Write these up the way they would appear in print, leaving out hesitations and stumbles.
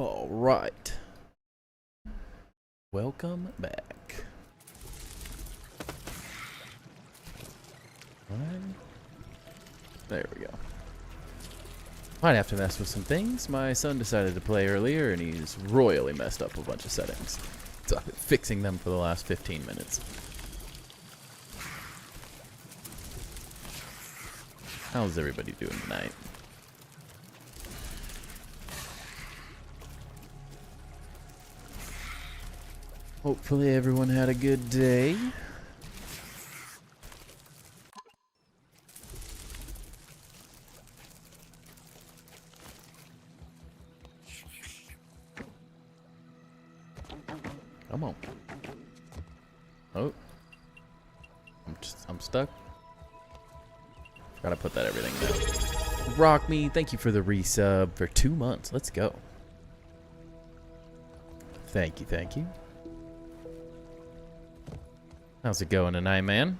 All right. Welcome back. One. There we go. Might have to mess with some things. My son decided to play earlier, and he's royally messed up a bunch of settings. So I've been fixing them for the last 15 minutes. How's everybody doing tonight? Hopefully everyone had a good day. Come on. Oh. I'm stuck. Gotta put that everything down. Rock Me, thank you for the resub for 2 months. Let's go. Thank you, thank you. How's it going tonight, man?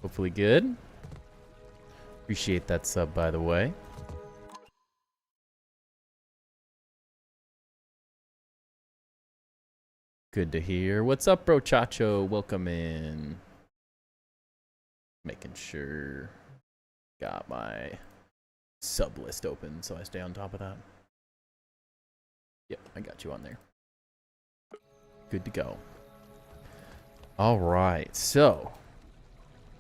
Hopefully good. Appreciate that sub, by the way. Good to hear. What's up, bro Chacho? Welcome in. Making sure. Got my sub list open so I stay on top of that. Yep, I got you on there. Good to go. All right, so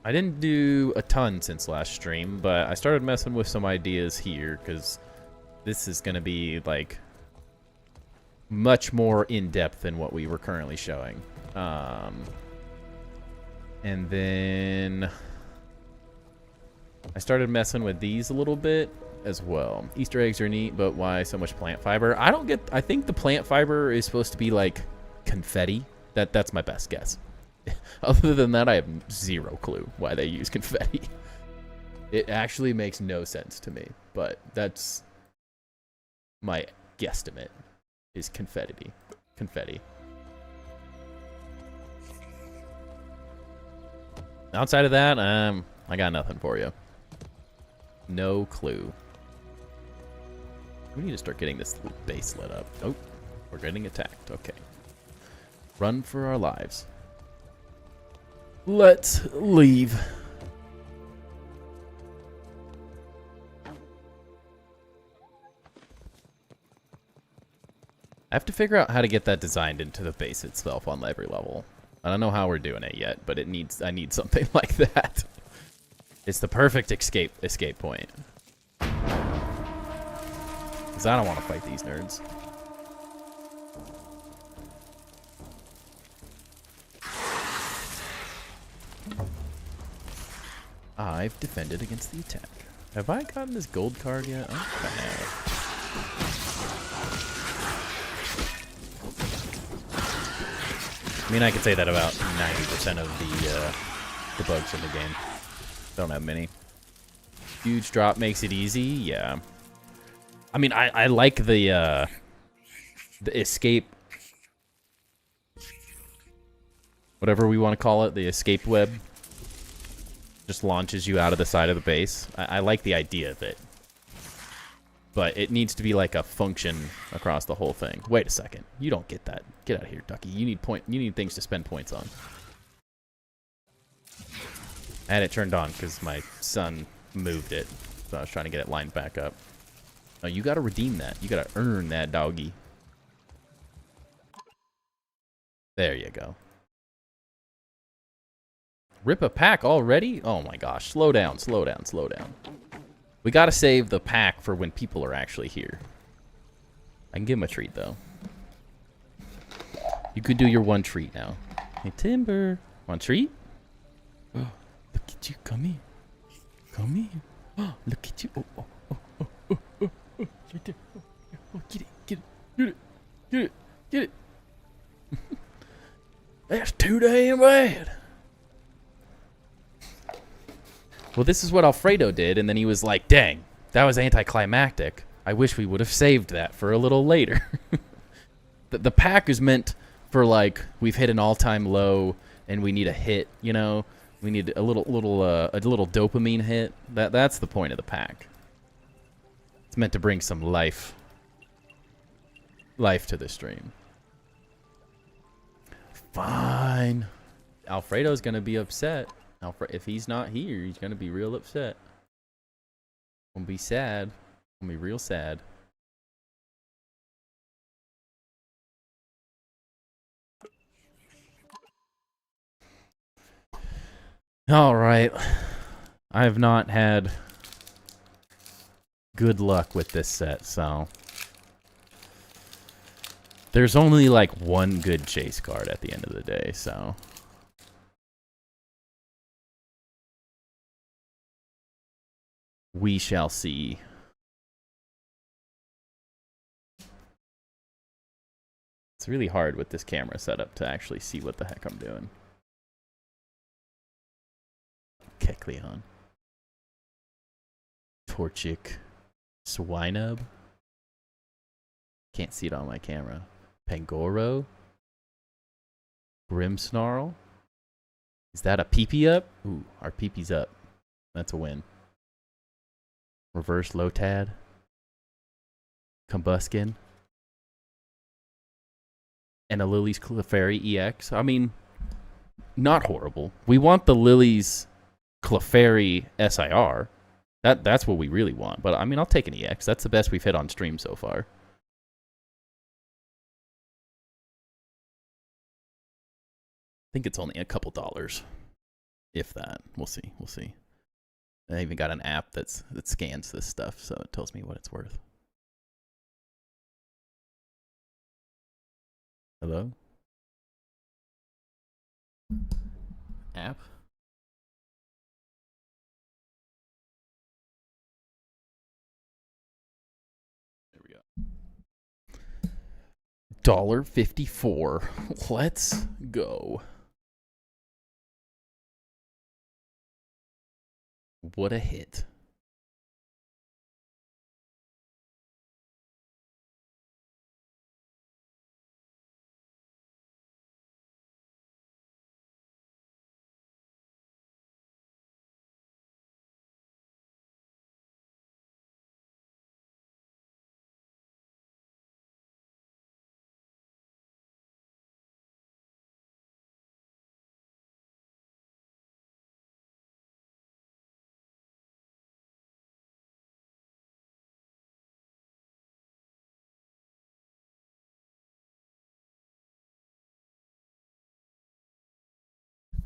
I didn't do a ton since last stream, but I started messing with some ideas here because this is going to be like much more in-depth than what we were currently showing. And then I started messing with these a little bit as well. Easter eggs are neat, but why so much plant fiber? I think the plant fiber is supposed to be like confetti. That's my best guess. Other than that, I have zero clue why they use confetti. It actually makes no sense to me, but that's my guesstimate is confetti. Outside of that, I got nothing for you. No clue. We need to start getting this base lit up. Oh, we're getting attacked. Okay. Run for our lives. Let's leave. I have to figure out how to get that designed into the base itself on every level. I don't know how we're doing it yet, but I need something like that. It's the perfect escape point. Because I don't want to fight these nerds. I've defended against the attack. Have I gotten this gold card yet? I have. I mean, I could say that about 90% of the bugs in the game. Don't have many. Huge drop makes it easy. Yeah. I mean, I like the escape, whatever we want to call it, the escape web. Just launches you out of the side of the base. I like the idea of it. But it needs to be like a function across the whole thing. Wait a second. You don't get that. Get out of here, Ducky. You need things to spend points on. I had it turned on because my son moved it. So I was trying to get it lined back up. Oh, you gotta redeem that. You gotta earn that, doggy. There you go. Rip a pack already? Oh my gosh. Slow down, slow down, slow down. We gotta save the pack for when people are actually here. I can give him a treat, though. You could do your one treat now. Hey, Timber. Want a treat? Oh, look at you. Come here. Come here. Oh, look at you. Oh, oh, oh, oh, oh, oh, oh. Right there. Oh, oh, get it, get it, get it, get it, get it. That's too damn bad. Well, this is what Alfredo did, and then he was like, dang, that was anticlimactic. I wish we would have saved that for a little later. The pack is meant for, like, we've hit an all-time low, and we need a hit, you know? We need a little dopamine hit. That's the point of the pack. It's meant to bring some life. life to the stream. Fine. Alfredo's gonna be upset. If he's not here, he's gonna be real upset. Gonna be sad. Gonna be real sad. All right. I have not had good luck with this set, so there's only like one good chase card at the end of the day, so we shall see. It's really hard with this camera setup to actually see what the heck I'm doing. Kecleon. Torchic. Swinub. Can't see it on my camera. Pangoro. Grimmsnarl. Is that a PP up? Ooh, our PP's up. That's a win. Reverse Lotad. Combuskin. And a Lily's Clefairy EX. I mean, not horrible. We want the Lily's Clefairy SIR. That's what we really want. But I mean, I'll take an EX. That's the best we've hit on stream so far. I think it's only a couple dollars, if that. We'll see. We'll see. I even got an app that scans this stuff, so it tells me what it's worth. Hello? App? There we go. $1.54. Let's go. What a hit.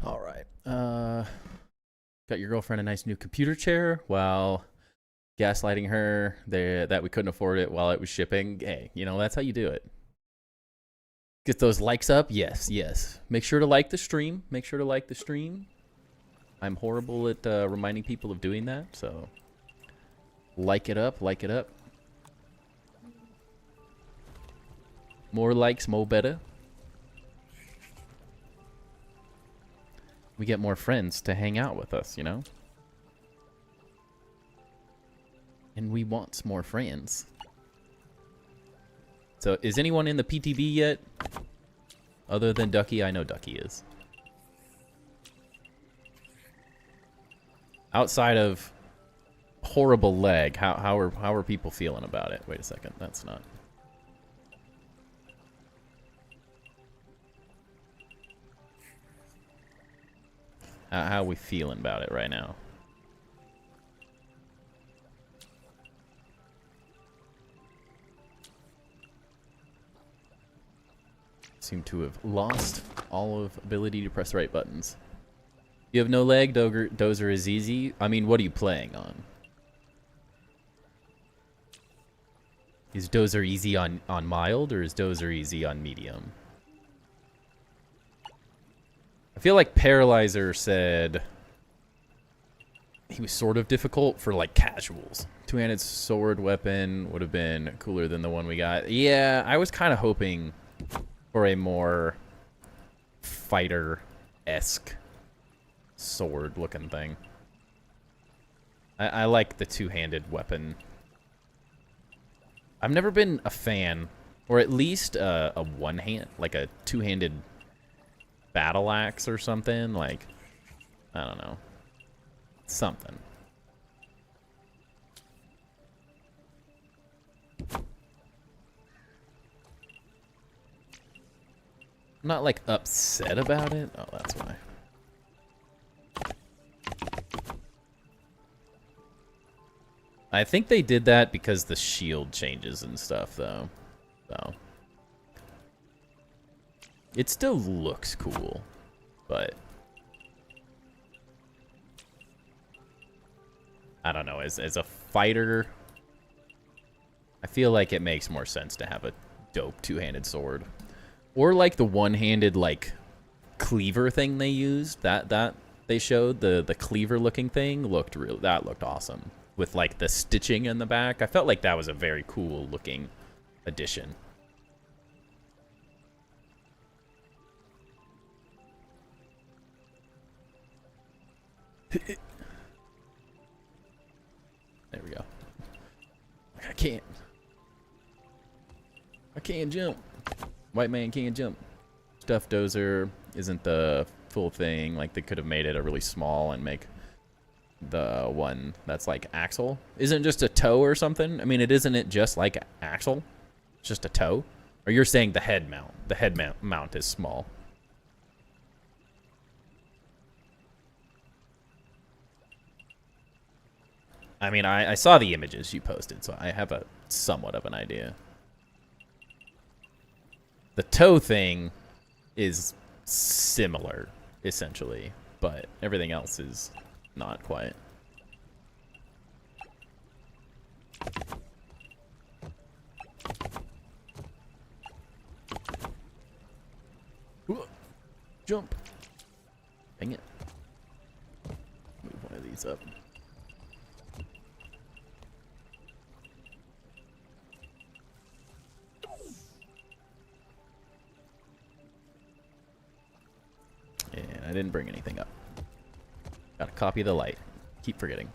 All right. Got your girlfriend a nice new computer chair while gaslighting her that we couldn't afford it while it was shipping. Hey, you know, that's how you do it. Get those likes up. Yes, yes. Make sure to like the stream. Make sure to like the stream. I'm horrible at reminding people of doing that, so like it up, like it up. More likes, more better. We get more friends to hang out with us, you know? And we want more friends. So, is anyone in the PTB yet? Other than Ducky? I know Ducky is. Outside of horrible leg, how are people feeling about it? Wait a second, that's not... How are we feeling about it right now? Seem to have lost all of ability to press the right buttons. You have no leg, Dozer is easy. I mean, what are you playing on? Is Dozer easy on mild, or is Dozer easy on medium? I feel like Paralyzer said he was sort of difficult for, like, casuals. Two-handed sword weapon would have been cooler than the one we got. Yeah, I was kind of hoping for a more fighter-esque sword-looking thing. I like the two-handed weapon. I've never been a fan, or at least a one-hand, like a two-handed battle axe or something. Like, I don't know. Something. I'm not like upset about it. Oh, that's why. I think they did that because the shield changes and stuff, though. So it still looks cool, but I don't know. As a fighter, I feel like it makes more sense to have a dope two-handed sword, or like the one-handed like cleaver thing they used. That they showed, the cleaver-looking thing looked that looked awesome with like the stitching in the back. I felt like that was a very cool-looking addition. There we go. I can't jump. White man can't jump. Stuff Dozer isn't the full thing. Like, they could have made it a really small and make the one that's like Axel. Isn't it just a toe or something? I mean, isn't it just like Axel? It's just a toe? Or you're saying the head mount? The head mount is small. I mean, I saw the images you posted, so I have a somewhat of an idea. The toe thing is similar, essentially, but everything else is not quite. Ooh, jump. Dang it. Move one of these up. And I didn't bring anything up. Gotta copy the light. Keep forgetting.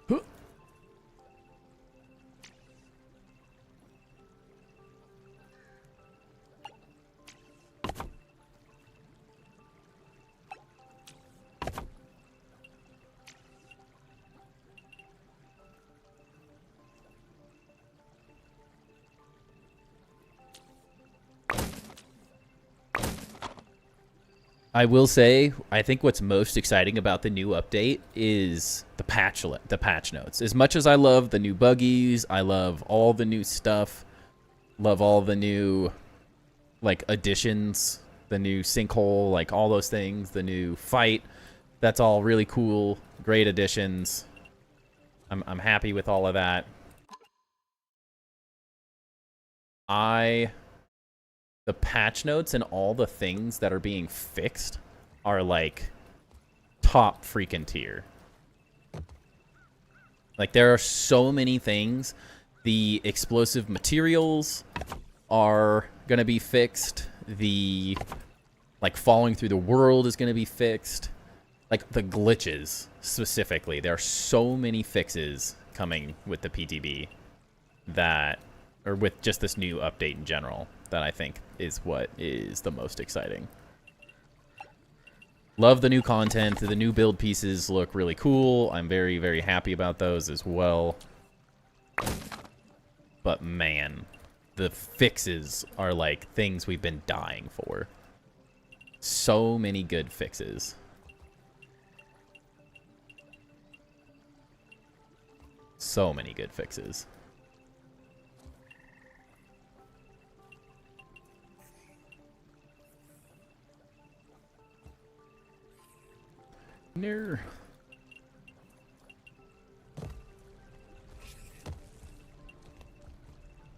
Huh. I will say, I think what's most exciting about the new update is the patch notes. As much as I love the new buggies, I love all the new stuff, love all the new like additions, the new sinkhole, like all those things, the new fight. That's all really cool, great additions. I'm happy with all of that. The patch notes and all the things that are being fixed are like top freaking tier. Like, there are so many things. The explosive materials are gonna be fixed. The like falling through the world is gonna be fixed. Like the glitches specifically, there are so many fixes coming with the PTB that, or with just this new update in general, that I think is what is the most exciting. Love the new content. The new build pieces look really cool. I'm very, very happy about those as well. But man, the fixes are like things we've been dying for. So many good fixes. So many good fixes. No.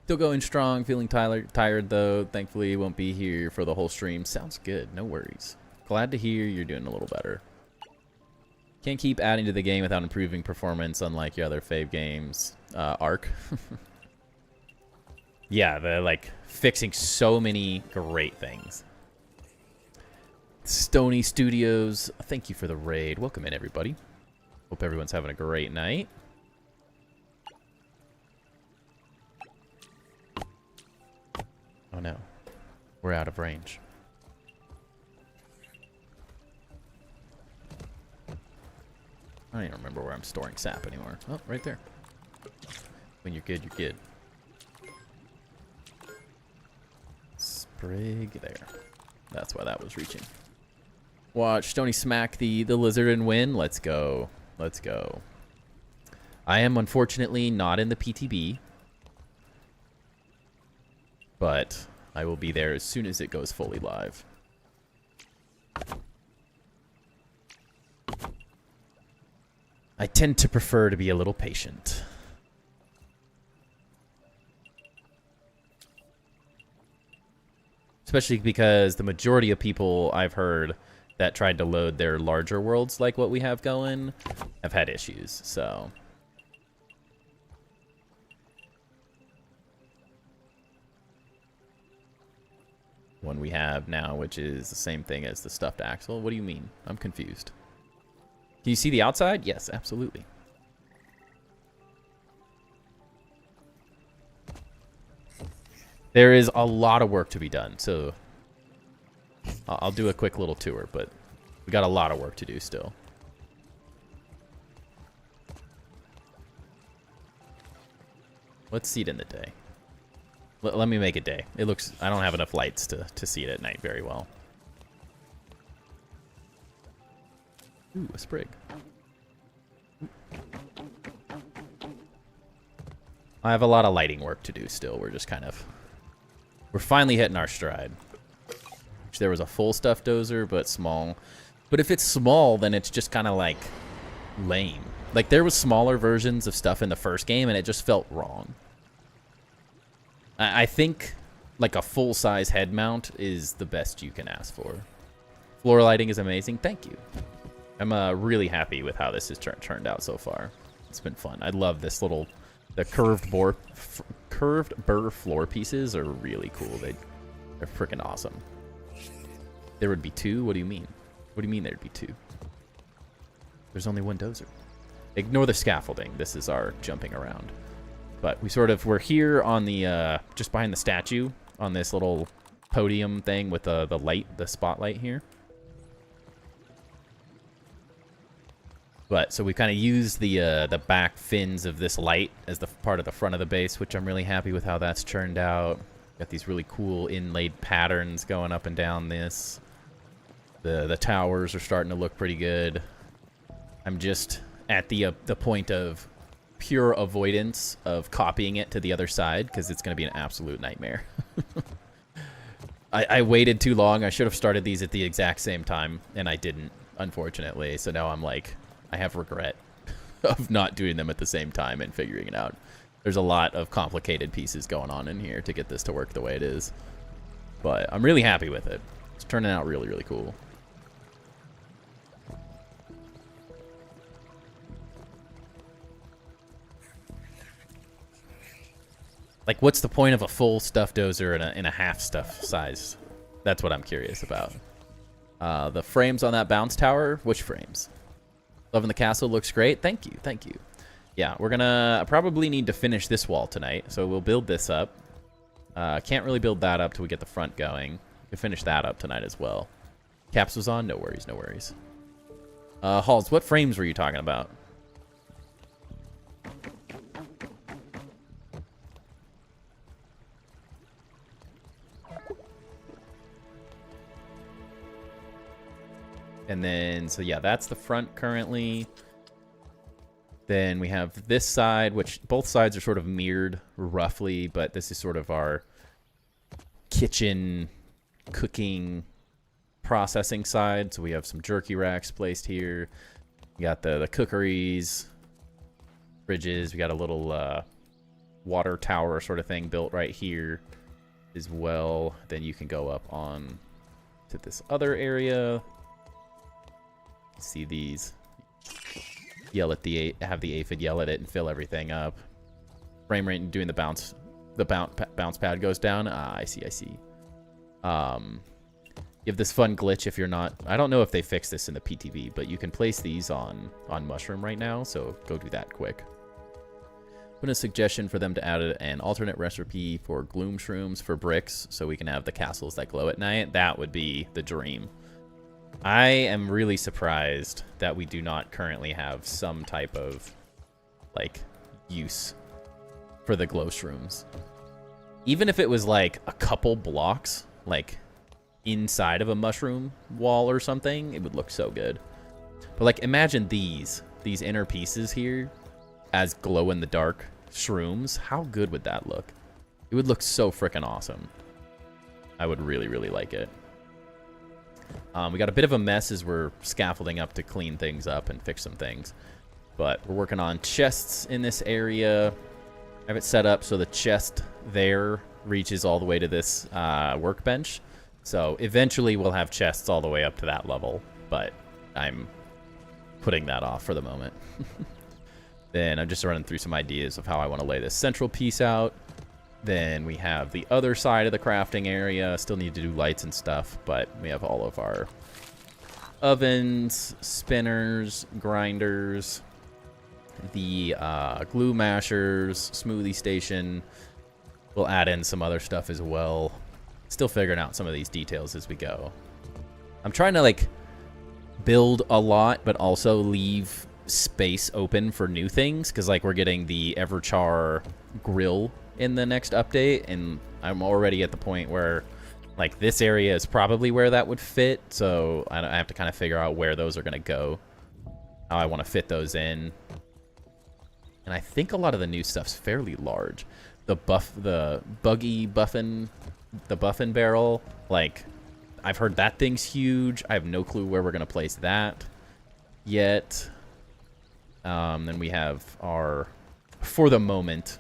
Still going strong, feeling tired though. Thankfully, won't be here for the whole stream. Sounds good, no worries. Glad to hear you're doing a little better. Can't keep adding to the game without improving performance, unlike your other fave games. Ark. Yeah, they're like fixing so many great things. Stony Studios, thank you for the raid. Welcome in, everybody. Hope everyone's having a great night. Oh no, we're out of range. I don't even remember where I'm storing sap anymore. Oh, right there. When you're good, you're good. Sprig there. That's why that was reaching. Watch Stony smack the lizard and win. Let's go. Let's go. I am unfortunately not in the PTB, but I will be there as soon as it goes fully live. I tend to prefer to be a little patient. Especially because the majority of people I've heard that tried to load their larger worlds like what we have going have had issues, so... One we have now, which is the same thing as the stuffed axle. What do you mean? I'm confused. Can you see the outside? Yes, absolutely. There is a lot of work to be done, so I'll do a quick little tour, but we got a lot of work to do still. Let's see it in the day. Let me make it day. It looks... I don't have enough lights to see it at night very well. Ooh, a sprig. I have a lot of lighting work to do still. We're just kind of... We're finally hitting our stride. There was a full stuff dozer, but small. But if it's small, then it's just kind of like lame. Like there was smaller versions of stuff in the first game, and it just felt wrong. I think like a full-size head mount is the best you can ask for. Floor lighting is amazing. Thank you. I'm really happy with how this has turned out so far. It's been fun. I love this little... The curved burr floor pieces are really cool. They're freaking awesome. There would be two? What do you mean? What do you mean there'd be two? There's only one dozer. Ignore the scaffolding. This is our jumping around. But we're here on the, just behind the statue on this little podium thing with the light, the spotlight here. But, so we kind of used the back fins of this light as the part of the front of the base, which I'm really happy with how that's turned out. Got these really cool inlaid patterns going up and down this. The towers are starting to look pretty good. I'm just at the point of pure avoidance of copying it to the other side, because it's going to be an absolute nightmare. I waited too long. I should have started these at the exact same time, and I didn't, unfortunately. So now I'm like... I have regret of not doing them at the same time and figuring it out. There's a lot of complicated pieces going on in here to get this to work the way it is. But I'm really happy with it. It's turning out really, really cool. Like, what's the point of a full stuff dozer in a half stuff size? That's what I'm curious about. The frames on that bounce tower, which frames? Loving the castle, looks great. Thank you, thank you. Yeah, we're gonna probably need to finish this wall tonight, so we'll build this up. Can't really build that up till we get the front going. We can finish that up tonight as well. Caps was on? No worries, no worries. Halls, what frames were you talking about? And then, so yeah, that's the front currently. Then we have this side, which both sides are sort of mirrored roughly, but this is sort of our kitchen cooking processing side. So we have some jerky racks placed here. We got the cookeries, fridges. We got a little water tower sort of thing built right here as well. Then you can go up on to this other area. See these. Yell at have the aphid yell at it and fill everything up. Frame rate and doing the bounce pad goes down. Ah, I see. You have this fun glitch if you're not... I don't know if they fixed this in the PTV, but you can place these on Mushroom right now, so go do that quick. Put a suggestion for them to add an alternate recipe for gloom shrooms for bricks, so we can have the castles that glow at night. That would be the dream. I am really surprised that we do not currently have some type of, like, use for the glow shrooms. Even if it was, like, a couple blocks like, inside of a mushroom wall or something, it would look so good. But, like, imagine these inner pieces here as glow-in-the-dark shrooms. How good would that look? It would look so freaking awesome. I would really, really like it. We got a bit of a mess as we're scaffolding up to clean things up and fix some things. But we're working on chests in this area. I have it set up so the chest there reaches all the way to this workbench. So eventually we'll have chests all the way up to that level, but I'm putting that off for the moment. Then I'm just running through some ideas of how I want to lay this central piece out. Then we have the other side of the crafting area. Still need to do lights and stuff, but we have all of our ovens, spinners, grinders, the glue mashers, smoothie station. We'll add in some other stuff as well. Still figuring out some of these details as we go. I'm trying to, like, build a lot, but also leave space open for new things, because, like, we're getting the Everchar grill in the next update, and I'm already at the point where, like, this area is probably where that would fit, so I have to kind of figure out where those are going to go, how I want to fit those in. And I think a lot of the new stuff's fairly large. The buffin barrel, like, I've heard that thing's huge. I have no clue where we're going to place that yet. Then we have our, for the moment,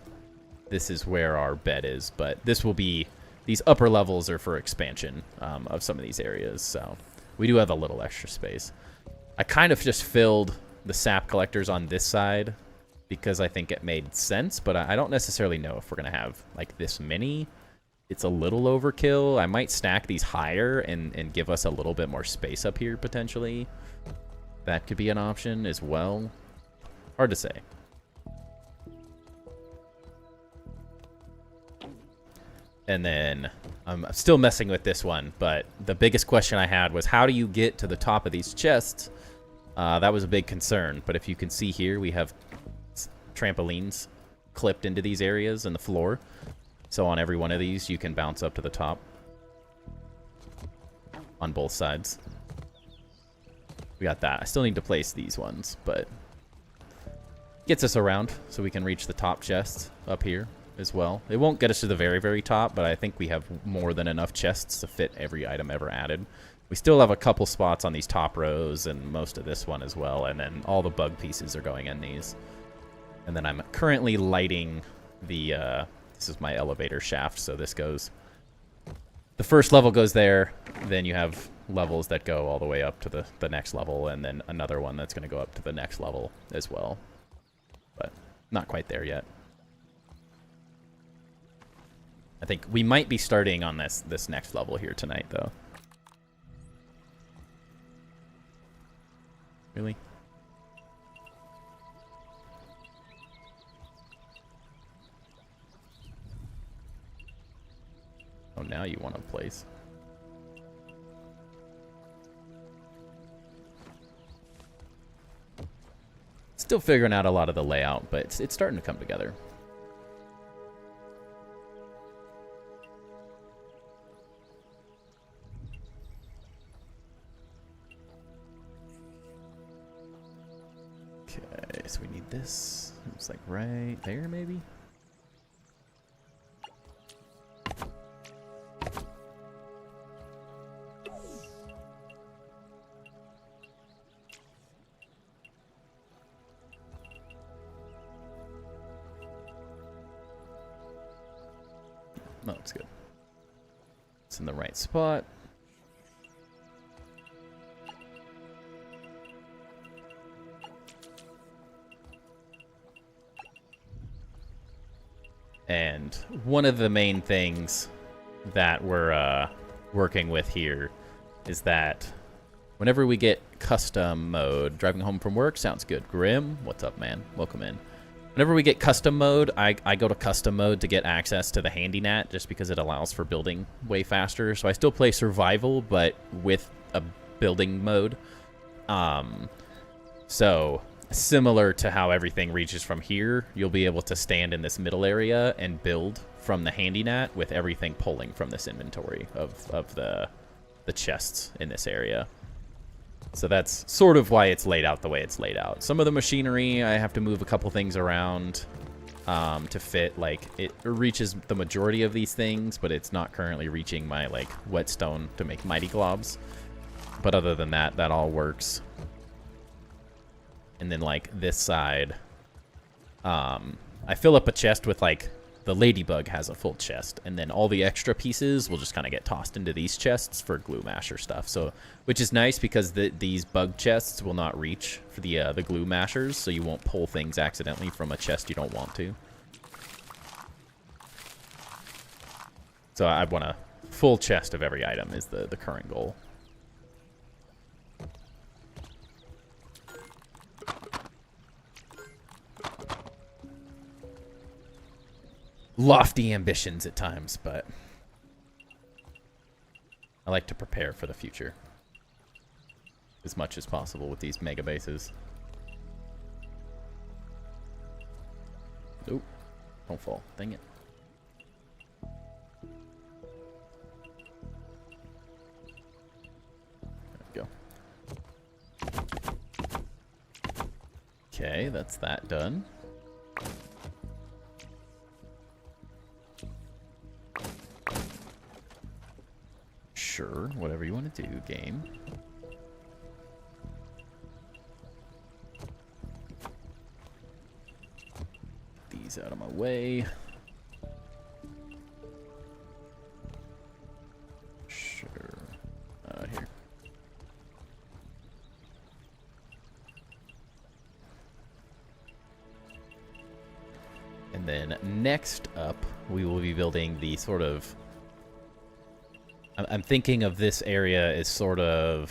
this is where our bed is, but this will be, these upper levels are for expansion of some of these areas, so we do have a little extra space. I kind of just filled the sap collectors on this side because I think it made sense, but I don't necessarily know if we're going to have, like, this many. It's a little overkill. I might stack these higher and give us a little bit more space up here, potentially. That could be an option as well. Hard to say. And then I'm still messing with this one, but the biggest question I had was, how do you get to the top of these chests? That was a big concern, but if you can see here, we have trampolines clipped into these areas in the floor. So on every one of these, you can bounce up to the top on both sides. We got that. I still need to place these ones, but gets us around so we can reach the top chest up here as well. It won't get us to the very, very top, but I think we have more than enough chests to fit every item ever added. We still have a couple spots on these top rows and most of this one as well, and then all the bug pieces are going in these. And then I'm currently lighting the, this is my elevator shaft, so this goes, the first level goes there, then you have levels that go all the way up to the next level, and then another one that's going to go up to the next level as well. But not quite there yet. I think we might be starting on this next level here tonight, though. Really? Oh, now you want to place. Still figuring out a lot of the layout, but it's starting to come together. Okay, so we need this. It's like right there, maybe? No, it's good. It's in the right spot. And one of the main things that we're working with here is that whenever we get custom mode, driving home from work sounds good. Grim, what's up, man? Welcome in. Whenever we get custom mode, I go to custom mode to get access to the handy nat just because it allows for building way faster. So I still play survival, but with a building mode. So similar to how everything reaches from here, you'll be able to stand in this middle area and build from the handy net with everything pulling from this inventory of the chests in this area. So that's sort of why it's laid out the way it's laid out. Some of the machinery, I have to move a couple things around to fit. Like, it reaches the majority of these things, but it's not currently reaching my, like, whetstone to make mighty globs. But other than that, that all works. And then, like, this side, I fill up a chest with, like, the ladybug has a full chest, and then all the extra pieces will just kind of get tossed into these chests for glue masher stuff. So, which is nice because these bug chests will not reach for the glue mashers, so you won't pull things accidentally from a chest you don't want to. So I want a full chest of every item is the current goal. Lofty ambitions at times, but I like to prepare for the future as much as possible with these mega bases. Nope. Don't fall. Dang it. There we go. Okay, that's that done. Sure, whatever you want to do, game. These out of my way. Sure. Out here. And then next up, we will be building the sort of... I'm thinking of this area as sort of...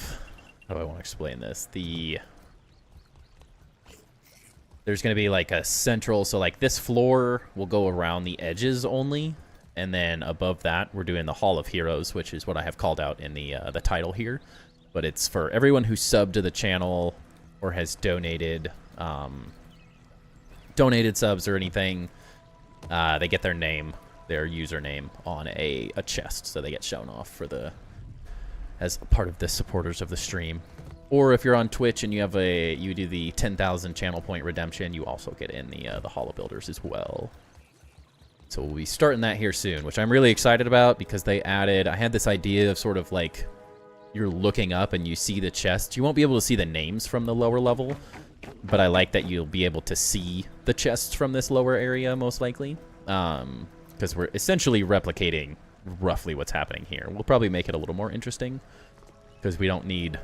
How do I want to explain this? There's going to be like a central... So like this floor will go around the edges only. And then above that, we're doing the Hall of Heroes, which is what I have called out in the title here. But it's for everyone who subbed to the channel or has donated... donated subs or anything. They get their name... their username on a chest, so they get shown off for as part of the supporters of the stream. Or if you're on Twitch and you do the 10,000 channel point redemption, you also get in the Hall of Builders as well. So we'll be starting that here soon, which I'm really excited about because they added... I had this idea of sort of like you're looking up and you see the chest. You won't be able to see the names from the lower level, but I like that you'll be able to see the chests from this lower area most likely. Because we're essentially replicating roughly what's happening here. We'll probably make it a little more interesting because we don't need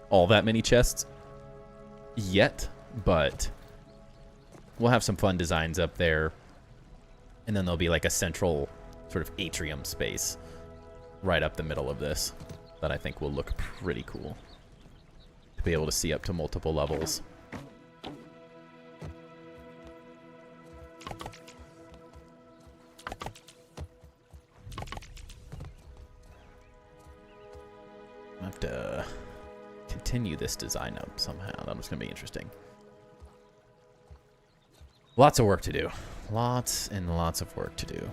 all that many chests yet, but we'll have some fun designs up there. And then there'll be like a central sort of atrium space right up the middle of this that I think will look pretty cool to be able to see up to multiple levels. I have to continue this design up somehow. That was going to be interesting. Lots of work to do. Lots and lots of work to do.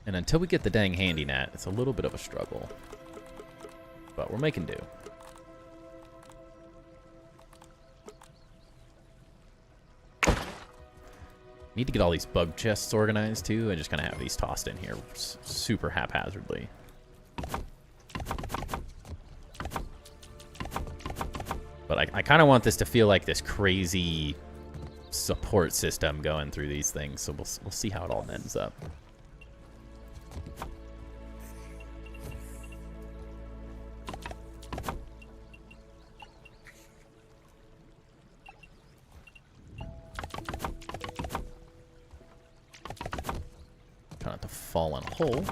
And until we get the dang handy net, it's a little bit of a struggle. But we're making do. Need to get all these bug chests organized too, and just kind of have these tossed in here super haphazardly. But I kind of want this to feel like this crazy support system going through these things, so we'll see how it all ends up. Try not to fall in a hole.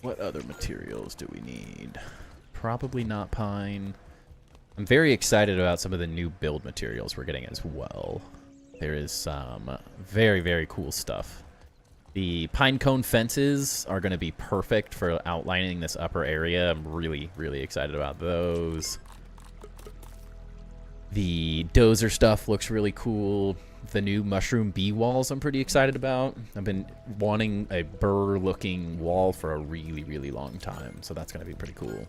What other materials do we need? Probably not pine. I'm very excited about some of the new build materials we're getting as well. There is some very, very cool stuff. The pine cone fences are going to be perfect for outlining this upper area. I'm really, really excited about those. The dozer stuff looks really cool. The new mushroom bee walls I'm pretty excited about. I've been wanting a burr-looking wall for a really, really long time, so that's going to be pretty cool.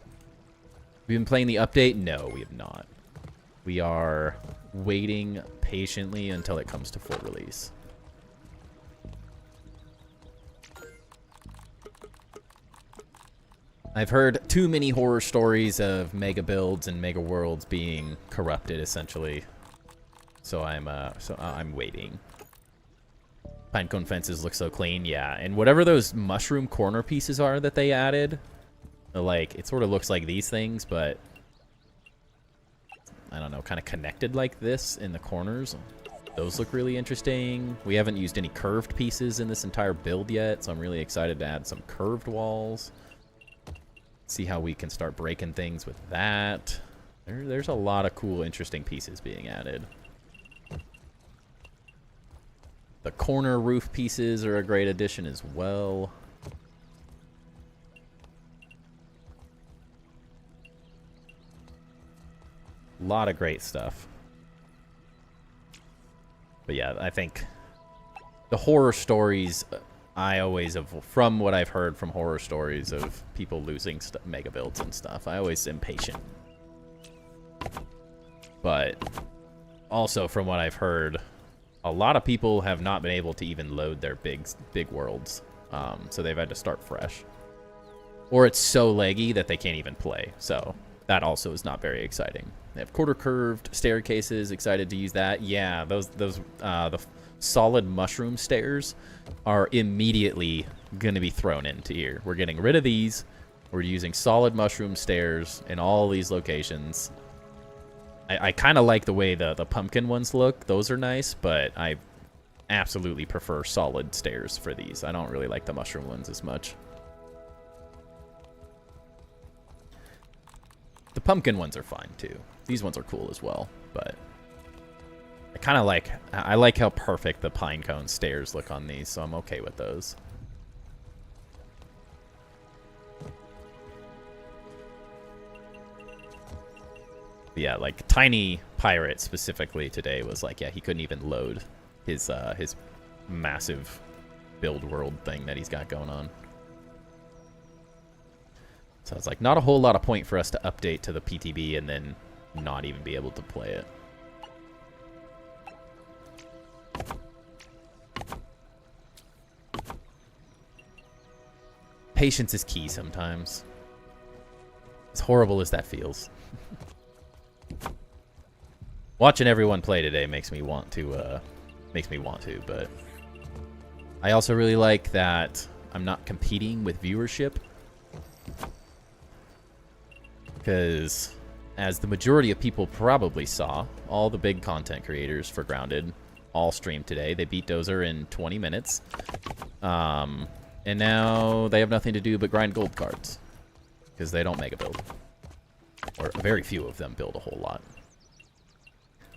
We've been playing the update? No, we have not. We are waiting patiently until it comes to full release. I've heard too many horror stories of mega builds and mega worlds being corrupted, essentially. So I'm waiting. Pinecone fences look so clean, yeah. And whatever those mushroom corner pieces are that they added, like, it sort of looks like these things, but I don't know, kind of connected like this in the corners. Those look really interesting. We haven't used any curved pieces in this entire build yet, so I'm really excited to add some curved walls. See how we can start breaking things with that. There's a lot of cool, interesting pieces being added. The corner roof pieces are a great addition as well. A lot of great stuff. But yeah, I think the horror stories, I always have, from what I've heard from horror stories of people losing mega builds and stuff, I always am patient. But also from what I've heard, a lot of people have not been able to even load their big worlds. So they've had to start fresh. Or it's so laggy that they can't even play. So that also is not very exciting. They have quarter curved staircases. Excited to use that. Yeah, the solid mushroom stairs are immediately going to be thrown into here. We're getting rid of these. We're using solid mushroom stairs in all these locations. I kind of like the way the pumpkin ones look. Those are nice, but I absolutely prefer solid stairs for these. I don't really like the mushroom ones as much. The pumpkin ones are fine too. These ones are cool as well, but I like how perfect the pine cone stairs look on these, so I'm okay with those. But yeah, like Tiny Pirate specifically today was like, yeah, he couldn't even load his massive build world thing that he's got going on. So it's like not a whole lot of point for us to update to the PTB and then not even be able to play it. Patience is key sometimes. As horrible as that feels. Watching everyone play today makes me want to, but I also really like that I'm not competing with viewership. Because, as the majority of people probably saw, all the big content creators for Grounded all streamed today. They beat Dozer in 20 minutes. And now they have nothing to do but grind gold cards. Because they don't mega build. Or very few of them build a whole lot.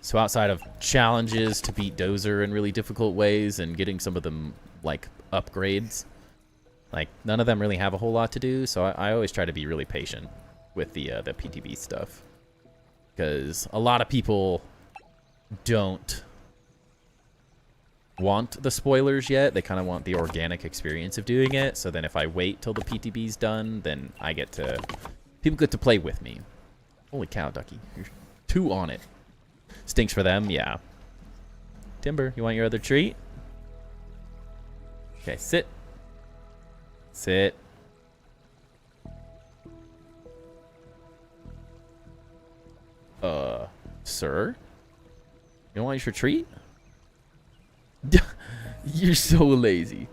So outside of challenges to beat Dozer in really difficult ways and getting some of them, like, upgrades, like, none of them really have a whole lot to do. So I always try to be really patient with the PTB stuff. Because a lot of people don't want the spoilers yet. They kind of want the organic experience of doing it. So then if I wait till the PTB's done, then I get to... people get to play with me. Holy cow, Ducky. You're 2 on it. Stinks for them, yeah. Timber, you want your other treat? Okay, sit. Sit. Sir? You don't want your treat? You're so lazy.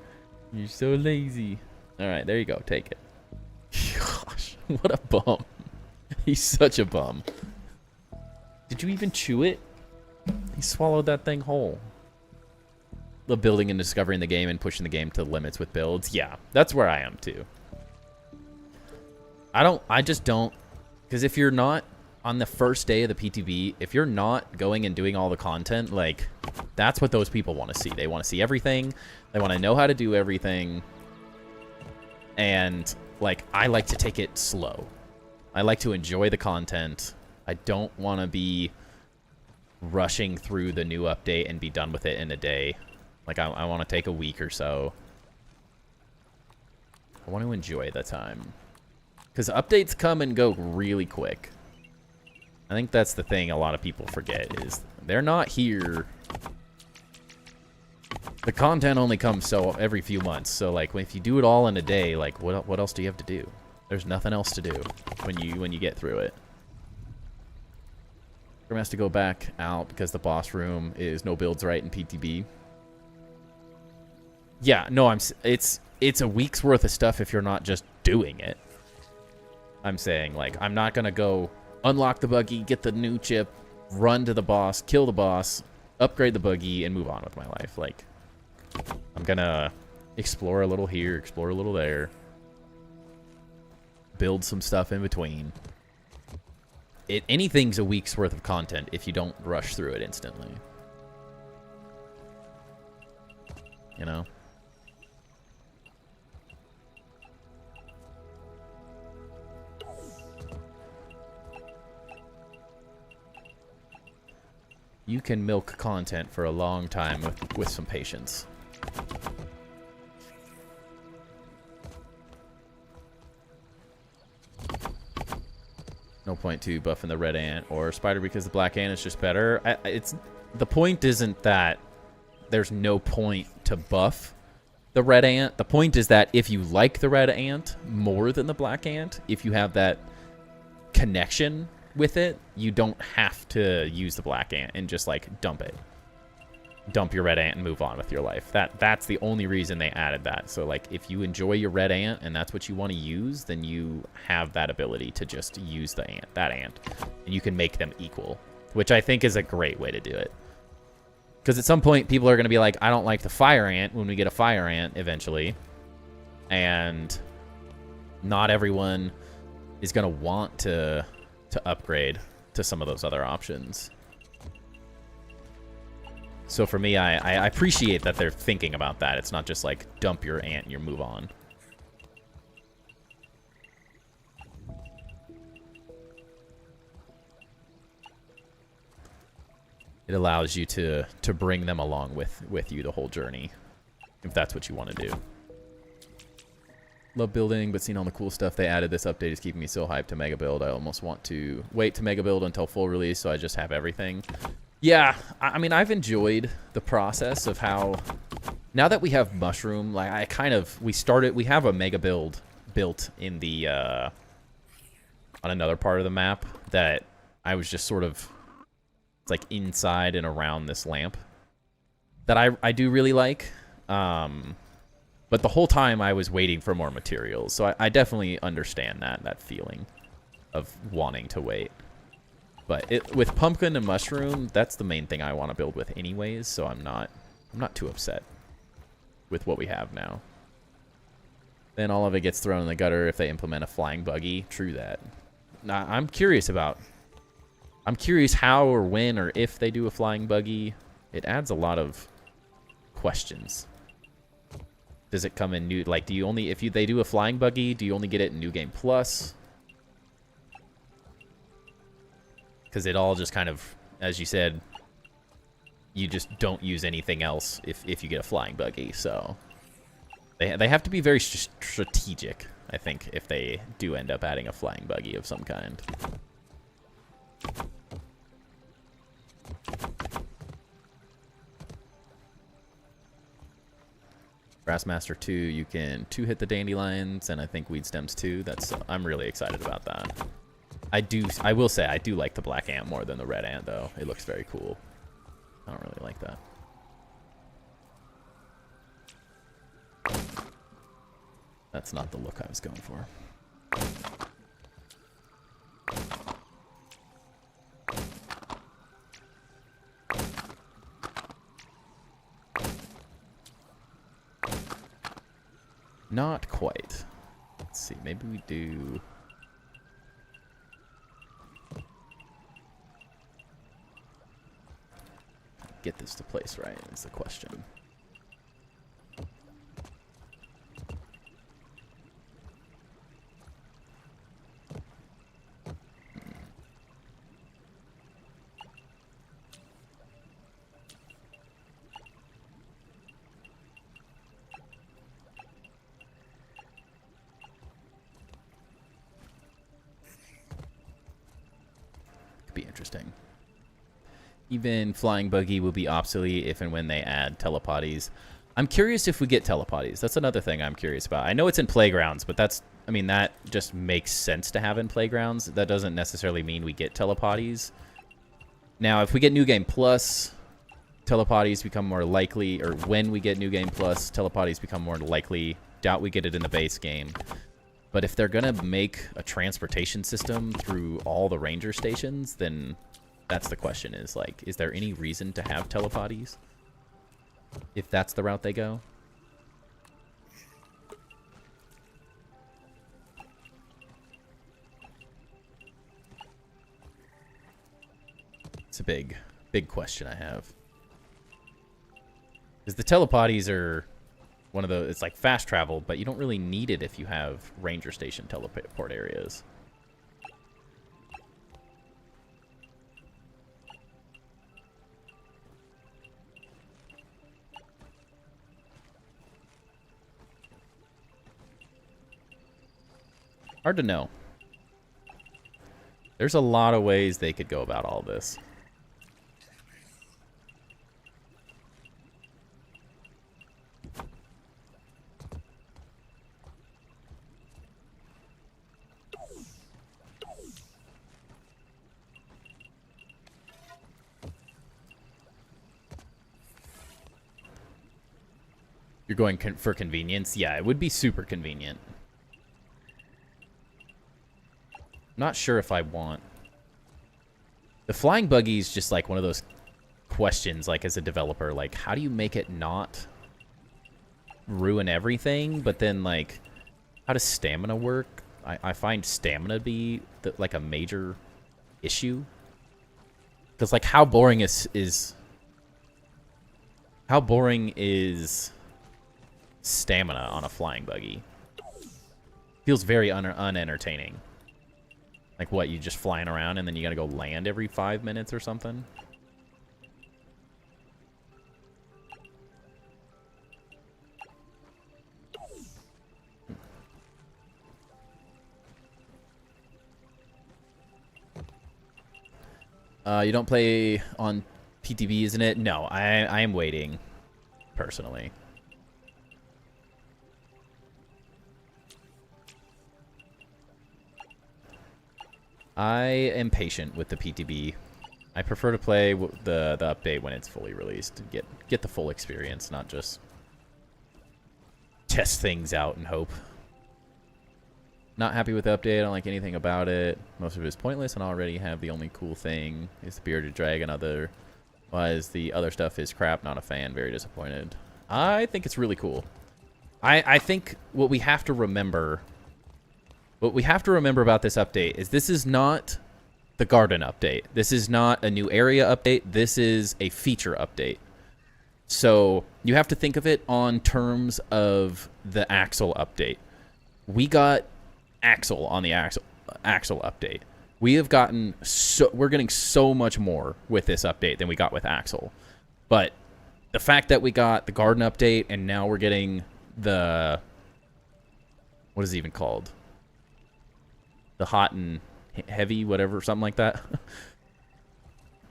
You're so lazy. Alright, there you go. Take it. Gosh, what a bum. He's such a bum. Did you even chew it? He swallowed that thing whole. The building and discovering the game and pushing the game to limits with builds. Yeah, that's where I am too. I just don't. Because if you're not on the first day of the PTB, if you're not going and doing all the content, like, that's what those people want to see. They want to see everything. They want to know how to do everything. And, like, I like to take it slow. I like to enjoy the content. I don't want to be rushing through the new update and be done with it in a day. Like, I want to take a week or so. I want to enjoy the time. Because updates come and go really quick. I think that's the thing a lot of people forget, is they're not here. The content only comes so every few months. So, like, if you do it all in a day, like, what else do you have to do? There's nothing else to do when you get through it. Grim has to go back out because the boss room is no builds right in PTB. Yeah, no, it's a week's worth of stuff if you're not just doing it. I'm saying, like, I'm not gonna go unlock the buggy, get the new chip, run to the boss, kill the boss, upgrade the buggy, and move on with my life. Like, I'm gonna explore a little here, explore a little there, build some stuff in between. Anything's a week's worth of content if you don't rush through it instantly. You know? You can milk content for a long time with some patience. No point to buffing the red ant or spider because the black ant is just better. The point isn't that there's no point to buff the red ant. The point is that if you like the red ant more than the black ant, if you have that connection with it, you don't have to use the black ant and just, like, dump it. Dump your red ant and move on with your life. That's the only reason they added that. So, like, if you enjoy your red ant and that's what you want to use, then you have that ability to just use that ant. And you can make them equal, which I think is a great way to do it. Because at some point, people are going to be like, I don't like the fire ant when we get a fire ant eventually. And not everyone is going to want to upgrade to some of those other options. So for me, I appreciate that they're thinking about that. It's not just like dump your ant and you move on. It allows you to bring them along with you the whole journey, if that's what you want to do. Love building, but seeing all the cool stuff they added this update is keeping me so hyped to mega build. I almost want to wait to mega build until full release so I just have everything. Yeah, I mean, I've enjoyed the process of how, now that we have Mushroom, like, we have a mega build built in the, on another part of the map that I was just sort of, it's like inside and around this lamp that I do really like. But the whole time I was waiting for more materials, so I definitely understand that feeling of wanting to wait. But with pumpkin and mushroom, that's the main thing I want to build with anyways, so I'm not too upset with what we have now. Then all of it gets thrown in the gutter if they implement a flying buggy. True that. Now, I'm curious how or when or if they do a flying buggy. It adds a lot of questions. Does it come in new, like, do you only, if they do a flying buggy, do you only get it in New Game Plus? Because it all just kind of, as you said, you just don't use anything else if you get a flying buggy. So they have to be very strategic, I think, if they do end up adding a flying buggy of some kind. Grassmaster 2, you can 2-hit the dandelions, and I think weed stems too. I'm really excited about that. I will say I do like the black ant more than the red ant though. It looks very cool. I don't really like that. That's not the look I was going for. Not quite. Let's see, maybe we do... get this to place right is the question. Be interesting. Even flying buggy will be obsolete if and when they add telepodies. I'm curious if we get telepodies. That's another thing I'm curious about. I know it's in playgrounds, but that's, I mean, that just makes sense to have in playgrounds. That doesn't necessarily mean we get telepodies. Now, if we get New Game Plus, telepodies become more likely, or when we get New Game Plus, telepodies become more likely. Doubt we get it in the base game. But if they're going to make a transportation system through all the ranger stations, then that's the question is, like, is there any reason to have telepodies? If that's the route they go? It's a big question I have. Because the telepodies are one of those, it's like fast travel, but you don't really need it if you have ranger station teleport areas. Hard to know. There's a lot of ways they could go about all this. You're going for convenience? Yeah, it would be super convenient. Not sure if I want... The flying buggy is just like one of those questions, like as a developer, like how do you make it not ruin everything? But then like, how does stamina work? I find stamina to be like a major issue. Because like how boring is stamina on a flying buggy? Feels very unentertaining. Like what, you just flying around and then you gotta go land every 5 minutes or something? You don't play on PTB, isn't it? No, I am waiting, personally. I am patient with the PTB. I prefer to play the update when it's fully released to get the full experience, not just test things out and hope. Not happy with the update. I don't like anything about it. Most of it is pointless, and I already have the only cool thing is the bearded dragon. Otherwise, the other stuff is crap. Not a fan. Very disappointed. I think it's really cool. I think what we have to remember about this update is this is not the garden update. This is not a new area update. This is a feature update. So you have to think of it on terms of the Axel update. We got Axel on the Axel update. We have gotten we're getting so much more with this update than we got with Axel. But the fact that we got the garden update and now we're getting the, what is it even called? The hot and heavy, whatever, something like that.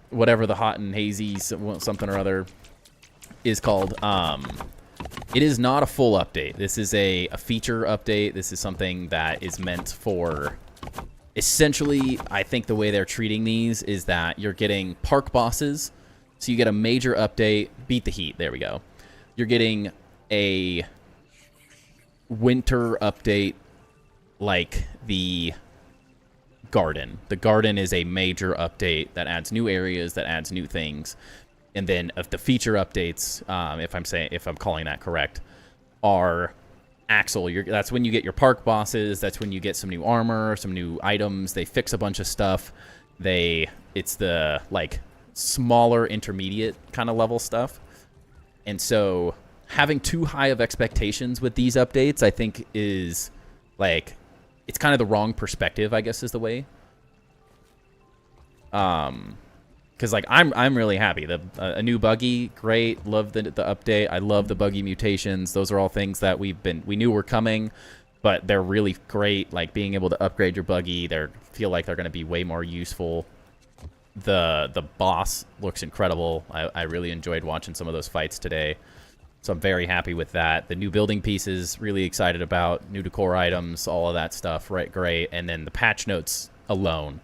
Whatever the hot and hazy something or other is called. It is not a full update. This is a feature update. This is something that is meant for... Essentially, I think the way they're treating these is that you're getting park bosses. So you get a major update. Beat the heat. There we go. You're getting a winter update like the garden. The garden is a major update that adds new areas, that adds new things. And then of the feature updates, if I'm calling that correct, are Axel. That's when you get your park bosses. That's when you get some new armor, some new items. They fix a bunch of stuff. It's the like smaller intermediate kind of level stuff. And so having too high of expectations with these updates, I think is like, it's kind of the wrong perspective, I guess is the way. Because like I'm really happy. A new buggy, great. Love the update. I love the buggy mutations. Those are all things that we knew were coming, but they're really great. Like being able to upgrade your buggy, feel like they're going to be way more useful. The boss looks incredible. I really enjoyed watching some of those fights today, so I'm very happy with that. The new building pieces, really excited about. New decor items, all of that stuff, right? Great. And then the patch notes alone.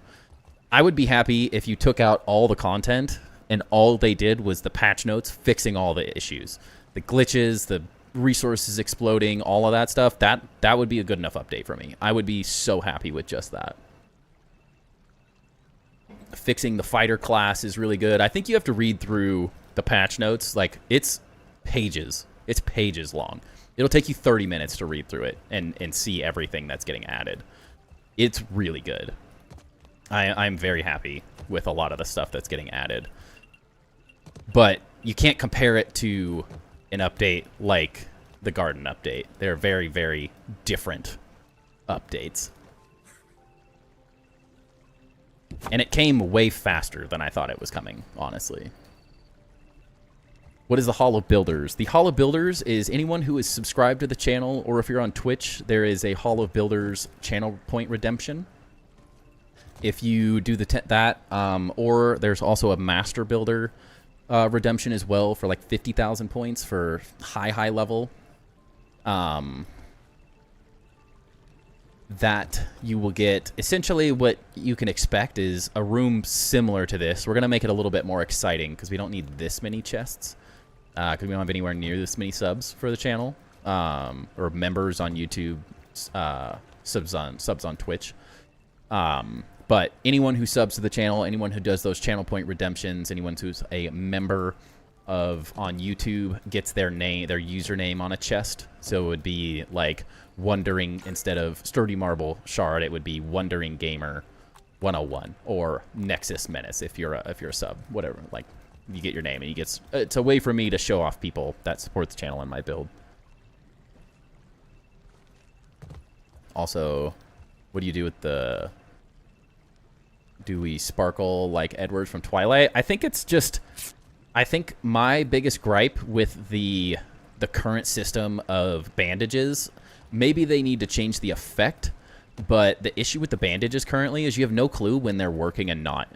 I would be happy if you took out all the content and all they did was the patch notes fixing all the issues. The glitches, the resources exploding, all of that stuff, that would be a good enough update for me. I would be so happy with just that. Fixing the fighter class is really good. I think you have to read through the patch notes. Like, it's pages. It's pages long. It'll take you 30 minutes to read through it and see everything that's getting added. It's really good. I'm very happy with a lot of the stuff that's getting added. But you can't compare it to an update like the Garden update. They're very, very different updates. And it came way faster than I thought it was coming, honestly. What is the Hall of Builders? The Hall of Builders is anyone who is subscribed to the channel, or if you're on Twitch, there is a Hall of Builders channel point redemption. If you do that, or there's also a Master Builder redemption as well for like 50,000 points for high level. That you will get, essentially what you can expect is a room similar to this. We're going to make it a little bit more exciting because we don't need this many chests. Because we don't have anywhere near this many subs for the channel. Or members on YouTube, subs on Twitch. But anyone who subs to the channel, anyone who does those channel point redemptions, anyone who's a member on YouTube gets their username on a chest. So it would be like Wondering, instead of Sturdy Marble Shard, it would be Wondering Gamer 101 or Nexus Menace if you're a sub, whatever. Like, you get your name and it's a way for me to show off people that support the channel and my build. Also, what do you do with do we sparkle like Edward from Twilight? I think my biggest gripe with the current system of bandages, maybe they need to change the effect, but the issue with the bandages currently is you have no clue when they're working and not.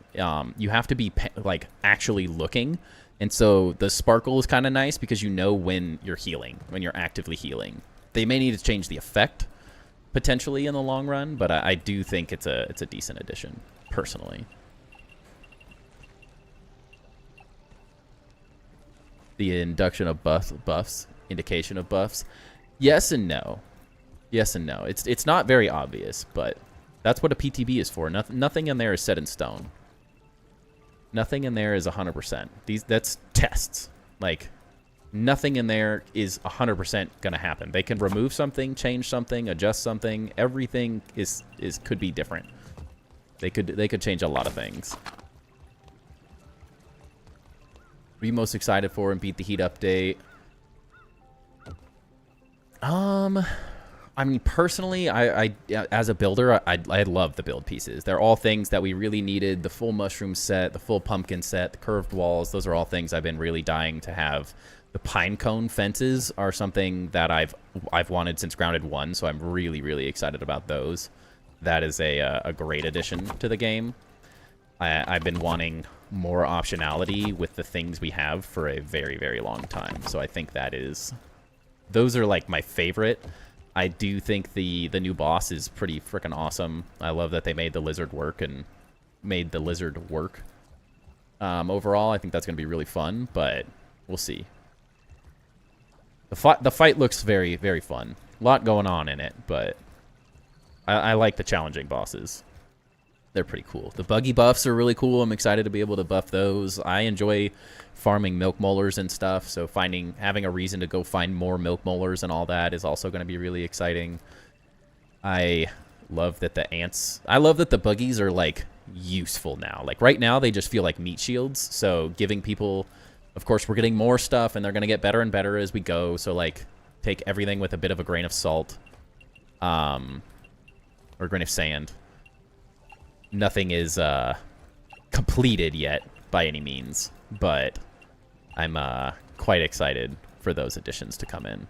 You have to be like actually looking, and so the sparkle is kind of nice because you know when you're healing, when you're actively healing. They may need to change the effect potentially in the long run, but I do think it's a decent addition personally. The induction of buffs, indication of buffs. Yes and no. Yes and no. It's not very obvious, but that's what a PTB is for. Nothing in there is set in stone. Nothing in there is 100%. That's tests. Like, nothing in there is 100% going to happen. They can remove something, change something, adjust something. Everything could be different. They could change a lot of things. What are you most excited for in Beat the Heat update? I mean, personally, I as a builder, I love the build pieces. They're all things that we really needed. The full mushroom set, the full pumpkin set, the curved walls. Those are all things I've been really dying to have. The pine cone fences are something that I've wanted since Grounded 1, so I'm really, really excited about those. That is a great addition to the game. I've been wanting more optionality with the things we have for a very, very long time. So I think those are like my favorite. I do think the new boss is pretty freaking awesome. I love that they made the lizard work and made the lizard work. Overall, I think that's going to be really fun, but we'll see. The fight looks very, very fun. A lot going on in it, but I like the challenging bosses. They're pretty cool. The buggy buffs are really cool. I'm excited to be able to buff those. I enjoy farming milk molars and stuff, so having a reason to go find more milk molars and all that is also going to be really exciting. I love that the buggies are like useful now. Like right now, they just feel like meat shields. So giving people, of course, we're getting more stuff, and they're gonna get better and better as we go. So like, take everything with a bit of a grain of salt, or a grain of sand. Nothing is completed yet by any means, but I'm quite excited for those additions to come in.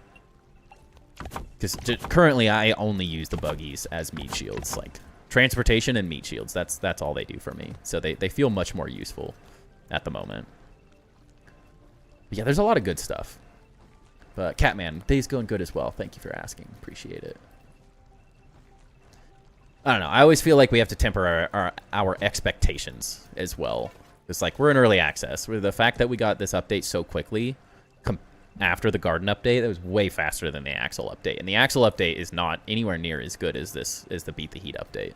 Because currently, I only use the buggies as meat shields, like transportation and meat shields. That's all they do for me. So they feel much more useful at the moment. But yeah, there's a lot of good stuff. But Catman, day's going good as well. Thank you for asking. Appreciate it. I don't know. I always feel like we have to temper our expectations as well. It's like we're in early access. With the fact that we got this update so quickly after the garden update, that was way faster than the Axel update. And the Axel update is not anywhere near as good as the Beat the Heat update.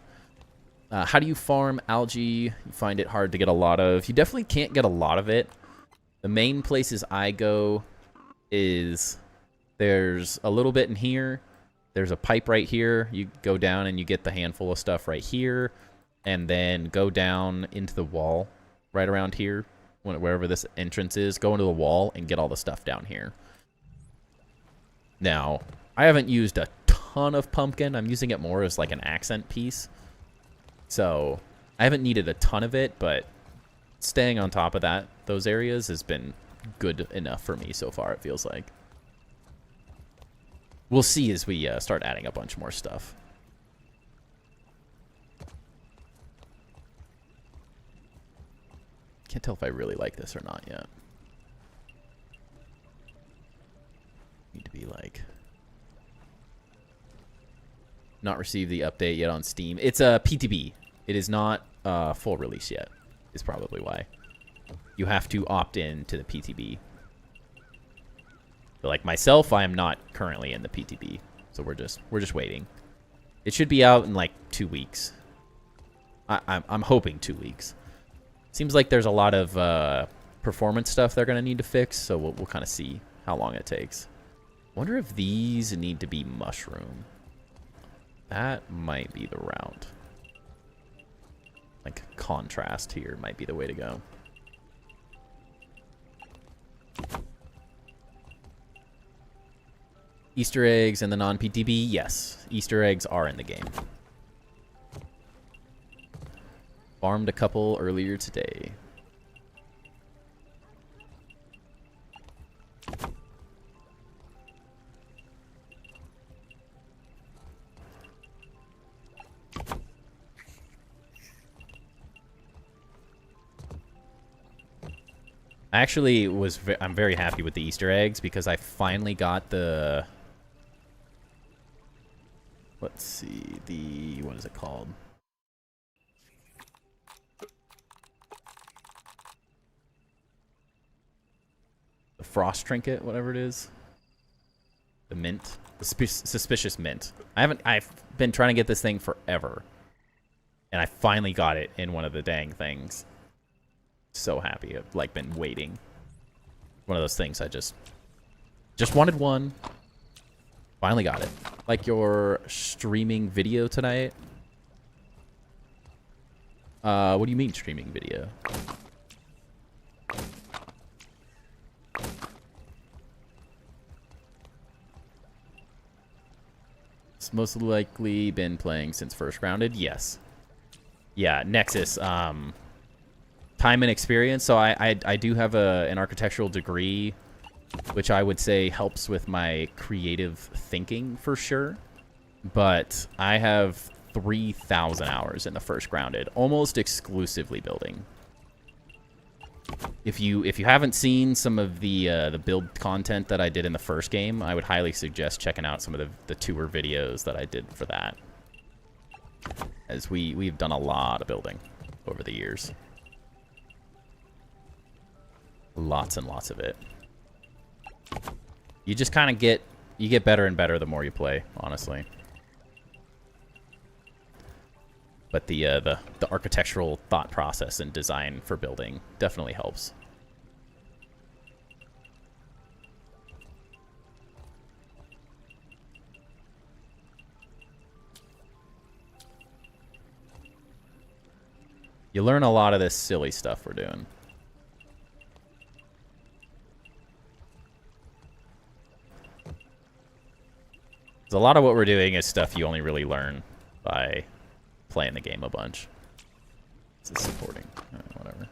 How do you farm algae? You find it hard to get a lot of. You definitely can't get a lot of it. The main places I go is there's a little bit in here. There's a pipe right here. You go down and you get the handful of stuff right here. And then go down into the wall right around here. Wherever this entrance is, go into the wall and get all the stuff down here. Now, I haven't used a ton of pumpkin. I'm using it more as like an accent piece. So, I haven't needed a ton of it, but staying on top of those areas has been good enough for me so far, it feels like. We'll see as we start adding a bunch more stuff. Can't tell if I really like this or not yet. Need to be like... Not received the update yet on Steam. It's a PTB. It is not full release yet, is probably why. You have to opt in to the PTB. But like myself, I am not currently in the PTB. So we're just waiting. It should be out in like 2 weeks. I'm hoping 2 weeks. Seems like there's a lot of performance stuff they're going to need to fix, so we'll kind of see how long it takes. Wonder if these need to be mushroom. That might be the route. Like, contrast here might be the way to go. Easter eggs and the non-PTB? Yes. Easter eggs are in the game. Farmed a couple earlier today. I actually I'm very happy with the Easter eggs because I finally got the... Let's see, what is it called? The frost trinket, whatever it is. The mint. The suspicious mint. I've been trying to get this thing forever. And I finally got it in one of the dang things. So happy. I've like been waiting. One of those things I just wanted one. Finally got it. Like your streaming video tonight. What do you mean streaming video? It's most likely been playing since first grounded. Yes. Yeah, Nexus. Time and experience. So I do have an architectural degree, which I would say helps with my creative thinking for sure. But I have 3,000 hours in the first grounded, almost exclusively building. If you haven't seen some of the build content that I did in the first game, I would highly suggest checking out some of the tour videos that I did for that. As we've done a lot of building over the years. Lots and lots of it. You just kind of get better and better the more you play, honestly. But the architectural thought process and design for building definitely helps. You learn a lot of this silly stuff we're doing. A lot of what we're doing is stuff you only really learn by playing the game a bunch. This is supporting. Whatever.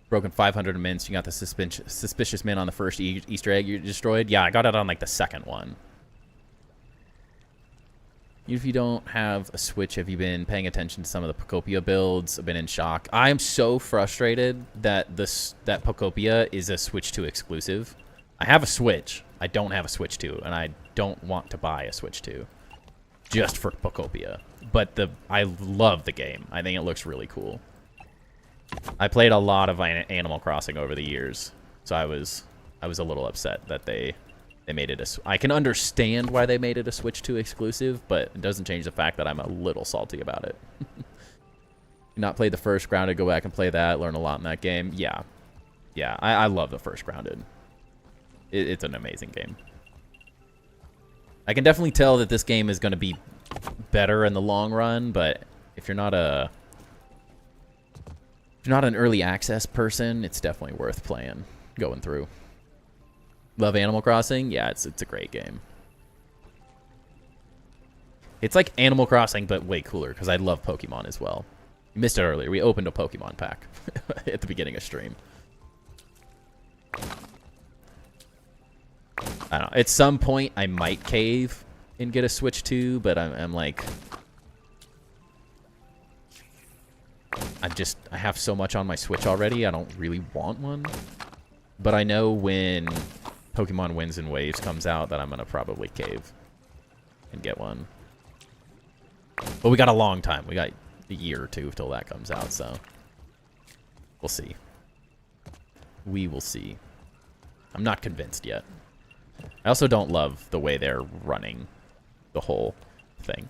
Broken 500 mints. You got the suspicious mint on the first Easter egg you destroyed. Yeah, I got it on like the second one. If you don't have a Switch, have you been paying attention to some of the Pocopia builds? I've been in shock. I am so frustrated that that Pocopia is a Switch 2 exclusive. I have a Switch. I don't have a Switch 2, and I don't want to buy a Switch 2 just for Pocopia. But I love the game. I think it looks really cool. I played a lot of Animal Crossing over the years, so I was a little upset that they made it I can understand why they made it a Switch 2 exclusive, but it doesn't change the fact that I'm a little salty about it. Not played the first Grounded, go back and play that, learn a lot in that game. Yeah. Yeah, I love the first Grounded. It's an amazing game. I can definitely tell that this game is going to be better in the long run, but if you're not an early access person, it's definitely worth playing, going through. Love Animal Crossing? Yeah, it's a great game. It's like Animal Crossing, but way cooler, because I love Pokemon as well. You missed it earlier. We opened a Pokemon pack at the beginning of stream. I don't know. At some point, I might cave and get a Switch 2, but I'm like... I have so much on my Switch already, I don't really want one. But I know when Pokemon Winds and Waves comes out that I'm going to probably cave and get one. But we got a long time. We got a year or two till that comes out, so we'll see. We will see. I'm not convinced yet. I also don't love the way they're running the whole thing.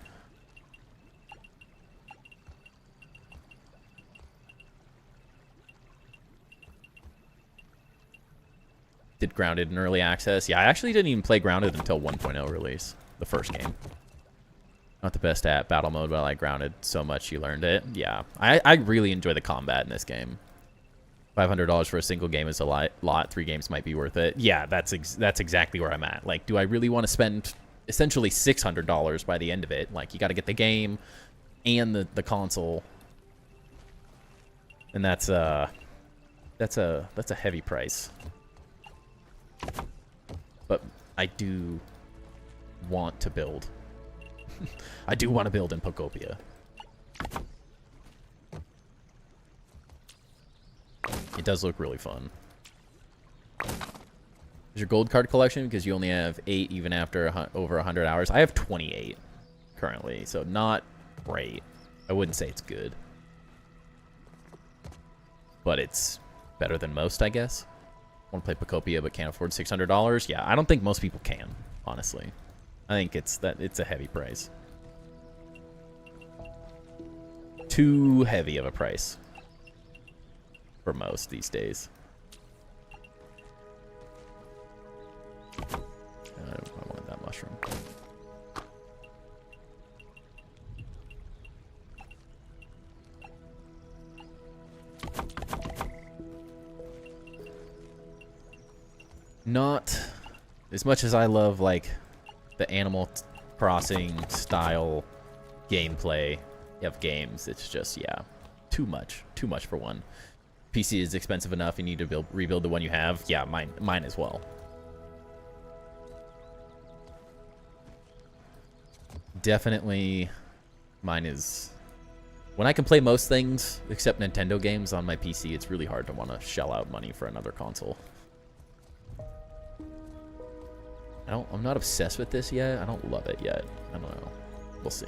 Did Grounded in early access? Yeah, I actually didn't even play Grounded until 1.0 release, the first game. Not the best at battle mode, but I like Grounded so much you learned it. Yeah, I really enjoy the combat in this game. $500 for a single game is a lot. 3 games might be worth it. Yeah, that's exactly where I'm at. Like, do I really want to spend essentially $600 by the end of it? Like, you got to get the game and the console, and that's a heavy price. But I do want to build. I do want to build in Pocopia. It does look really fun. Is your gold card collection because you only have 8 even after over 100 hours? I have 28 currently, so not great. I wouldn't say it's good. But it's better than most, I guess. Want to play Pocopia but can't afford $600? Yeah, I don't think most people can, honestly. I think it's a heavy price. Too heavy of a price for most these days. I wanted that mushroom. Not as much as I love, like, the Animal Crossing style gameplay of games. It's just, yeah, too much for one. PC is expensive enough. You need to rebuild the one you have. Yeah, mine as well. Definitely, mine is... When I can play most things except Nintendo games on my PC, it's really hard to want to shell out money for another console. I'm not obsessed with this yet. I don't love it yet. I don't know. We'll see.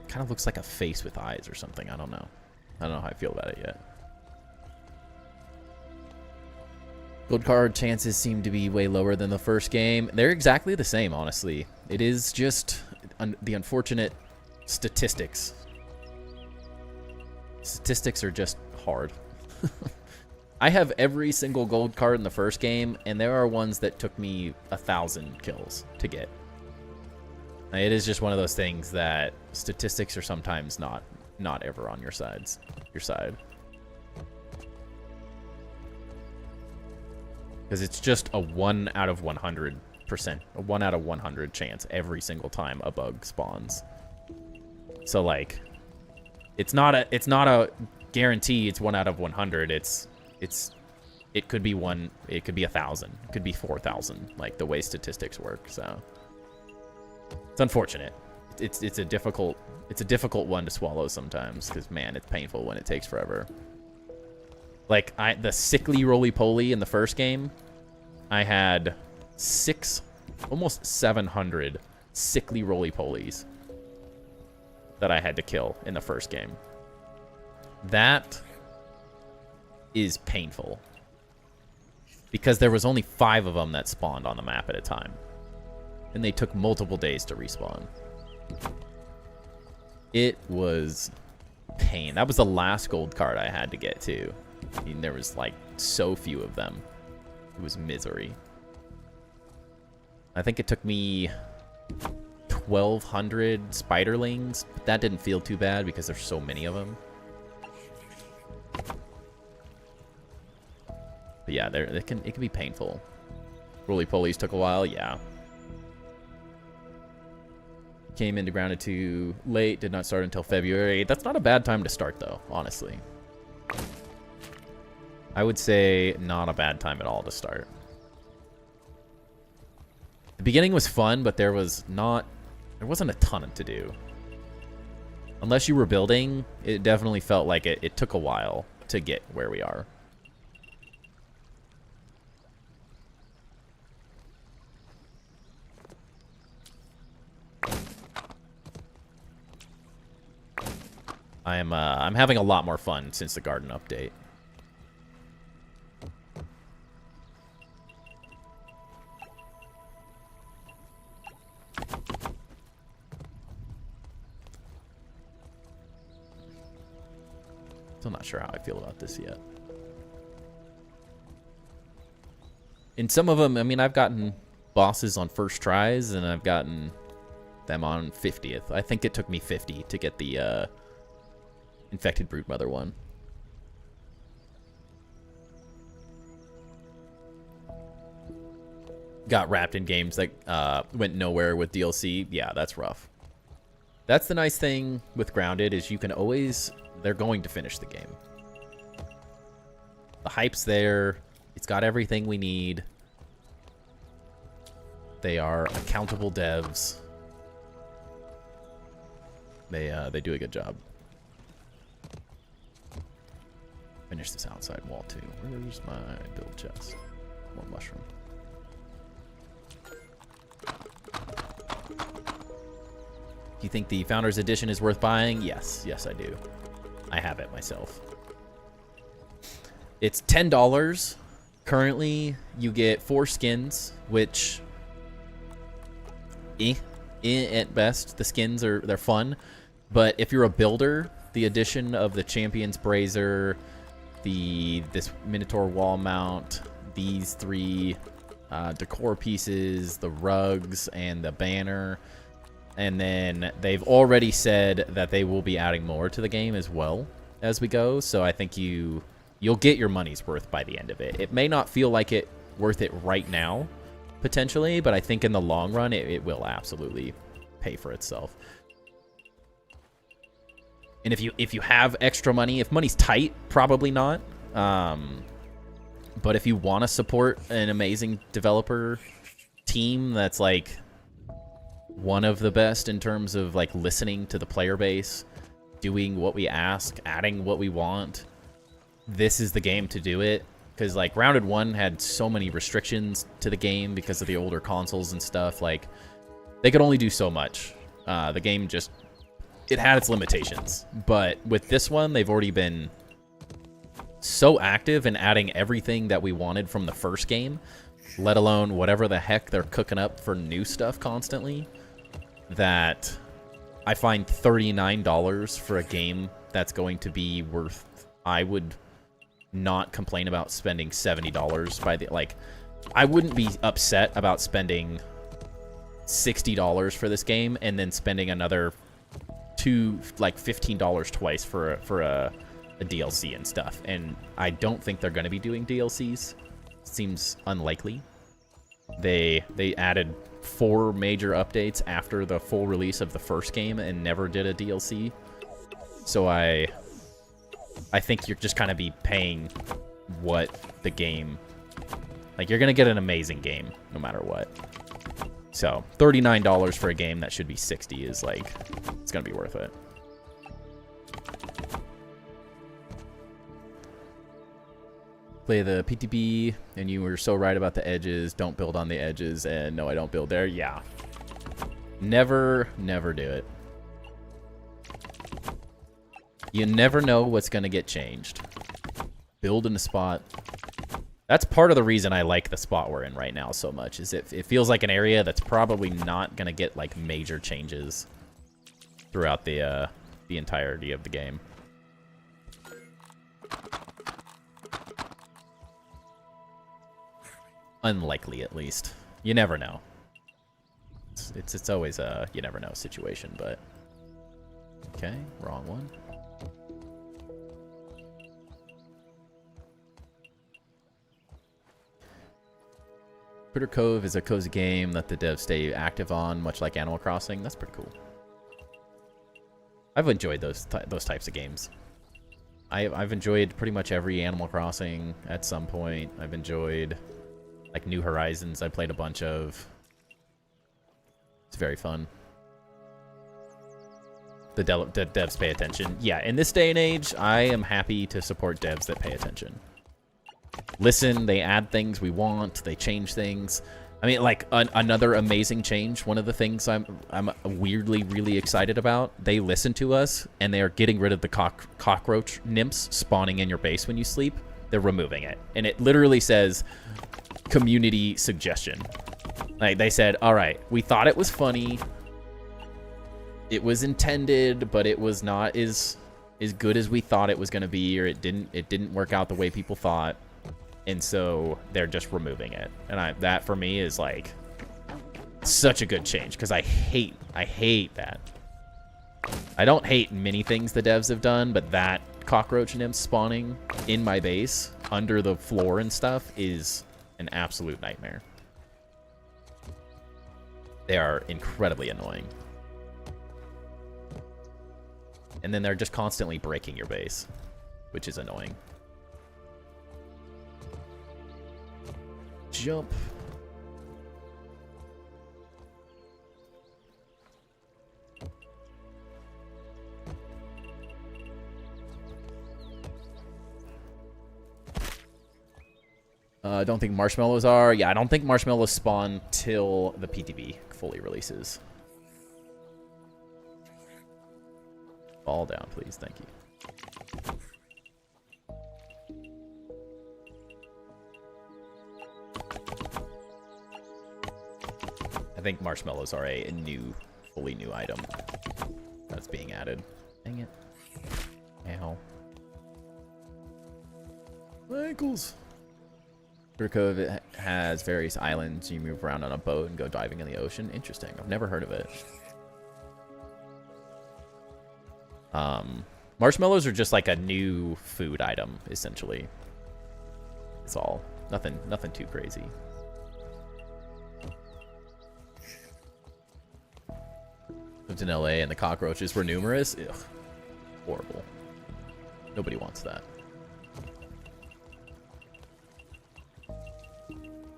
Kind of looks like a face with eyes or something. I don't know. I don't know how I feel about it yet. Gold card chances seem to be way lower than the first game. They're exactly the same, honestly. It is just the unfortunate statistics. Statistics are just hard. I have every single gold card in the first game, and there are ones that took me 1,000 kills to get. It is just one of those things that statistics are sometimes not ever on your side. Because it's just a 1 out of 100%, a 1 out of 100 chance every single time a bug spawns. So like, it's not a guarantee. It's 1 out of 100. It could be 1. It could be 1,000. It could be 4,000. Like the way statistics work. So it's unfortunate. It's a difficult one to swallow sometimes because man, it's painful when it takes forever. Like the sickly roly-poly in the first game, I had almost 700 sickly roly-polies that I had to kill in the first game. That is painful because there was only 5 of them that spawned on the map at a time, and they took multiple days to respawn. It was pain. That was the last gold card I had to get to. I mean, there was like so few of them. It was misery. I think it took me 1,200 spiderlings, but that didn't feel too bad because there's so many of them. But yeah, it can be painful. Roly-polies took a while, yeah. Came into Grounded 2 late, did not start until February. That's not a bad time to start though, honestly. I would say not a bad time at all to start. The beginning was fun, but there wasn't a ton to do. Unless you were building, it definitely felt like it took a while to get where we are. I'm having a lot more fun since the garden update. Still not sure how I feel about this yet. In some of them, I mean, I've gotten bosses on first tries, and I've gotten them on 50th. I think it took me 50 to get the Infected Broodmother one. Got wrapped in games that went nowhere with DLC. Yeah, that's rough. That's the nice thing with Grounded is you can always... They're going to finish the game. The hype's there. It's got everything we need. They are accountable devs. They do a good job. Finish this outside wall too. Where's my build chest? More mushroom. Do you think the Founders Edition is worth buying? Yes. Yes, I do. I have it myself. It's $10. Currently, you get 4 skins, which... at best. The skins they're fun. But if you're a builder, the addition of the Champion's Brazier, this Minotaur wall mount, these 3 decor pieces, the rugs, and the banner... And then they've already said that they will be adding more to the game as well as we go. So I think you'll get your money's worth by the end of it. It may not feel like it worth it right now, potentially, but I think in the long run, it will absolutely pay for itself. And if you have extra money, if money's tight, probably not. But if you want to support an amazing developer team that's like one of the best in terms of like listening to the player base, doing what we ask, adding what we want, this is the game to do it. Because like Grounded 1 had so many restrictions to the game because of the older consoles and stuff. Like they could only do so much. The game just, it had its limitations. But with this one, they've already been so active in adding everything that we wanted from the first game, let alone whatever the heck they're cooking up for new stuff constantly, that I find $39 for a game that's going to be worth... I would not complain about spending $70 by the... Like, I wouldn't be upset about spending $60 for this game and then spending another $15 twice for a DLC and stuff. And I don't think they're going to be doing DLCs. Seems unlikely. They added 4 major updates after the full release of the first game and never did a DLC. So I think you're just kind of be paying what the game... Like, you're going to get an amazing game no matter what. So, $39 for a game that should be $60 is, like, it's going to be worth it. Play the PTB, and you were so right about the edges. Don't build on the edges, and no, I don't build there. Yeah. Never do it. You never know what's going to get changed. Build in a spot. That's part of the reason I like the spot we're in right now so much, is it feels like an area that's probably not going to get, like, major changes throughout the entirety of the game. Unlikely, at least. You never know. It's always a you never know situation, but... Okay, wrong one. Critter Cove is a cozy game that the devs stay active on, much like Animal Crossing. That's pretty cool. I've enjoyed those types of games. I've enjoyed pretty much every Animal Crossing at some point. I've enjoyed, like, New Horizons. I played a bunch of. It's very fun. The devs pay attention. Yeah, in this day and age, I am happy to support devs that pay attention. Listen, they add things we want, they change things. I mean, like, another amazing change, one of the things I'm weirdly really excited about, they listen to us, and they are getting rid of the cockroach nymphs spawning in your base when you sleep. They're removing it. And it literally says, community suggestion. Like, they said, all right, we thought it was funny. It was intended, but it was not as good as we thought it was going to be, or it didn't work out the way people thought. And so they're just removing it. And that for me is, like, such a good change, because I hate that. I don't hate many things the devs have done, but that cockroach nymph spawning in my base under the floor and stuff is an absolute nightmare. They are incredibly annoying. And then they're just constantly breaking your base, which is annoying. Jump. I don't think marshmallows are. Yeah, I don't think marshmallows spawn till the PTB fully releases. Fall down, please. Thank you. I think marshmallows are a fully new item that's being added. Dang it. Ow. My ankles. Cove has various islands. You move around on a boat and go diving in the ocean. Interesting. I've never heard of it. Marshmallows are just like a new food item, essentially. It's all. Nothing too crazy. Lived in LA and the cockroaches were numerous. Ugh. Horrible. Nobody wants that.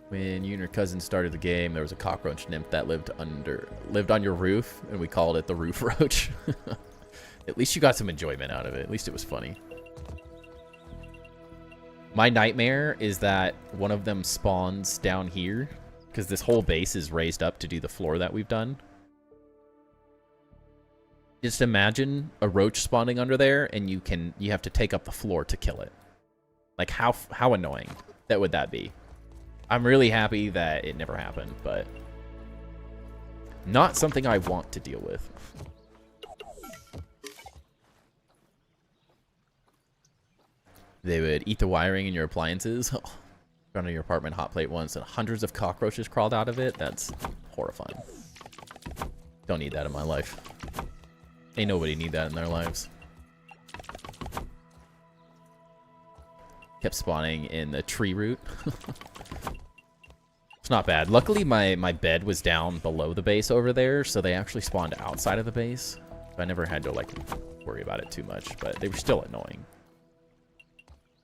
When you and your cousin started the game, there was a cockroach nymph that lived on your roof, and we called it the roof roach. At least you got some enjoyment out of it. At least it was funny. My nightmare is that one of them spawns down here, because this whole base is raised up to do the floor that we've done. Just imagine a roach spawning under there, and you have to take up the floor to kill it. Like, how annoying would that be? I'm really happy that it never happened, but not something I want to deal with. They would eat the wiring in your appliances. Oh, gone to your apartment hot plate once and hundreds of cockroaches crawled out of it. That's horrifying. Don't need that in my life. Ain't nobody need that in their lives. Kept spawning in the tree root. It's not bad. Luckily, my bed was down below the base over there, so they actually spawned outside of the base. I never had to, like, worry about it too much, but they were still annoying.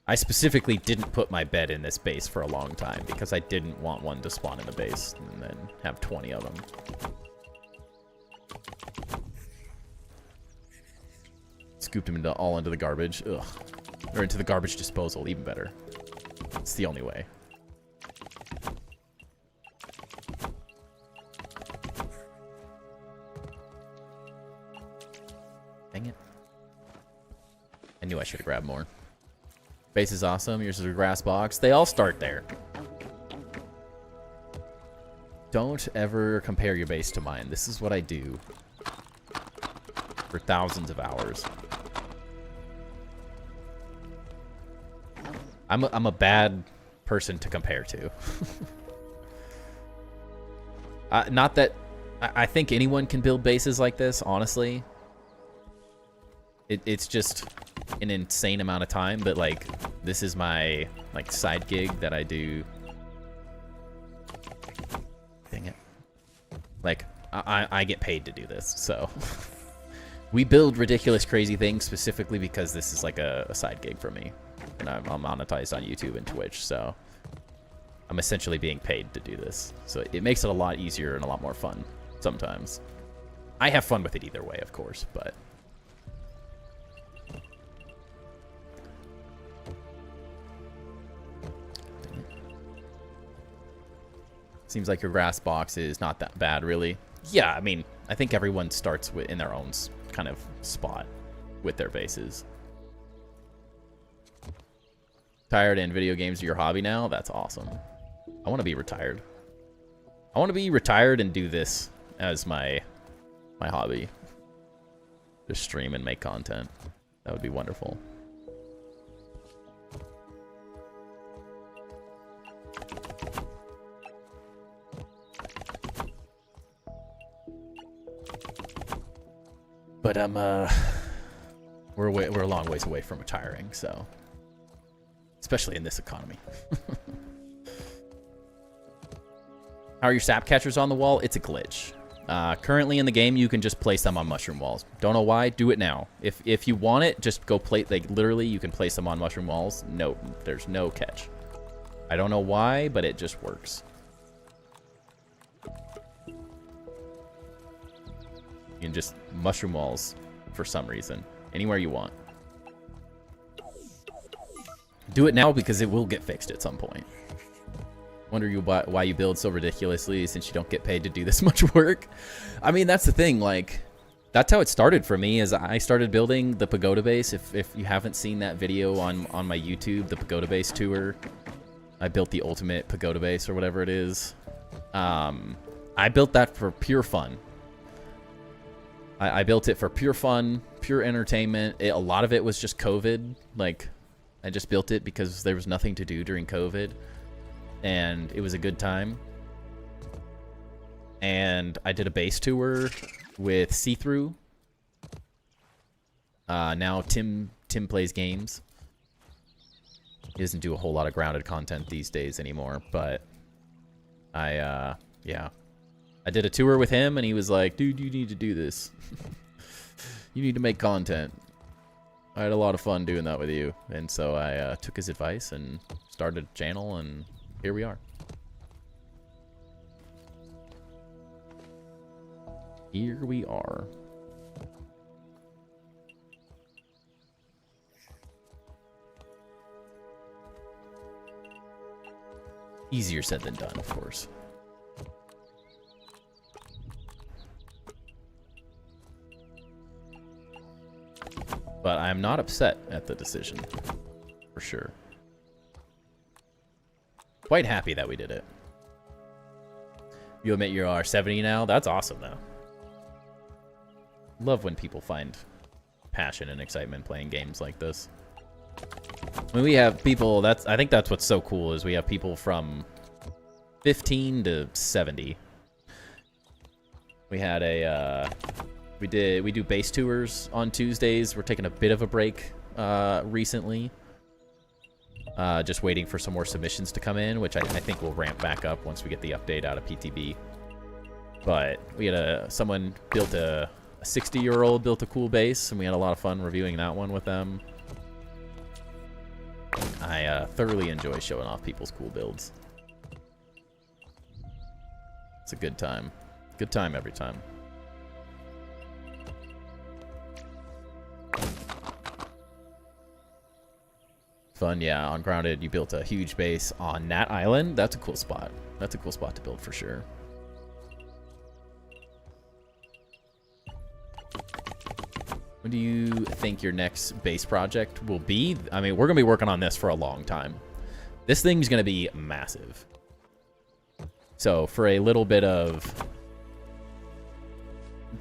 I specifically didn't put my bed in this base for a long time because I didn't want one to spawn in the base and then have 20 of them. Scooped them all into the garbage. Ugh. Or into the garbage disposal, even better. It's the only way. Dang it. I knew I should have grabbed more. Base is awesome. Yours is a grass box. They all start there. Don't ever compare your base to mine. This is what I do for thousands of hours. I'm a bad person to compare to. Not that I think anyone can build bases like this, honestly. It's just an insane amount of time, but like this is my like side gig that I do. Dang it. Like I get paid to do this, so we build ridiculous crazy things specifically because this is like a side gig for me. And I'm monetized on YouTube and Twitch, so I'm essentially being paid to do this. So it makes it a lot easier and a lot more fun sometimes. I have fun with it either way, of course, but seems like your grass box is not that bad, really. Yeah, I mean, I think everyone starts in their own kind of spot with their bases. Tired and video games are your hobby now? That's awesome. I want to be retired. I want to be retired and do this as my hobby. Just stream and make content. That would be wonderful. But we're a long ways away from retiring, so especially in this economy. How are your sap catchers on the wall? It's a glitch. Currently in the game, you can just place them on mushroom walls. Don't know why. Do it now. If you want it, just go place. Like literally, you can place them on mushroom walls. No, there's no catch. I don't know why, but it just works. You can just mushroom walls for some reason. Anywhere you want. Do it now because it will get fixed at some point. Wonder why you build so ridiculously since you don't get paid to do this much work. I mean, that's the thing. Like, that's how it started for me. Is I started building the pagoda base. If you haven't seen that video on my YouTube, the pagoda base tour, I built the ultimate pagoda base or whatever it is. I built that for pure fun. I built it for pure fun, pure entertainment. A lot of it was just COVID. Like, I just built it because there was nothing to do during COVID. And it was a good time. And I did a base tour with See-Through. Now Tim plays games. He doesn't do a whole lot of grounded content these days anymore, but yeah. I did a tour with him, and he was like, dude, you need to do this. You need to make content. I had a lot of fun doing that with you. And so I took his advice and started a channel, and here we are. Here we are. Easier said than done, of course. But I'm not upset at the decision, for sure. Quite happy that we did it. You admit you are 70 now? That's awesome, though. Love when people find passion and excitement playing games like this. I mean, we have people, I think that's what's so cool, is we have people from 15 to 70. We had we do base tours on Tuesdays. We're taking a bit of a break recently. Just waiting for some more submissions to come in, which I think will ramp back up once we get the update out of PTB. But we had someone built a 60-year-old built a cool base, and we had a lot of fun reviewing that one with them. I thoroughly enjoy showing off people's cool builds. It's a good time. Good time every time. Fun, yeah. On Grounded, you built a huge base on Nat Island. That's a cool spot. That's a cool spot to build for sure. When do you think your next base project will be? I mean, we're going to be working on this for a long time. This thing's going to be massive. So for a little bit of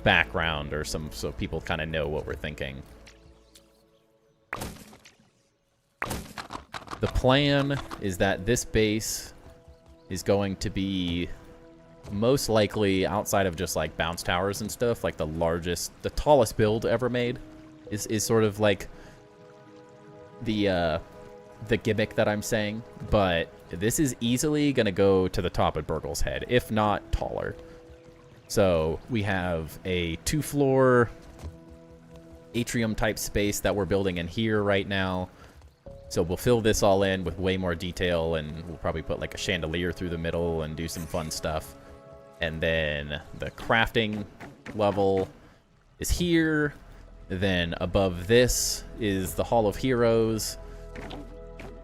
background or so people kind of know what we're thinking. The plan is that this base is going to be most likely, outside of just like bounce towers and stuff, like the tallest build ever made is sort of like the gimmick that I'm saying. But this is easily going to go to the top of Burgle's Head, if not taller. So we have a 2-floor atrium type space that we're building in here right now. So we'll fill this all in with way more detail, and we'll probably put like a chandelier through the middle and do some fun stuff. And then the crafting level is here. Then above this is the Hall of Heroes,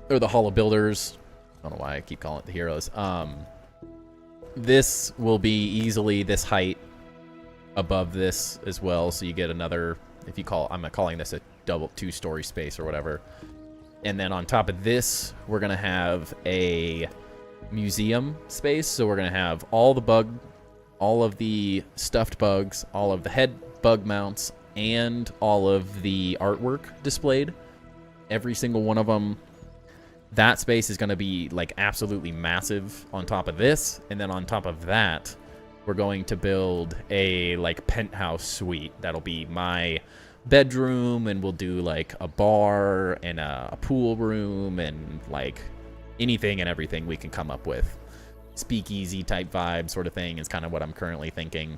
or the Hall of Builders. I don't know why I keep calling it the Heroes. This will be easily this height above this as well. So you get another, I'm calling this a double 2-story space or whatever. And then on top of this, we're going to have a museum space. So we're going to have all of the stuffed bugs, all of the head bug mounts, and all of the artwork displayed. Every single one of them. That space is going to be like absolutely massive on top of this. And then on top of that, we're going to build a like penthouse suite. That'll be my bedroom, and we'll do like a bar and a pool room and like anything and everything we can come up with. Speakeasy type vibe sort of thing is kind of what I'm currently thinking.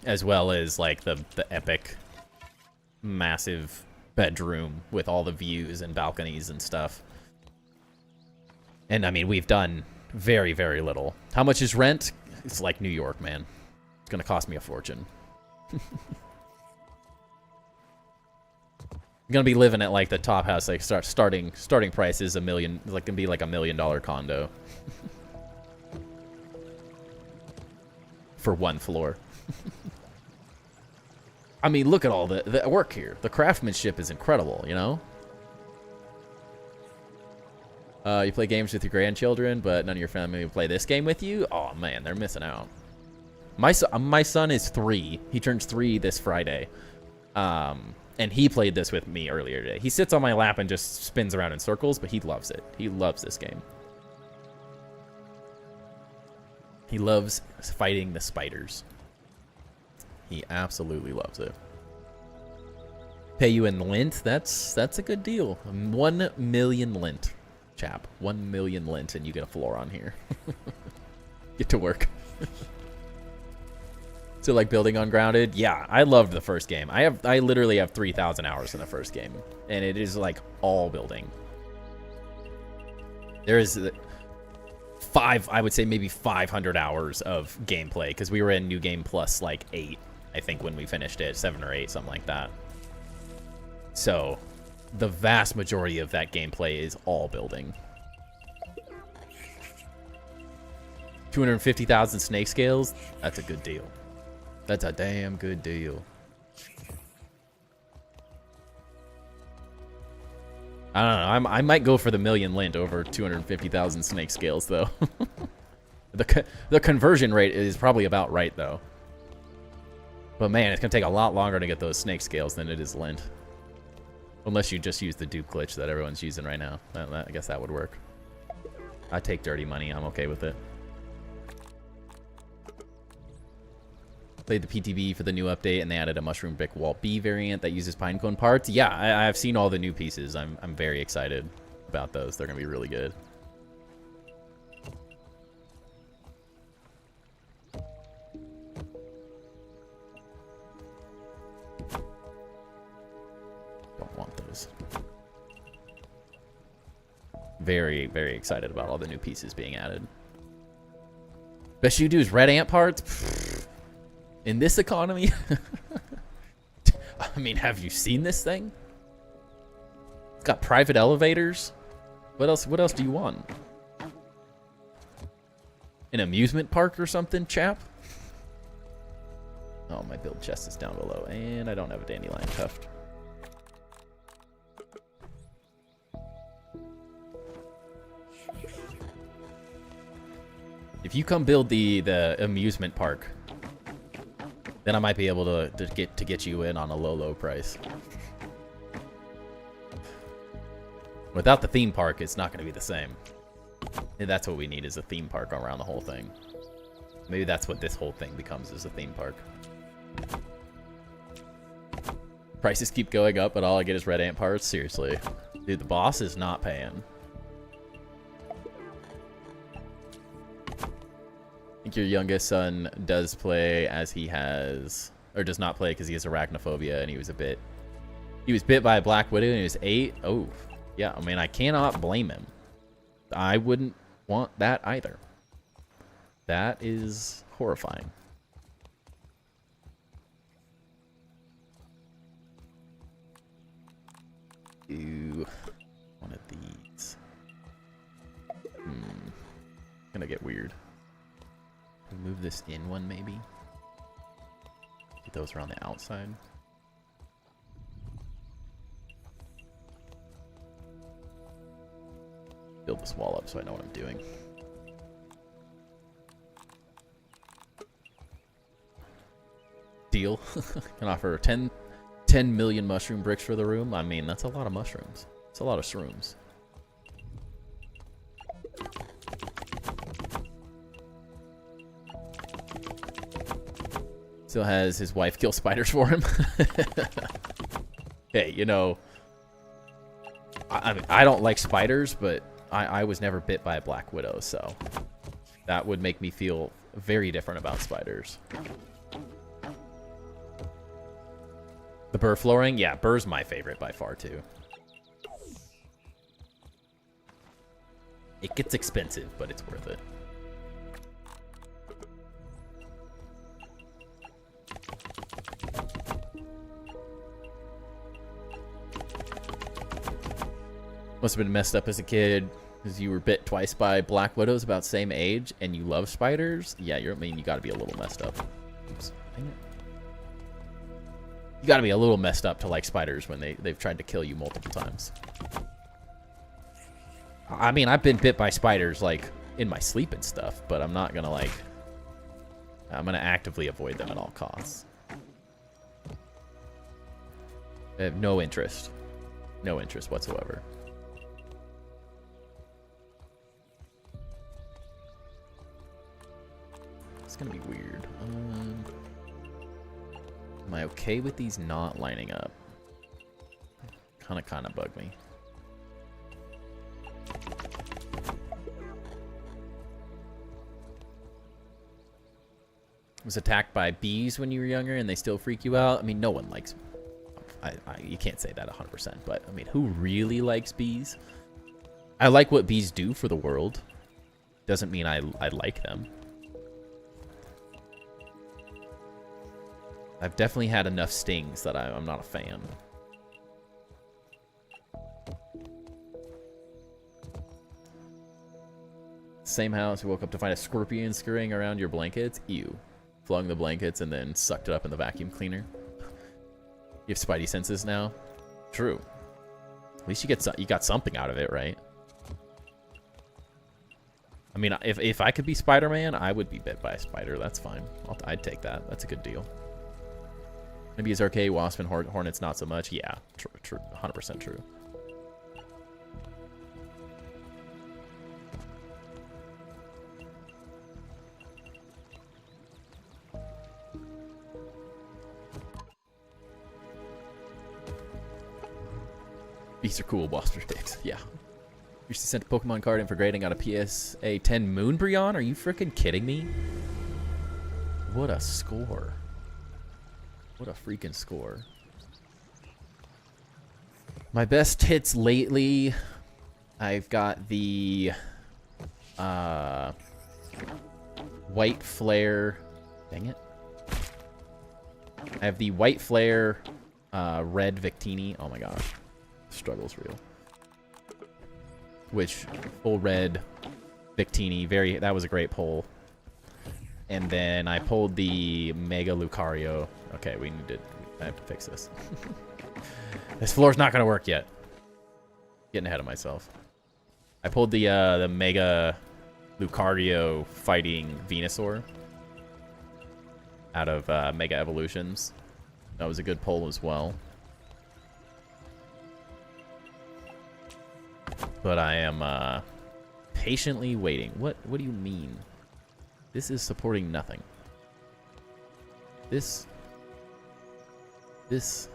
As well as like the epic massive bedroom with all the views and balconies and stuff. And I mean, we've done very, very little. How much is rent? It's like New York, man. It's gonna cost me a fortune. I'm gonna be living at like the top house, like starting price is $1 million, like gonna be like $1 million condo for 1 floor. I mean, look at all the work here. The craftsmanship is incredible, you know? You play games with your grandchildren, but none of your family will play this game with you? Oh man, they're missing out. My son is 3. He turns 3 this Friday. And he played this with me earlier today. He sits on my lap and just spins around in circles, but he loves it. He loves this game. He loves fighting the spiders. He absolutely loves it. Pay you in lint? That's a good deal. 1 million lint, chap. 1 million lint, and you get a floor on here. Get to work. So like building on Grounded, yeah, I loved the first game. I literally have 3,000 hours in the first game, and it is like all building. There is I would say maybe 500 hours of gameplay, because we were in New Game Plus like 8, I think, when we finished it, 7 or 8, something like that. So the vast majority of that gameplay is all building. 250,000 snake scales, that's a good deal. That's a damn good deal. I don't know. I might go for the 1 million lint over 250,000 snake scales, though. The conversion rate is probably about right, though. But man, it's going to take a lot longer to get those snake scales than it is lint. Unless you just use the dupe glitch that everyone's using right now. I guess that would work. I take dirty money. I'm okay with it. Played the PTB for the new update, and they added a Mushroom Brick Wall B variant that uses Pinecone parts. Yeah, I've seen all the new pieces. I'm very excited about those. They're going to be really good. Don't want those. Very, very excited about all the new pieces being added. Best you do is red ant parts? Pfft. In this economy? I mean, have you seen this thing? It's got private elevators. What else do you want? An amusement park or something, chap? Oh, my build chest is down below, and I don't have a dandelion tuft. If you come build the amusement park, then I might be able to get you in on a low price. Without the theme park, it's not going to be the same. And that's what we need, is a theme park around the whole thing. Maybe that's what this whole thing becomes, is a theme park. Prices keep going up, but all I get is red ant parts? Seriously. Dude, the boss is not paying. I think your youngest son does play as he has, or does not play because he has arachnophobia, and he was bit by a black widow and he was 8. Oh, yeah, I mean, I cannot blame him. I wouldn't want that either. That is horrifying. Ooh, one of these. Gonna get weird. Move this in one, maybe. Get those around the outside. Build this wall up so I know what I'm doing. Deal. Can offer 10 million mushroom bricks for the room. I mean, that's a lot of mushrooms. It's a lot of shrooms. Still has his wife kill spiders for him. Hey, you know, I mean, I don't like spiders, but I was never bit by a black widow, so that would make me feel very different about spiders. The burr flooring? Yeah, burr's my favorite by far, too. It gets expensive, but it's worth it. Must have been messed up as a kid because you were bit twice by black widows about same age and you love spiders. Yeah, I mean, you got to be a little messed up. Oops, dang it. You got to be a little messed up to like spiders when they've tried to kill you multiple times. I mean, I've been bit by spiders like in my sleep and stuff, but I'm not gonna like. I'm gonna actively avoid them at all costs. I have no interest whatsoever. It's gonna be weird. Am I okay with these not lining up? Kind of bug me. Was attacked by bees when you were younger and they still freak you out? I mean, no one likes. You can't say that 100%, but I mean, who really likes bees? I like what bees do for the world. Doesn't mean I like them. I've definitely had enough stings that I'm not a fan. Same house, you woke up to find a scorpion scurrying around your blankets. Ew. Flung the blankets and then sucked it up in the vacuum cleaner. You have spidey senses now? True. At least you got something out of it, right? I mean, if I could be Spider-Man, I would be bit by a spider. That's fine. I'd take that. That's a good deal. Maybe his arcade wasp and hornets not so much. Yeah, true, 100% true. These are cool Buster Sticks, yeah. Used to send a Pokemon card in for grading on a PSA 10 Moonbreon? Are you freaking kidding me? What a score. What a freaking score. My best hits lately, I've got the White Flare. Dang it. I have the White Flare Red Victini. Oh my gosh. Struggle's real. Which, full red Victini, that was a great pull. And then I pulled the Mega Lucario. Okay, I have to fix this. This floor's not gonna work yet. Getting ahead of myself. I pulled the Mega Lucario fighting Venusaur out of Mega Evolutions. That was a good pull as well. But I am patiently waiting. What do you mean? This is supporting nothing. This is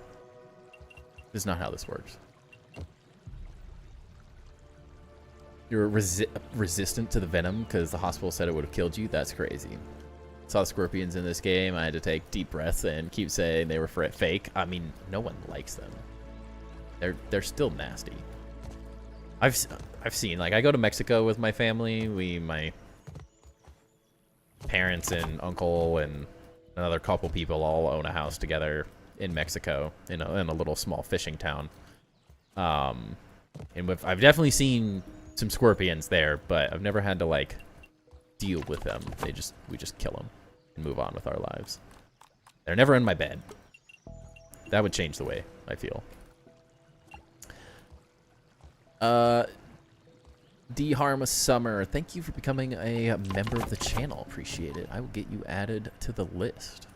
not how this works. You're resistant to the venom because the hospital said it would have killed you? That's crazy. Saw scorpions in this game. I had to take deep breaths and keep saying they were fake. I mean, no one likes them. They're still nasty. I've seen, like, I go to Mexico with my family. My parents and uncle and another couple people all own a house together in Mexico in a little small fishing town. And I've definitely seen some scorpions there, but I've never had to like deal with them. We just kill them and move on with our lives. They're never in my bed. That would change the way I feel. D Harma Summer, thank you for becoming a member of the channel. Appreciate it. I will get you added to the list.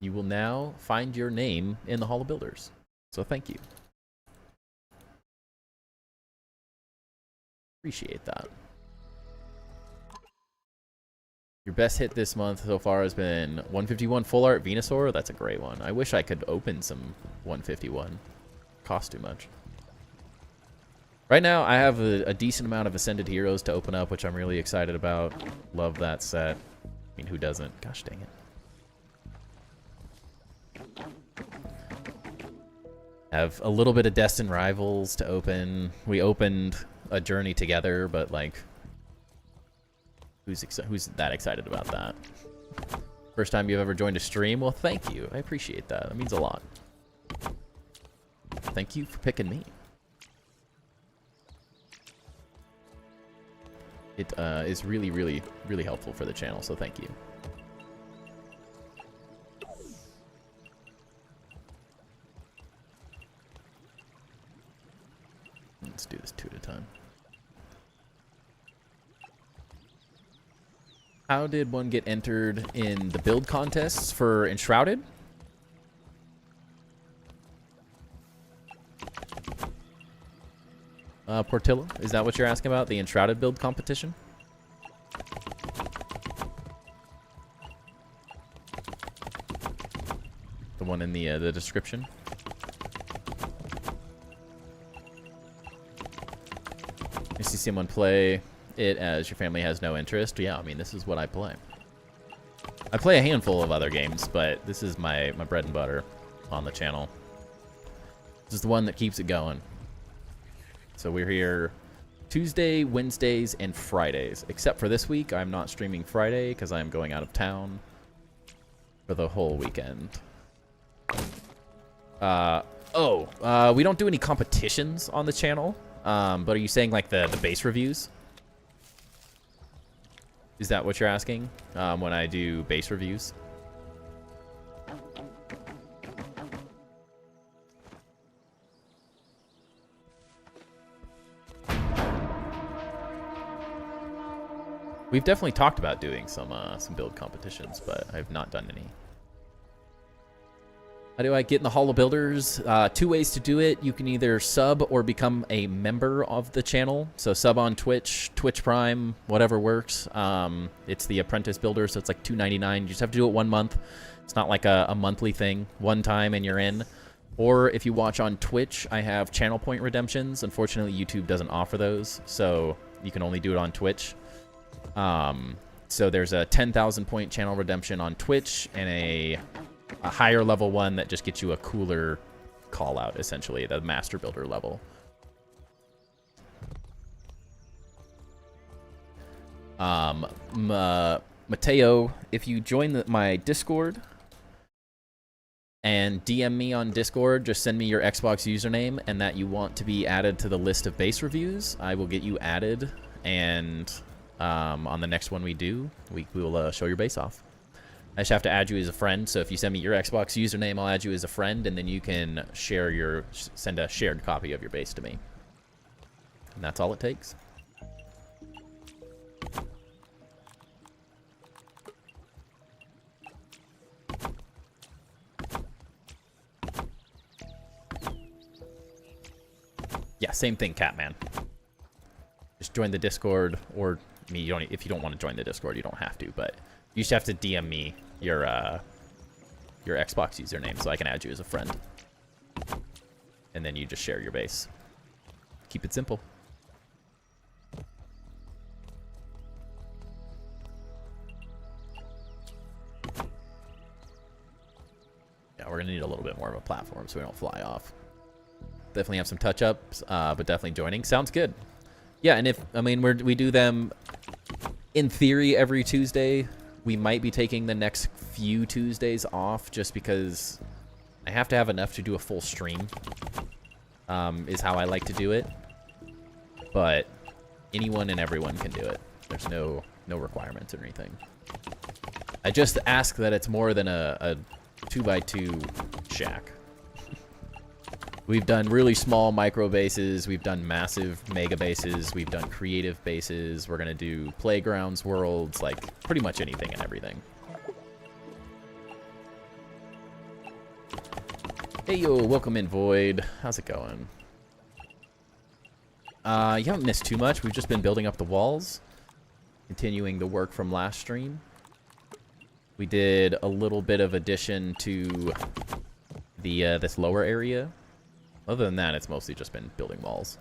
You will now find your name in the Hall of Builders. So thank you. Appreciate that. Your best hit this month so far has been 151 Full Art Venusaur. That's a great one. I wish I could open some 151. Cost too much. Right now, I have a decent amount of Ascended Heroes to open up, which I'm really excited about. Love that set. I mean, who doesn't? Gosh dang it. Have a little bit of Destined Rivals to open. We opened a Journey together, but like, who's that excited about that? First time you've ever joined a stream? Well, thank you. I appreciate that. That means a lot. Thank you for picking me. It is really, really, really helpful for the channel, so thank you. Let's do this 2 at a time. How did one get entered in the build contests for Enshrouded? Portillo, is that what you're asking about? The Enshrouded build competition? The one in the description? You see someone play it as your family has no interest? Yeah, I mean, this is what I play. I play a handful of other games, but this is my bread and butter on the channel. This is the one that keeps it going. So we're here Tuesday, Wednesdays, and Fridays. Except for this week, I'm not streaming Friday because I'm going out of town for the whole weekend. We don't do any competitions on the channel. But are you saying like the base reviews? Is that what you're asking? When I do base reviews? We've definitely talked about doing some build competitions, but I've not done any. How do I get in the Hall of Builders? 2 ways to do it. You can either sub or become a member of the channel. So sub on Twitch, Twitch Prime, whatever works. It's the Apprentice Builder, so it's like $2.99. You just have to do it 1 month. It's not like a monthly thing. One time and you're in. Or if you watch on Twitch, I have channel point redemptions. Unfortunately, YouTube doesn't offer those, so you can only do it on Twitch. So there's a 10,000 point channel redemption on Twitch and a higher level one that just gets you a cooler call out, essentially, the Master Builder level. Mateo, if you join my Discord and DM me on Discord, just send me your Xbox username and that you want to be added to the list of base reviews. I will get you added, and on the next one we do, we will show your base off. I just have to add you as a friend, so if you send me your Xbox username, I'll add you as a friend, and then you can send a shared copy of your base to me. And that's all it takes. Yeah, same thing, Catman. Just join the Discord, or me. If you don't want to join the Discord, you don't have to, but you just have to DM me your Xbox username so I can add you as a friend. And then you just share your base. Keep it simple. Yeah, we're gonna need a little bit more of a platform so we don't fly off. Definitely have some touch-ups, but definitely joining. Sounds good. Yeah, and we do them, in theory, every Tuesday. We might be taking the next few Tuesdays off just because I have to have enough to do a full stream, is how I like to do it. But anyone and everyone can do it. There's no requirements or anything. I just ask that it's more than a 2x2 shack. We've done really small micro bases, we've done massive mega bases, we've done creative bases, we're gonna do playgrounds, worlds, like pretty much anything and everything. Hey yo, welcome in Void. How's it going? You haven't missed too much, we've just been building up the walls, continuing the work from last stream. We did a little bit of addition to the this lower area. Other than that, it's mostly just been building walls.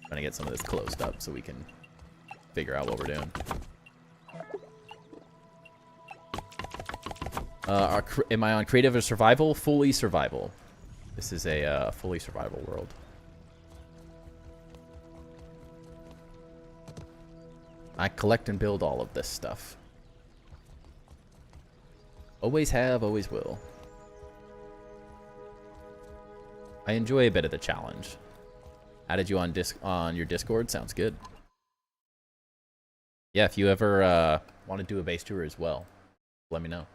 Trying to get some of this closed up so we can figure out what we're doing. Am I on creative or survival? Fully survival. This is a fully survival world. I collect and build all of this stuff. Always have, always will. I enjoy a bit of the challenge. Added you on your Discord. Sounds good. Yeah, if you ever want to do a base tour as well, let me know.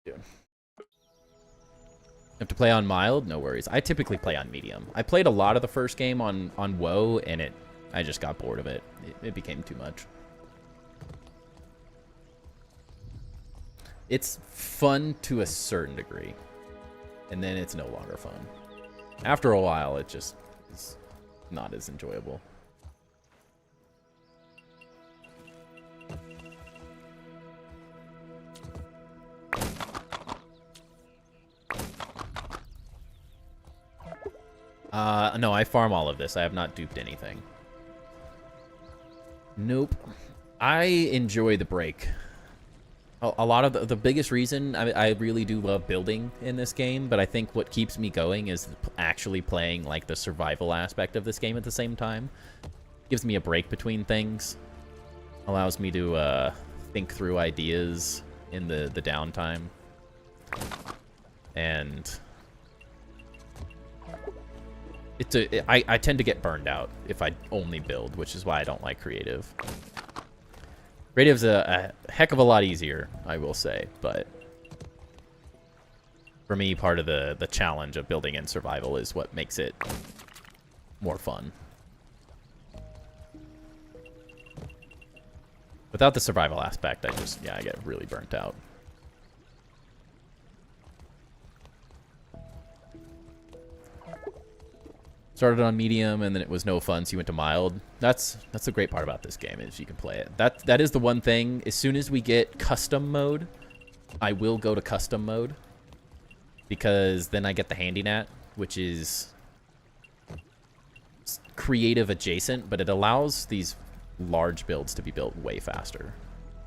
Yeah. Have to play on mild? No worries. I typically play on medium. I played a lot of the first game on WoW, and I just got bored of it. It became too much. It's fun to a certain degree, and then it's no longer fun. After a while, it just is not as enjoyable. No, I farm all of this. I have not duped anything. Nope. I enjoy the break. A lot of the biggest reason I really do love building in this game, but I think what keeps me going is actually playing like the survival aspect of this game at the same time. Gives me a break between things. Allows me to think through ideas in the downtime. And I tend to get burned out if I only build, which is why I don't like creative. Creative's a heck of a lot easier, I will say, but for me, part of the challenge of building in survival is what makes it more fun. Without the survival aspect, I get really burnt out. Started on medium, and then it was no fun, so you went to mild. That's the great part about this game, is you can play it. That is the one thing. As soon as we get custom mode, I will go to custom mode, because then I get the handy nat, which is creative adjacent, but it allows these large builds to be built way faster,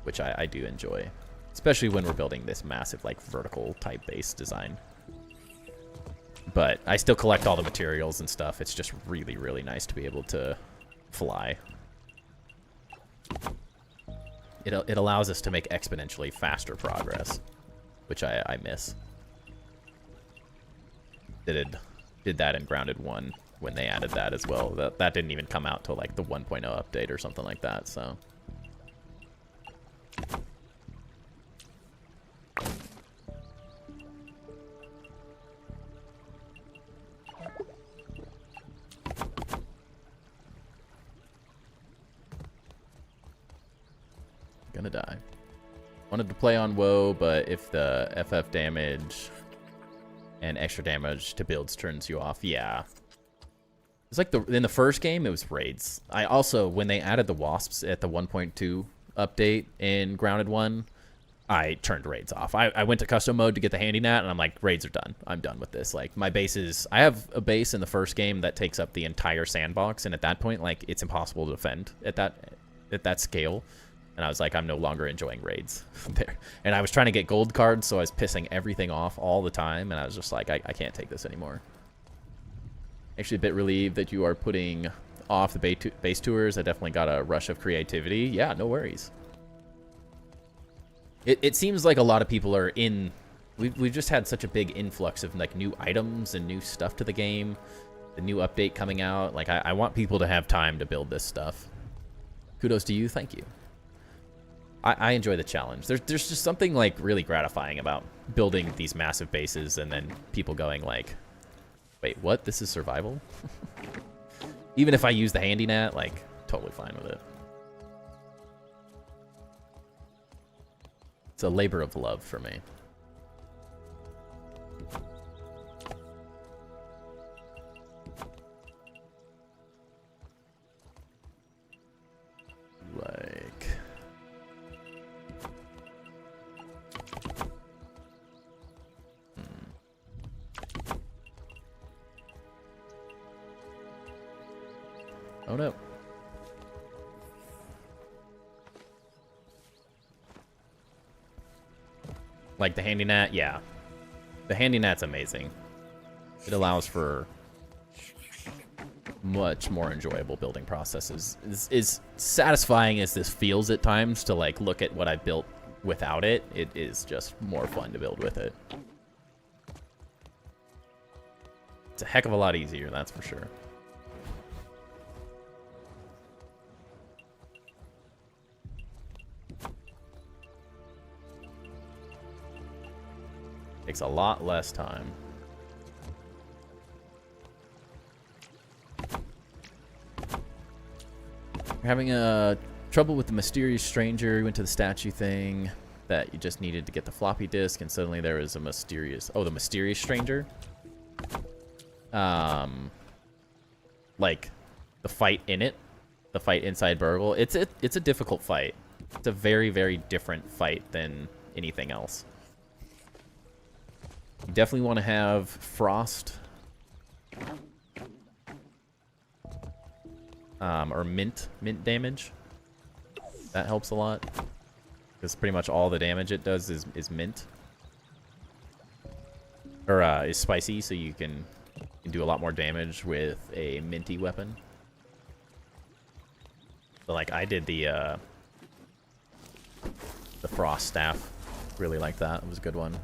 which I do enjoy, especially when we're building this massive like vertical type base design. But I still collect all the materials and stuff. It's just really, really nice to be able to fly. It allows us to make exponentially faster progress, which I miss. Did that in Grounded 1 when they added that as well. That didn't even come out till like the 1.0 update or something like that, so. Gonna die. Wanted to play on WoW, but if the FF damage and extra damage to builds turns you off, yeah. It's like in the first game, it was raids. I also, when they added the wasps at the 1.2 update in Grounded 1, I turned raids off. I went to custom mode to get the handy nat, and I'm like, raids are done. I'm done with this. Like, my base is... I have a base in the first game that takes up the entire sandbox, and at that point, like, it's impossible to defend at that scale. And I was like, I'm no longer enjoying raids there. And I was trying to get gold cards, so I was pissing everything off all the time. And I was just like, I can't take this anymore. Actually, a bit relieved that you are putting off the base tours. I definitely got a rush of creativity. Yeah, no worries. It seems like a lot of people are in... We've just had such a big influx of like new items and new stuff to the game. The new update coming out. Like, I want people to have time to build this stuff. Kudos to you. Thank you. I enjoy the challenge. There's just something like really gratifying about building these massive bases and then people going like, wait, what? This is survival? Even if I use the handy nat, like, totally fine with it. It's a labor of love for me. Like... Oh no. Like the handy nat, yeah. The handy nat's amazing. It allows for much more enjoyable building processes. As satisfying as this feels at times to like look at what I built without it, it is just more fun to build with it. It's a heck of a lot easier, that's for sure. Takes a lot less time. We're having trouble with the mysterious stranger. We went to the statue thing that you just needed to get the floppy disk, and suddenly there was a mysterious... Oh, the mysterious stranger? Like, the fight in it. The fight inside Burgle. It's a difficult fight. It's a very, very different fight than anything else. You definitely want to have frost or mint damage. That helps a lot because pretty much all the damage it does is mint or is spicy, so you can do a lot more damage with a minty weapon. So like I did the frost staff, really like that. It was a good one.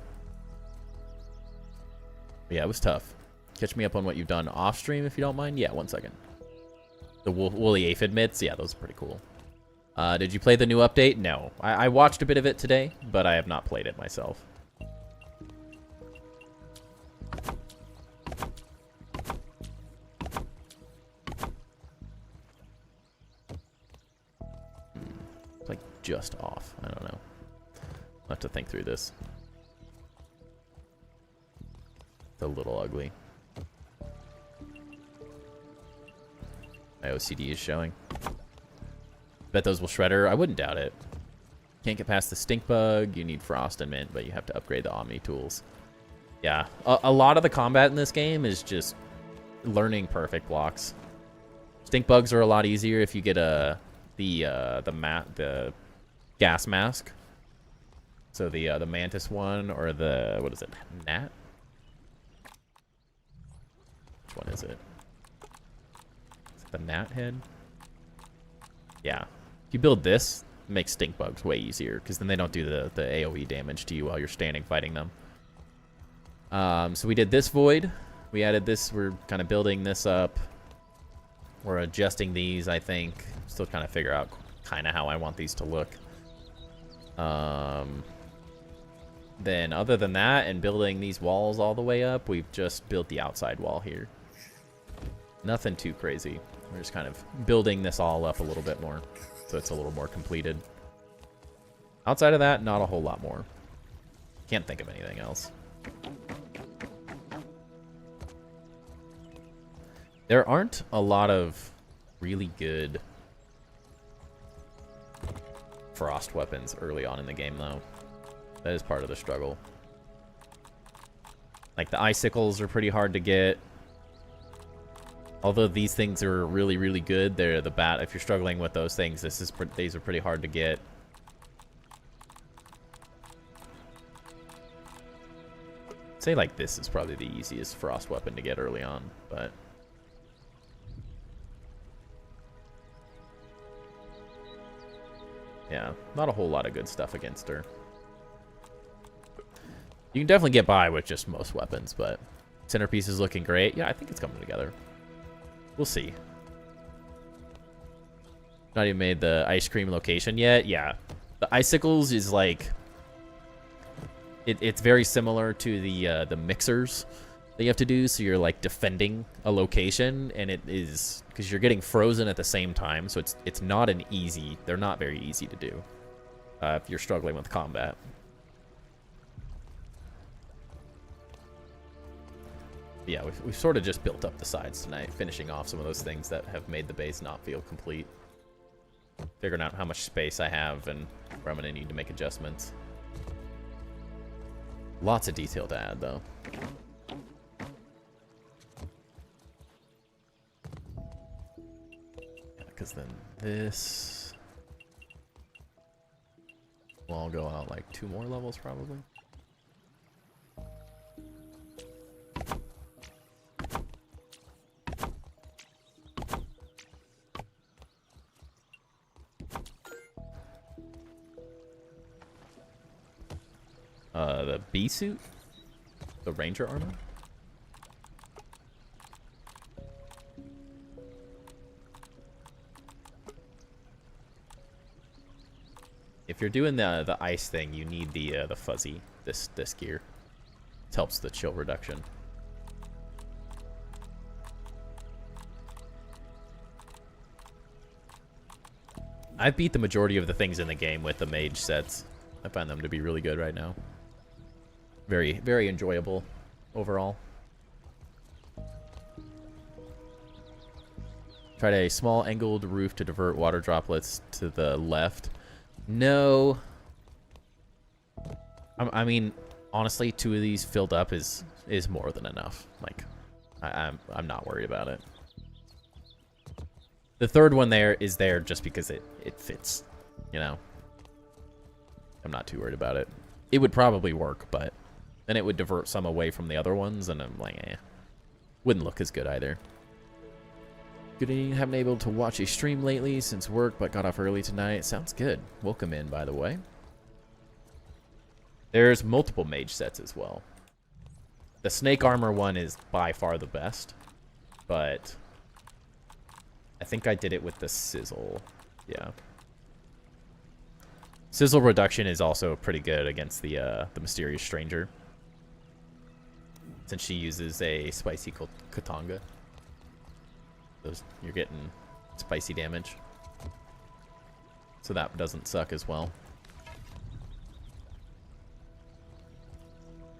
But yeah, it was tough. Catch me up on what you've done off stream if you don't mind. Yeah, 1 second. The woolly aphid mitts, yeah, those are pretty cool. Did you play the new update? No. I watched a bit of it today, but I have not played it myself. It's like just off. I don't know. I'll have to think through this. It's a little ugly. My OCD is showing. Bet those will shredder. I wouldn't doubt it. Can't get past the stink bug. You need frost and mint, but you have to upgrade the Omni tools. Yeah, a lot of the combat in this game is just learning perfect blocks. Stink bugs are a lot easier if you get the gas mask. So the mantis one or the, what is it, gnat? Which one is it? Is it the gnat head? Yeah. If you build this, it makes stink bugs way easier because then they don't do the AoE damage to you while you're standing fighting them. So we did this void. We added this. We're kind of building this up. We're adjusting these, I think. Still trying to figure out kind of how I want these to look. Then other than that and building these walls all the way up, we've just built the outside wall here. Nothing too crazy. We're just kind of building this all up a little bit more, so it's a little more completed. Outside of that, not a whole lot more. Can't think of anything else. There aren't a lot of really good frost weapons early on in the game, though. That is part of the struggle. Like, the icicles are pretty hard to get. Although these things are really, really good, they're the bat. If you're struggling with those things, these are pretty hard to get. I'd say like this is probably the easiest frost weapon to get early on, but yeah, not a whole lot of good stuff against her. You can definitely get by with just most weapons, but centerpiece is looking great. Yeah, I think it's coming together. We'll see. Not even made the ice cream location yet. Yeah, the icicles is like it's very similar to the mixers that you have to do. So you're like defending a location, and it is because you're getting frozen at the same time. So it's not an easy. They're not very easy to do if you're struggling with combat. Yeah, we've sort of just built up the sides tonight, finishing off some of those things that have made the base not feel complete. Figuring out how much space I have and where I'm going to need to make adjustments. Lots of detail to add, though. Yeah, because then this will all go out like 2 more levels, probably. The bee suit? The ranger armor? If you're doing the ice thing, you need the fuzzy, this gear. It helps the chill reduction. I've beat the majority of the things in the game with the mage sets. I find them to be really good right now. Very, very enjoyable overall. Tried a small angled roof to divert water droplets to the left. No. I mean, honestly, 2 of these filled up is more than enough. Like, I'm not worried about it. The third one is there just because it fits, you know. I'm not too worried about it. It would probably work, but then it would divert some away from the other ones, and I'm like, eh. Wouldn't look as good either. Good evening. Haven't been able to watch a stream lately since work, but got off early tonight. Sounds good. Welcome in, by the way. There's multiple mage sets as well. The snake armor one is by far the best, but I think I did it with the sizzle. Yeah. Sizzle reduction is also pretty good against the mysterious stranger, since she uses a spicy Katanga. You're getting spicy damage, so that doesn't suck as well.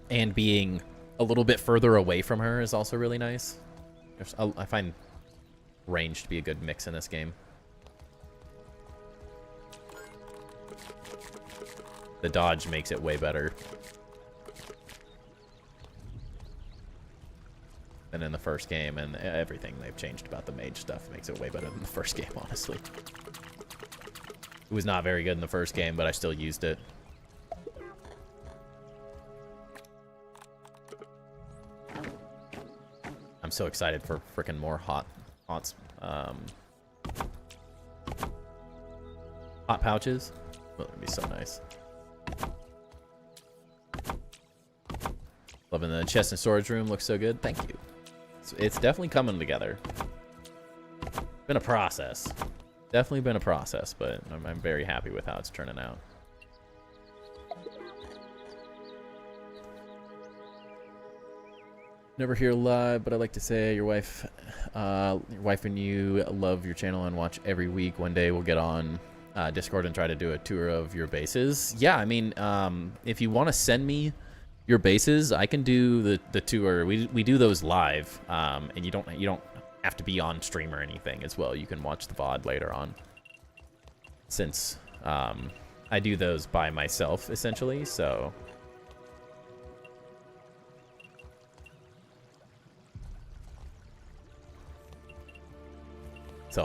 And being a little bit further away from her is also really nice. I find range to be a good mix in this game. The dodge makes it way better than in the first game, and everything they've changed about the mage stuff makes it way better than the first game, honestly. It was not very good in the first game, but I still used it. I'm so excited for frickin' more hot pouches. Well, that'd be so nice. Loving the chest and storage room. Looks so good. Thank you. It's definitely coming together. Been a process. Definitely been a process, but I'm very happy with how it's turning out. Never hear live, but I like to say your wife and you love your channel and watch every week. One day we'll get on Discord and try to do a tour of your bases. Yeah, I mean, if you want to send me your bases, I can do the tour. We do those live, and you don't have to be on stream or anything as well. You can watch the VOD later on, since I do those by myself essentially. So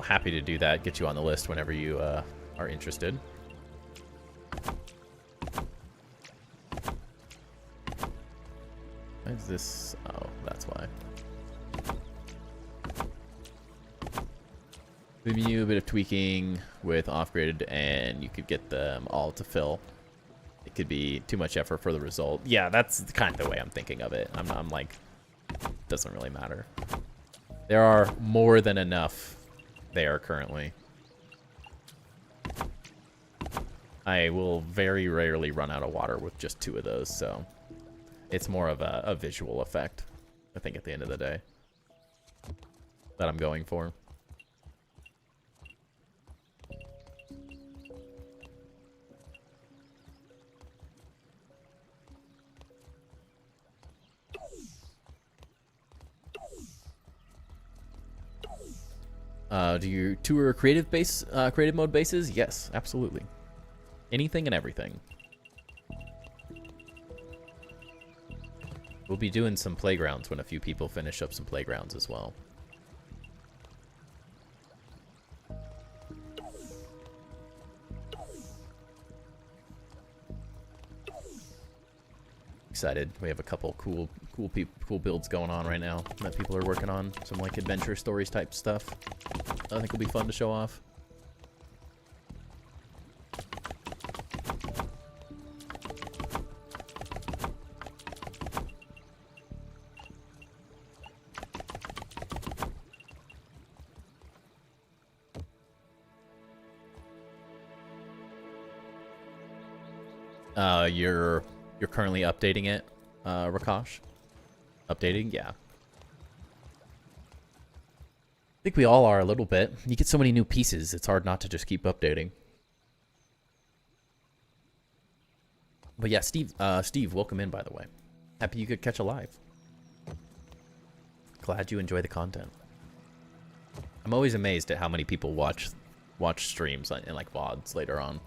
happy to do that. Get you on the list whenever you are interested. Why is this? Oh, that's why. Maybe you a bit of tweaking with off-grid, and you could get them all to fill. It could be too much effort for the result. Yeah, that's kind of the way I'm thinking of it. I'm like, doesn't really matter. There are more than enough there currently. I will very rarely run out of water with just 2 of those, so it's more of a visual effect, I think, at the end of the day, that I'm going for. Do you tour creative mode bases? Yes, absolutely. Anything and everything. We'll be doing some playgrounds when a few people finish up some playgrounds as well. Excited. We have a couple cool builds going on right now that people are working on. Some like adventure stories type stuff. I think will be fun to show off. You're currently updating it, Rakash? Updating? Yeah. I think we all are a little bit. You get so many new pieces, it's hard not to just keep updating. But yeah, Steve, welcome in, by the way. Happy you could catch a live. Glad you enjoy the content. I'm always amazed at how many people watch streams and like VODs later on.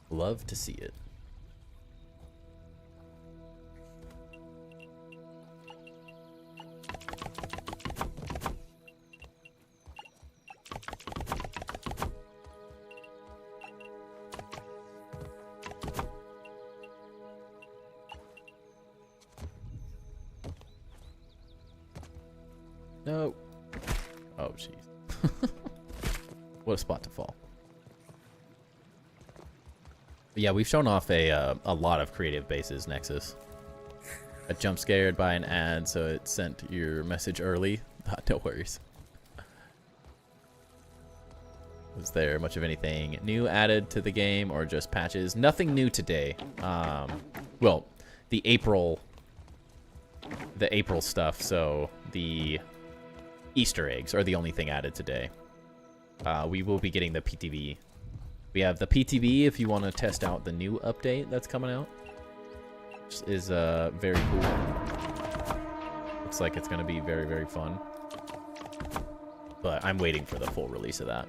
Love to see it. No. Oh, jeez. What a spot to fall. But yeah, we've shown off a lot of creative bases, Nexus. I jump scared by an ad, so it sent your message early. No worries. Was there much of anything new added to the game or just patches? Nothing new today. Well, the April stuff, so the Easter eggs are the only thing added today. We will be getting the PTB. We have the PTB if you want to test out the new update that's coming out. Which is very cool. Looks like it's going to be very, very fun. But I'm waiting for the full release of that,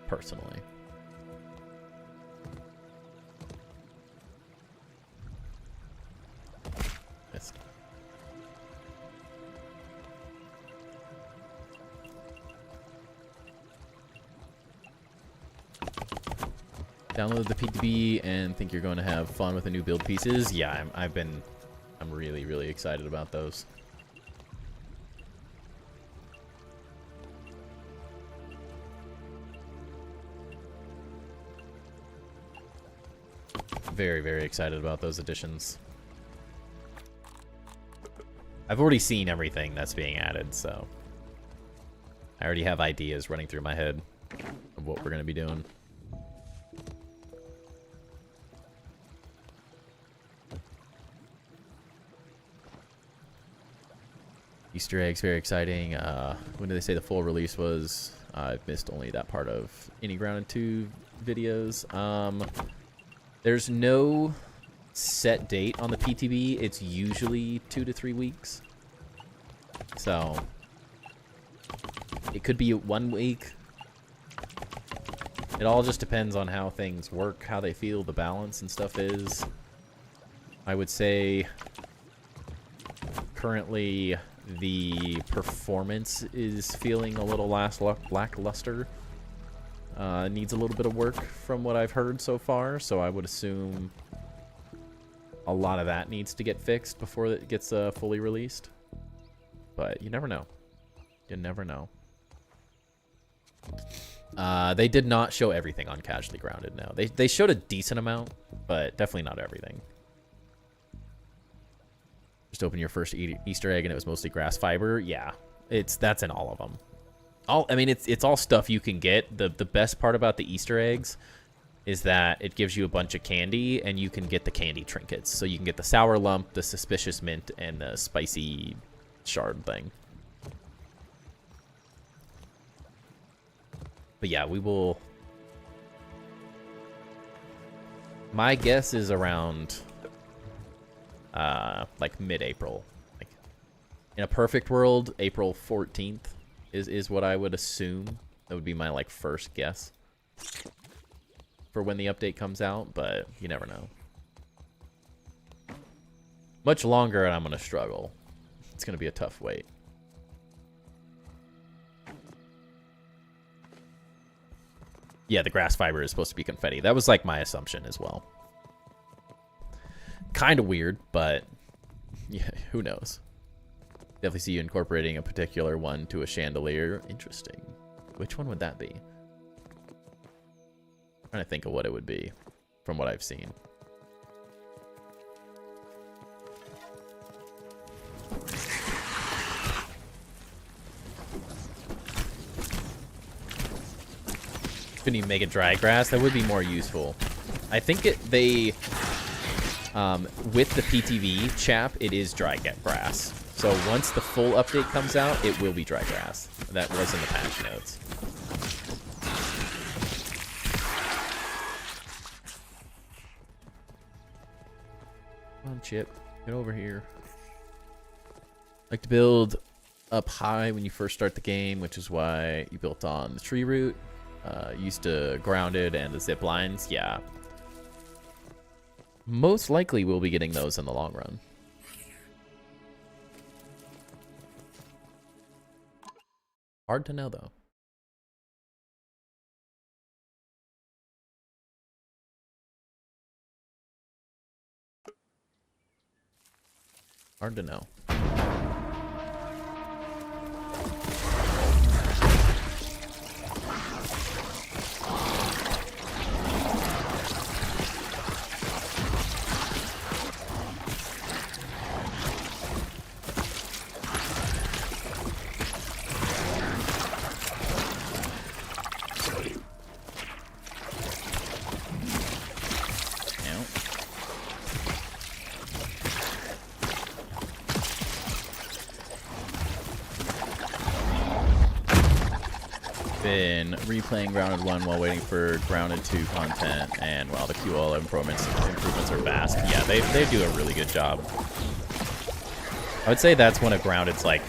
personally. Missed. Download the PTB and think you're going to have fun with the new build pieces. Yeah, I'm really, really excited about those. Very, very excited about those additions. I've already seen everything that's being added, so I already have ideas running through my head of what we're going to be doing. Easter eggs, very exciting. When did they say the full release was? I've missed only that part of any Grounded 2 videos. There's no set date on the PTB. It's usually 2 to 3 weeks. So it could be 1 week. It all just depends on how things work, how they feel the balance and stuff is. I would say currently the performance is feeling a little lackluster. Needs a little bit of work from what I've heard so far, so I would assume a lot of that needs to get fixed before it gets fully released. But you never know. You never know. They did not show everything on Casually Grounded, no. They showed a decent amount, but definitely not everything. Just open your first Easter egg and it was mostly grass fiber. Yeah, that's in all of them. I mean, it's all stuff you can get. The best part about the Easter eggs is that it gives you a bunch of candy, and you can get the candy trinkets. So you can get the sour lump, the suspicious mint, and the spicy shard thing. But yeah, we will... My guess is around, like, mid-April. Like, in a perfect world, April 14th. Is what I would assume. That would be my, like, first guess for when the update comes out, but you never know. Much longer and I'm going to struggle. It's going to be a tough wait. Yeah, the grass fiber is supposed to be confetti. That was, like, my assumption as well. Kind of weird, but yeah, who knows? Definitely see you incorporating a particular one to a chandelier. Interesting. Which one would that be? I'm trying to think of what it would be from what I've seen. Couldn't even make it dry grass. That would be more useful. I think they with the PTV chap, it is dry grass. So once the full update comes out, it will be dry grass. That was in the patch notes. Come on, Chip. Get over here. Like to build up high when you first start the game, which is why you built on the tree route. Used to Grounded and the zip lines. Yeah. Most likely we'll be getting those in the long run. Hard to know, though. Hard to know. been replaying Grounded 1 while waiting for Grounded 2 content, and while the QoL improvements are vast. Yeah, they do a really good job. I would say that's one of Grounded's like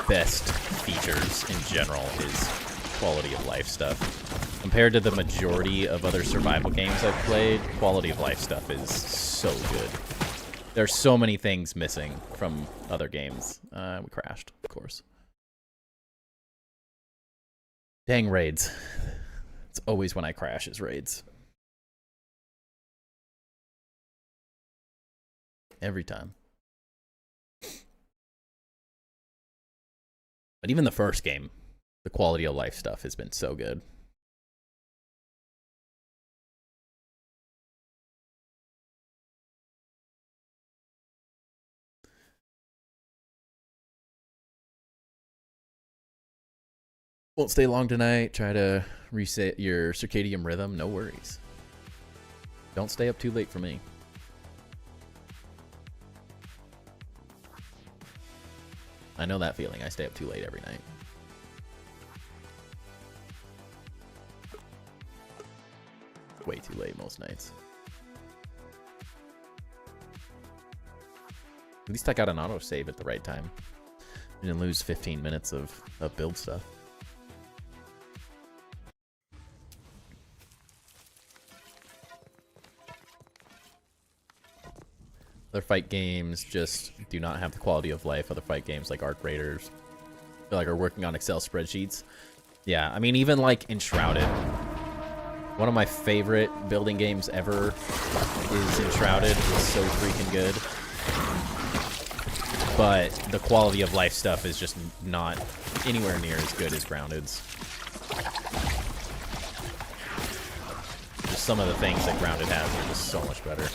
best features in general is quality of life stuff. Compared to the majority of other survival games I've played, quality of life stuff is so good. There's so many things missing from other games. We crashed, of course. Dang raids. It's always when I crash is raids. Every time. But even the first game, the quality of life stuff has been so good. Won't stay long tonight. Try to reset your circadian rhythm. No worries. Don't stay up too late for me. I know that feeling. I stay up too late every night. Way too late most nights. At least I got an autosave at the right time. Didn't lose 15 minutes of build stuff. Other fight games just do not have the quality of life other fight games like Arc Raiders feel like are working on Excel spreadsheets. Yeah, I mean, even like Enshrouded. One of my favorite building games ever is Enshrouded. It's so freaking good. But the quality of life stuff is just not anywhere near as good as Grounded's. Just some of the things that Grounded has are just so much better.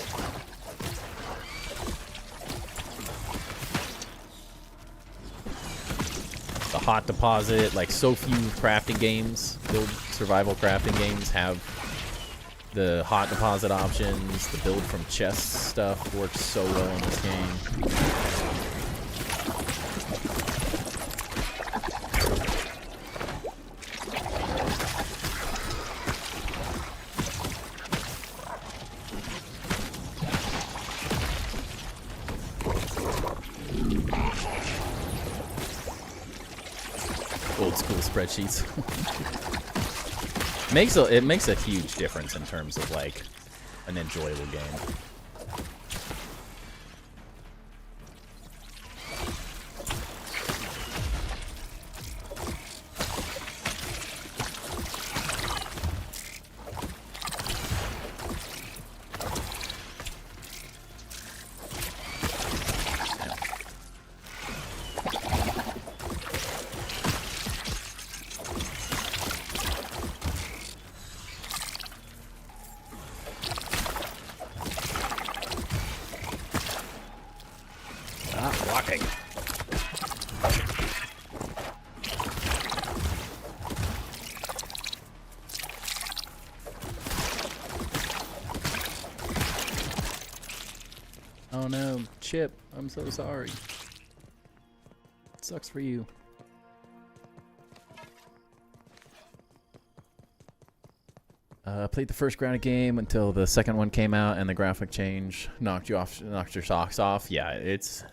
The hot deposit, like so few crafting games, build survival crafting games have the hot deposit options. The build from chest stuff works so well in this game. Old school spreadsheets. It makes a huge difference in terms of like an enjoyable game. Oh no, Chip, I'm so sorry. It sucks for you. Played the first Grounded game until the second one came out and the graphic change knocked your socks off. Yeah, it's...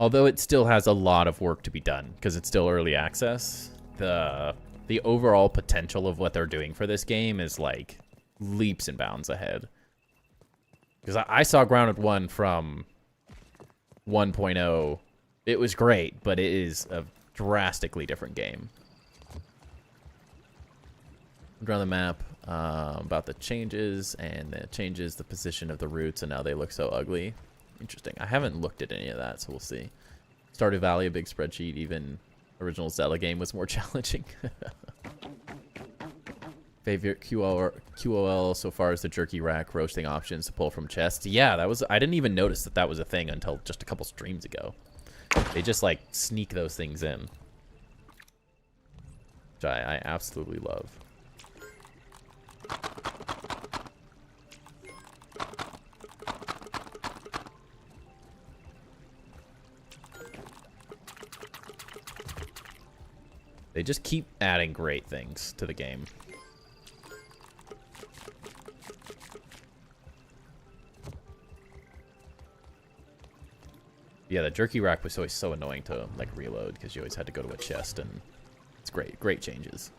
Although it still has a lot of work to be done because it's still early access, the overall potential of what they're doing for this game is like leaps and bounds ahead. Because I saw Grounded 1 from 1.0. It was great, but it is a drastically different game. Around the map about the changes, and it changes the position of the roots, and now they look so ugly. Interesting. I haven't looked at any of that, so we'll see. Stardew Valley, a big spreadsheet. Even original Zelda game was more challenging. Favorite QoL so far is the jerky rack roasting options to pull from chests. Yeah, that was... I didn't even notice that was a thing until just a couple streams ago. They just, like, sneak those things in. Which I absolutely love. They just keep adding great things to the game. Yeah, the jerky rack was always so annoying to like reload because you always had to go to a chest, and it's great changes.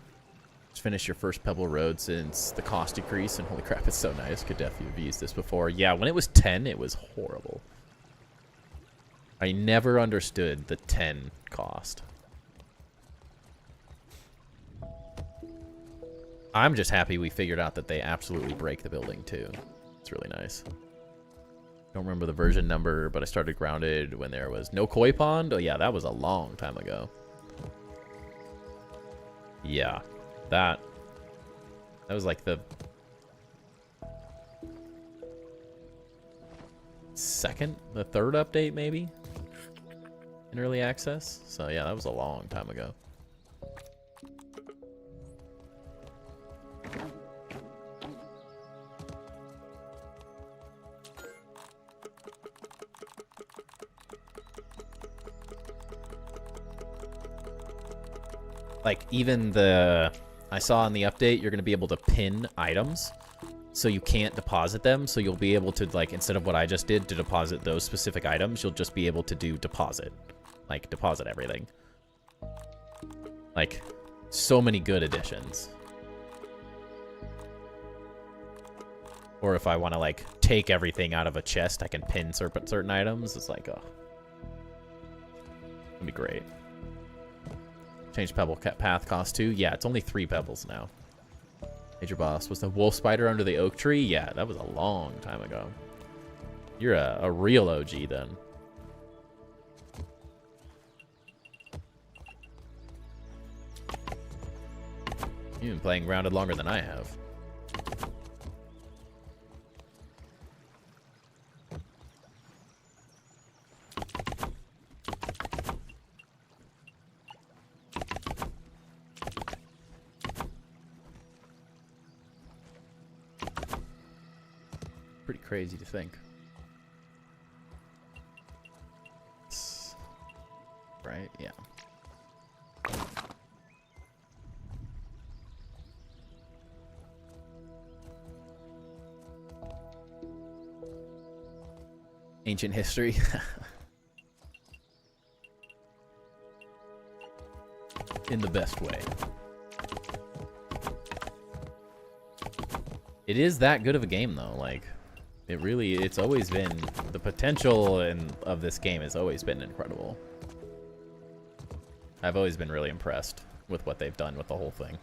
Just finished your first Pebble Road since the cost decrease, and holy crap, it's so nice. Could definitely have used this before. Yeah, when it was 10, it was horrible. I never understood the 10 cost. I'm just happy we figured out that they absolutely break the building, too. It's really nice. Don't remember the version number, but I started Grounded when there was no koi pond. Oh, yeah, that was a long time ago. Yeah, that was like the third update, maybe, in early access. So, yeah, that was a long time ago. Like, even I saw in the update, you're going to be able to pin items, so you can't deposit them, so you'll be able to, like, instead of what I just did to deposit those specific items, you'll just be able to do deposit. Like, deposit everything. Like, so many good additions. Or if I want to, like, take everything out of a chest, I can pin certain items. It's like, oh. It'd be great. Change Pebble Path cost 2. Yeah, it's only 3 pebbles now. Major boss. Was the wolf spider under the oak tree? Yeah, that was a long time ago. You're a real OG then. You've been playing Grounded longer than I have. Pretty crazy to think. Right? Yeah. Ancient history. In the best way. It is that good of a game, though. Like, it's always been, the potential of this game has always been incredible. I've always been really impressed with what they've done with the whole thing.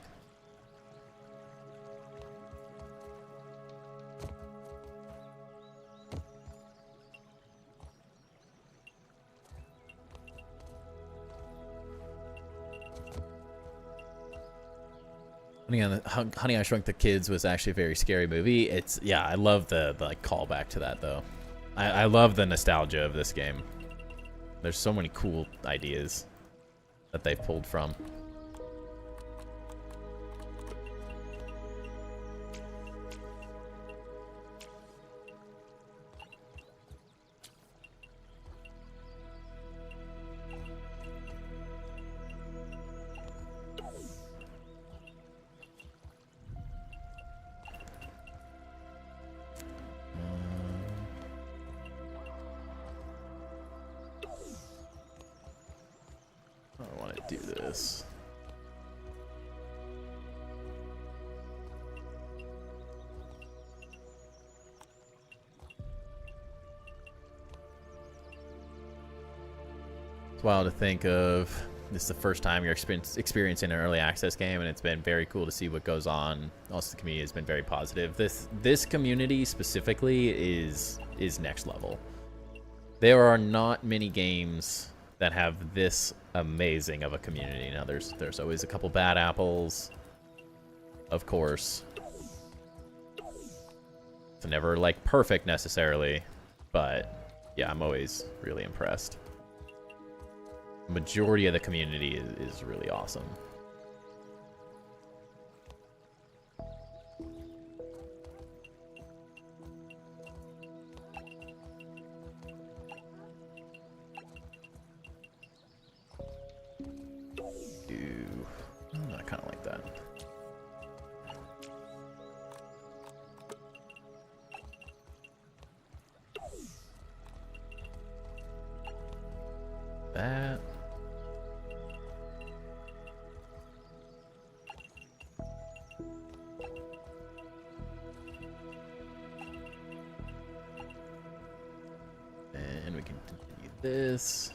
Honey, I Shrunk the Kids was actually a very scary movie. Yeah, I love the like callback to that though. I love the nostalgia of this game. There's so many cool ideas that they've pulled from. I want to do this. It's wild to think of. This is the first time you're experiencing an early access game, and it's been very cool to see what goes on. Also, the community has been very positive. This community specifically is next level. There are not many games that have this amazing of a community. Now, there's always a couple bad apples, of course. It's never like perfect necessarily, but yeah, I'm always really impressed. Majority of the community is really awesome. this.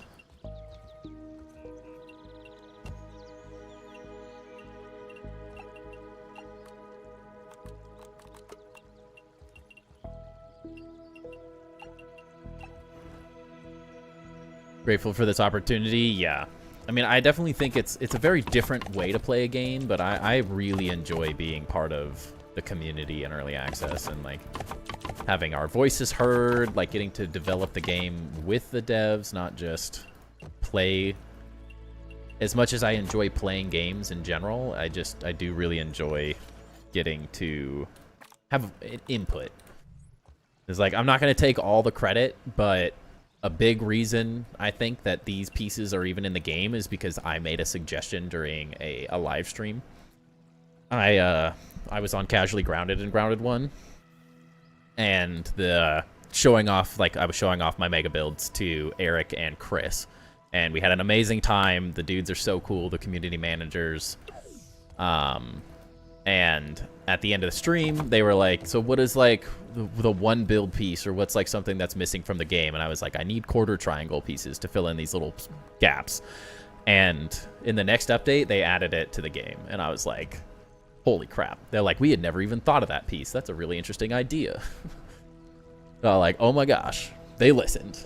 Grateful for this opportunity, yeah. I mean, I definitely think it's a very different way to play a game, but I really enjoy being part of the community and early access and, like, having our voices heard, like, getting to develop the game with the devs, not just play. As much as I enjoy playing games in general, I do really enjoy getting to have an input. It's like, I'm not going to take all the credit, but a big reason I think that these pieces are even in the game is because I made a suggestion during a live stream. I was on Casually Grounded and Grounded 1, and I was showing off my mega builds to Eric and Chris, and we had an amazing time. The dudes are so cool, the community managers. And at the end of the stream, they were like, so what is, like, the one build piece, or what's, like, something that's missing from the game? And I was like, I need quarter triangle pieces to fill in these little gaps. And in the next update, they added it to the game. And I was like, holy crap. They're like, we had never even thought of that piece. That's a really interesting idea. So like, oh my gosh, they listened.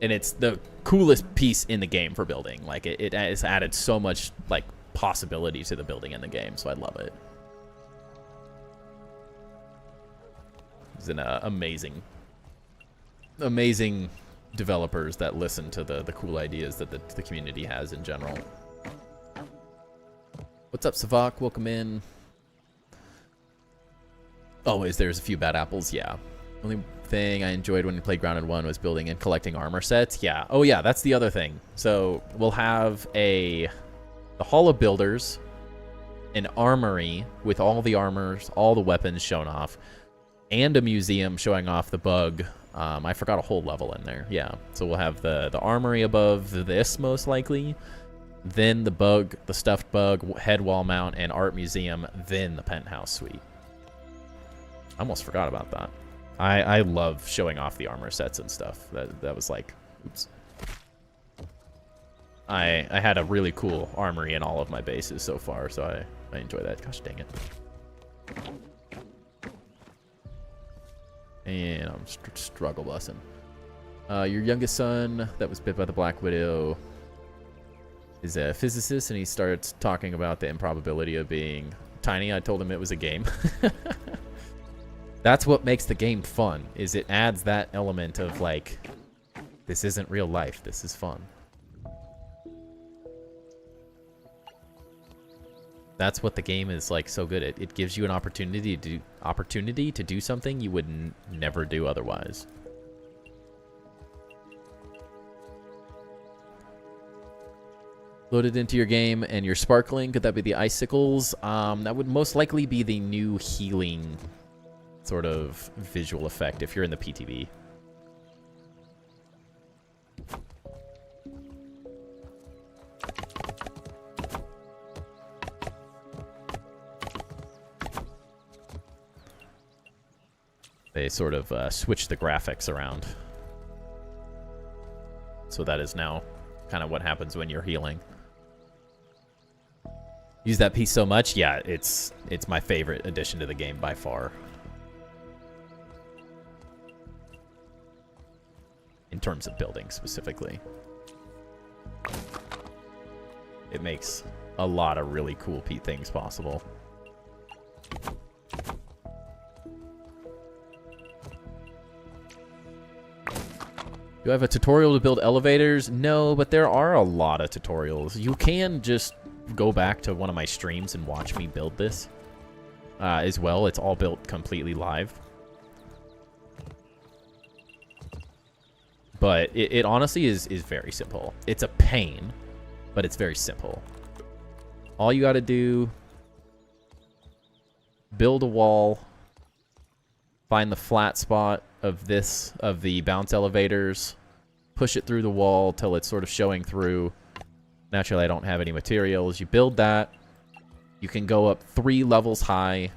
And it's the coolest piece in the game for building. Like, it has added so much, like, possibility to the building in the game, so I love it. It's an amazing developers that listen to the cool ideas that the community has in general. What's up, Savak? Welcome in. Always there's a few bad apples, yeah. Only thing I enjoyed when we played Grounded 1 was building and collecting armor sets. Yeah. Oh yeah, that's the other thing. So we'll have the Hall of Builders, an armory with all the armors, all the weapons shown off, and a museum showing off the bug. I forgot a whole level in there. Yeah. So we'll have the armory above this, most likely. Then the bug, the stuffed bug, head wall mount, and art museum. Then the penthouse suite. I almost forgot about that. I love showing off the armor sets and stuff. That was like, oops. I had a really cool armory in all of my bases so far, so I enjoy that. Gosh dang it. And I'm struggle busing. Your youngest son that was bit by the Black Widow is a physicist, and he starts talking about the improbability of being tiny. I told him it was a game. That's what makes the game fun, is it adds that element of, like, this isn't real life, this is fun. That's what the game is, like, so good at. It gives you an opportunity to do something you would never do otherwise. Loaded into your game and you're sparkling. Could that be the icicles? That would most likely be the new healing sort of visual effect if you're in the PTB. They sort of switched the graphics around. So that is now kind of what happens when you're healing. Use that piece so much? Yeah, it's my favorite addition to the game by far. In terms of building specifically. It makes a lot of really cool things possible. Do I have a tutorial to build elevators? No, but there are a lot of tutorials. You can just go back to one of my streams and watch me build this as well. It's all built completely live. But it honestly is very simple. It's a pain, but it's very simple. All you got to do, build a wall, find the flat spot of the bounce elevators, push it through the wall till it's sort of showing through. Naturally, I don't have any materials. You build that. You can go up 3 levels high.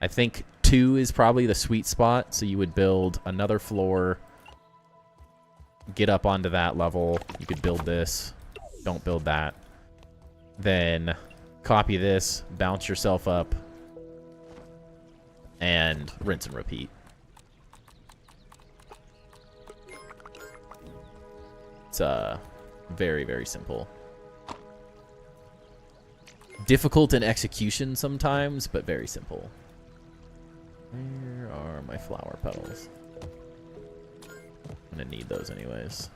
I think 2 is probably the sweet spot. So you would build another floor, get up onto that level. You could build this. Don't build that. Then copy this, bounce yourself up, and rinse and repeat. It's very, very simple. Difficult in execution sometimes, but very simple. Where are my flower petals? I'm gonna need those anyways.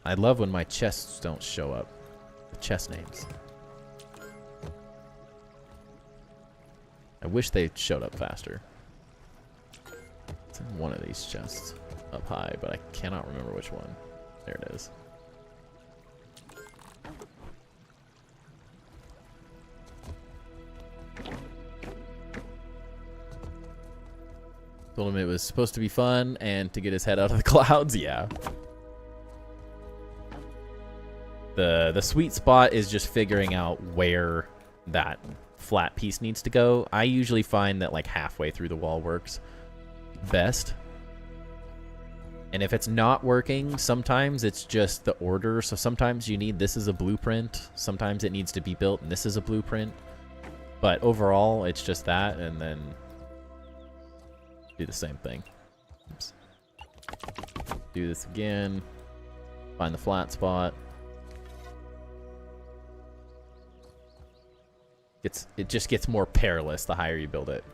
I love when my chests don't show up. The chest names. I wish they showed up faster. It's in one of these chests up high, but I cannot remember which one. There it is. Told him it was supposed to be fun and to get his head out of the clouds. Yeah. The sweet spot is just figuring out where that flat piece needs to go. I usually find that like halfway through the wall works best. And if it's not working, sometimes it's just the order. So sometimes you need this as a blueprint. Sometimes it needs to be built and this is a blueprint. But overall, it's just that, and then do the same thing. Oops. Do this again. Find the flat spot. It just gets more perilous the higher you build it.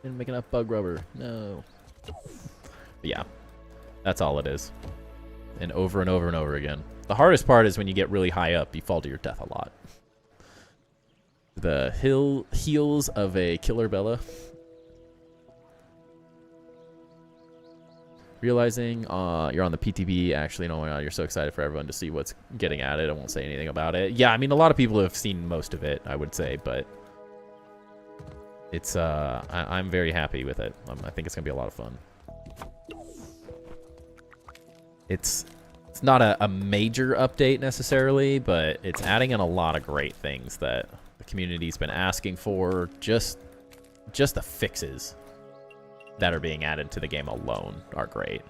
Didn't make enough bug rubber. No. But yeah, that's all it is. And over and over and over again. The hardest part is when you get really high up, you fall to your death a lot. The heels of a killer Bella. Realizing you're on the PTB, actually, oh my god, you're so excited for everyone to see what's getting at it. I won't say anything about it. Yeah, I mean, a lot of people have seen most of it, I would say, but it's I'm very happy with it. I think it's gonna be a lot of fun. It's not a major update necessarily, but it's adding in a lot of great things that the community's been asking for. Just the fixes that are being added to the game alone are great.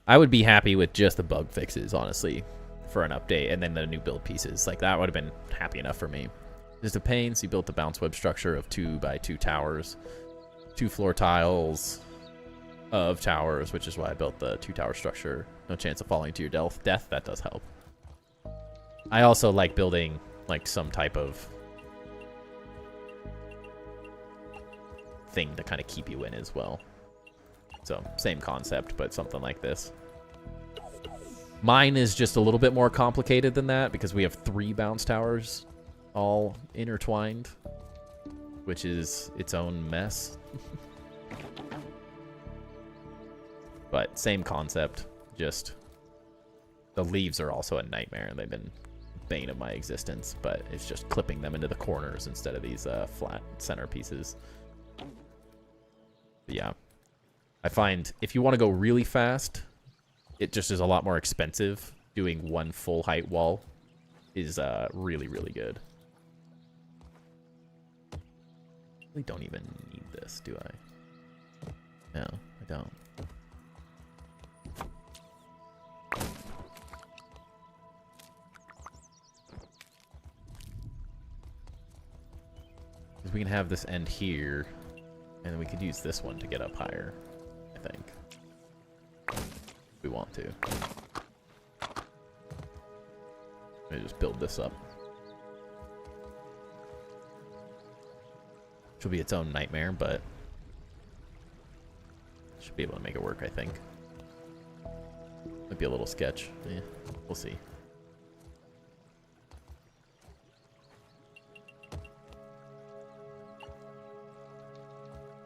I would be happy with just the bug fixes, honestly, for an update, and then the new build pieces. Like, that would have been happy enough for me. Just a pain, so you built the bounce web structure of 2x2 towers. 2 floor tiles of towers, which is why I built the 2-tower structure. No chance of falling to your death. That does help. I also like building, like, some type of thing to kind of keep you in as well. So, same concept, but something like this. Mine is just a little bit more complicated than that because we have 3 bounce towers all intertwined, which is its own mess. But same concept, just the leaves are also a nightmare. They've been bane of my existence, but it's just clipping them into the corners instead of these flat center pieces. But yeah, I find if you want to go really fast, it just is a lot more expensive. Doing 1 full height wall is really, really good. I don't even need this, do I? No, I don't. Because we can have this end here, and then we could use this one to get up higher, I think. If we want to. Let me just build this up. Which will be its own nightmare, but should be able to make it work, I think. Might be a little sketch. Yeah, we'll see.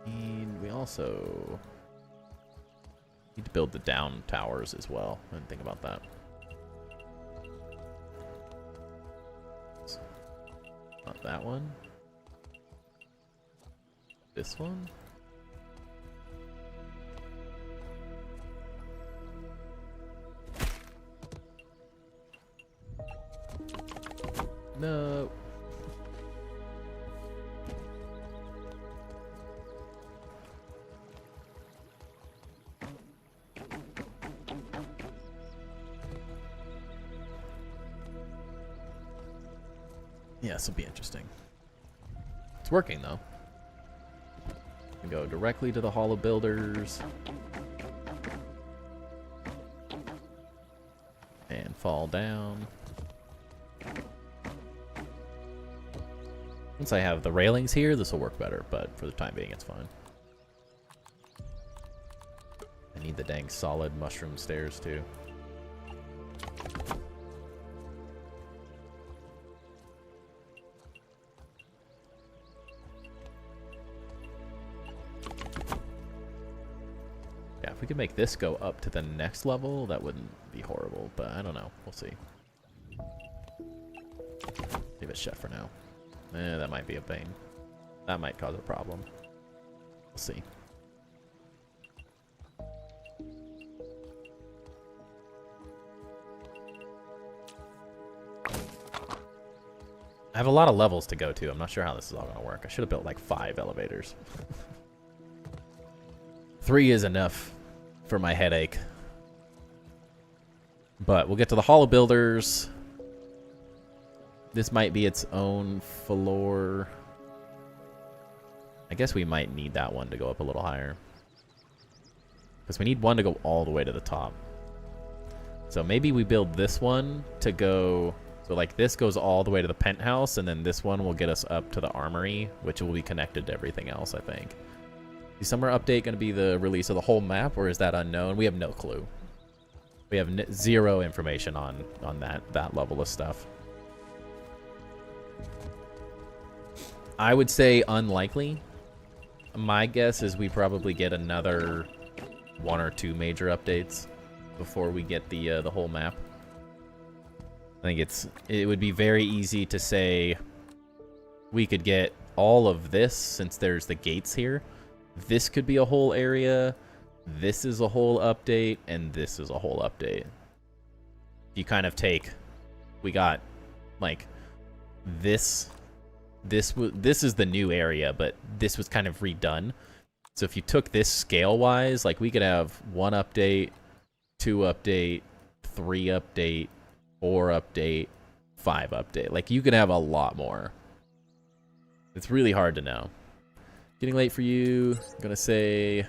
And we also need to build the down towers as well. I didn't think about that. Not that one. This one. No. Yeah, this will be interesting. It's working, though. We go directly to the Hall of Builders. And fall down. Once I have the railings here, this will work better, but for the time being, it's fine. I need the dang solid mushroom stairs, too. Yeah, if we could make this go up to the next level, that wouldn't be horrible, but I don't know. We'll see. Leave it shut for now. That might be a pain. That might cause a problem. We'll see. I have a lot of levels to go to. I'm not sure how this is all going to work. I should have built like 5 elevators. 3 is enough for my headache. But we'll get to the Hall of Builders. This might be its own floor. I guess we might need that one to go up a little higher. Because we need one to go all the way to the top. So maybe we build this one to go... So like this goes all the way to the penthouse, and then this one will get us up to the armory, which will be connected to everything else, I think. Is summer update going to be the release of the whole map, or is that unknown? We have no clue. We have zero information on that level of stuff. I would say unlikely. My guess is we probably get another 1 or 2 major updates before we get the whole map. I think it would be very easy to say we could get all of this since there's the gates here. This could be a whole area. This is a whole update, and this is a whole update. You kind of take, we got like this is the new area, but this was kind of redone. So if you took this scale wise, like we could have 1 update, 2 update, 3 update, 4 update, 5 update. Like you could have a lot more. It's really hard to know. Getting late for you. I'm gonna say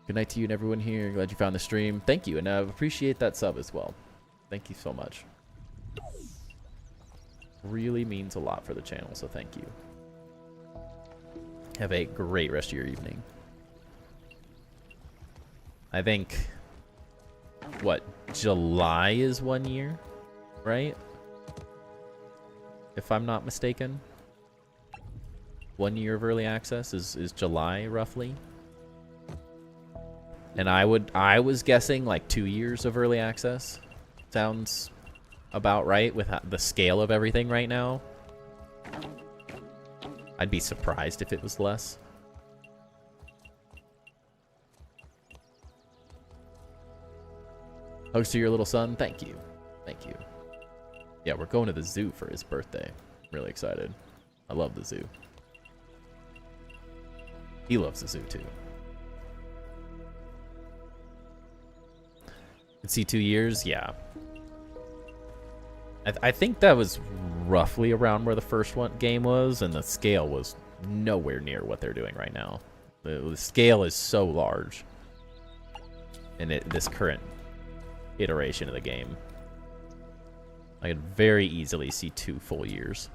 good night to you and everyone here. Glad you found the stream. Thank you, and I appreciate that sub as well. Thank you so much. Really means a lot for the channel, so thank you. Have a great rest of your evening. I think, what, July is 1 year, right? If I'm not mistaken. 1 year of early access is July, roughly. And I was guessing like 2 years of early access. Sounds about right with the scale of everything right now. I'd be surprised if it was less. Hugs to your little son. Thank you. Thank you. Yeah, we're going to the zoo for his birthday. Really excited. I love the zoo. He loves the zoo too. Could see 2 years? Yeah. I think that was roughly around where the first game was, and the scale was nowhere near what they're doing right now. The scale is so large in this current iteration of the game. I could very easily see 2 full years.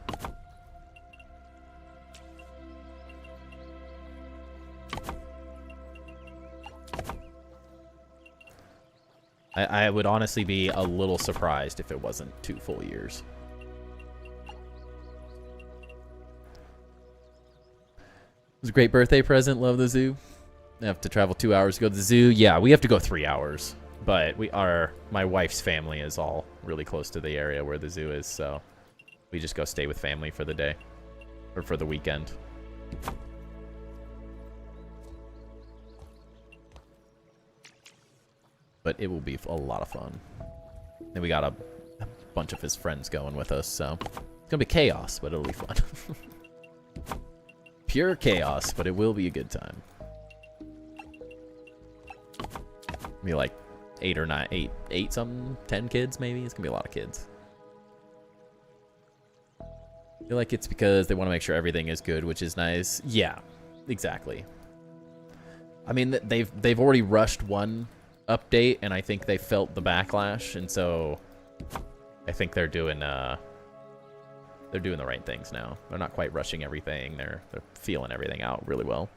I would honestly be a little surprised if it wasn't 2 full years. It was a great birthday present. Love the zoo. I have to travel 2 hours to go to the zoo. Yeah, we have to go 3 hours. But my wife's family is all really close to the area where the zoo is, so we just go stay with family for the day. Or for the weekend. But it will be a lot of fun. And we got a bunch of his friends going with us, so it's gonna be chaos, but it'll be fun. Pure chaos, but it will be a good time. Be like 8 or 9, 8 something, 10 kids maybe. It's gonna be a lot of kids. feel like it's because they want to make sure everything is good, which is nice. Yeah, exactly. I mean, they've already rushed one update, and I think they felt the backlash, and so I think they're doing the right things now. They're not quite rushing everything. They're feeling everything out really well.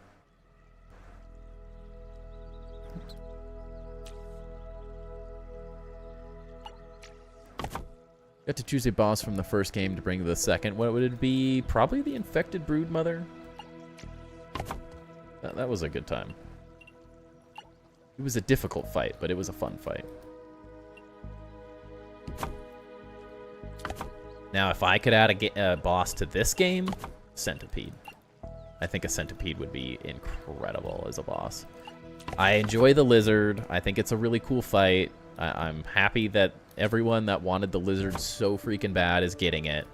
Got to choose a boss from the first game to bring to the second. What would it be? Probably the Infected Broodmother. That was a good time. It was a difficult fight, but it was a fun fight. Now, if I could add a boss to this game, Centipede. I think a Centipede would be incredible as a boss. I enjoy the Lizard. I think it's a really cool fight. I'm happy that everyone that wanted the Lizard so freaking bad is getting it.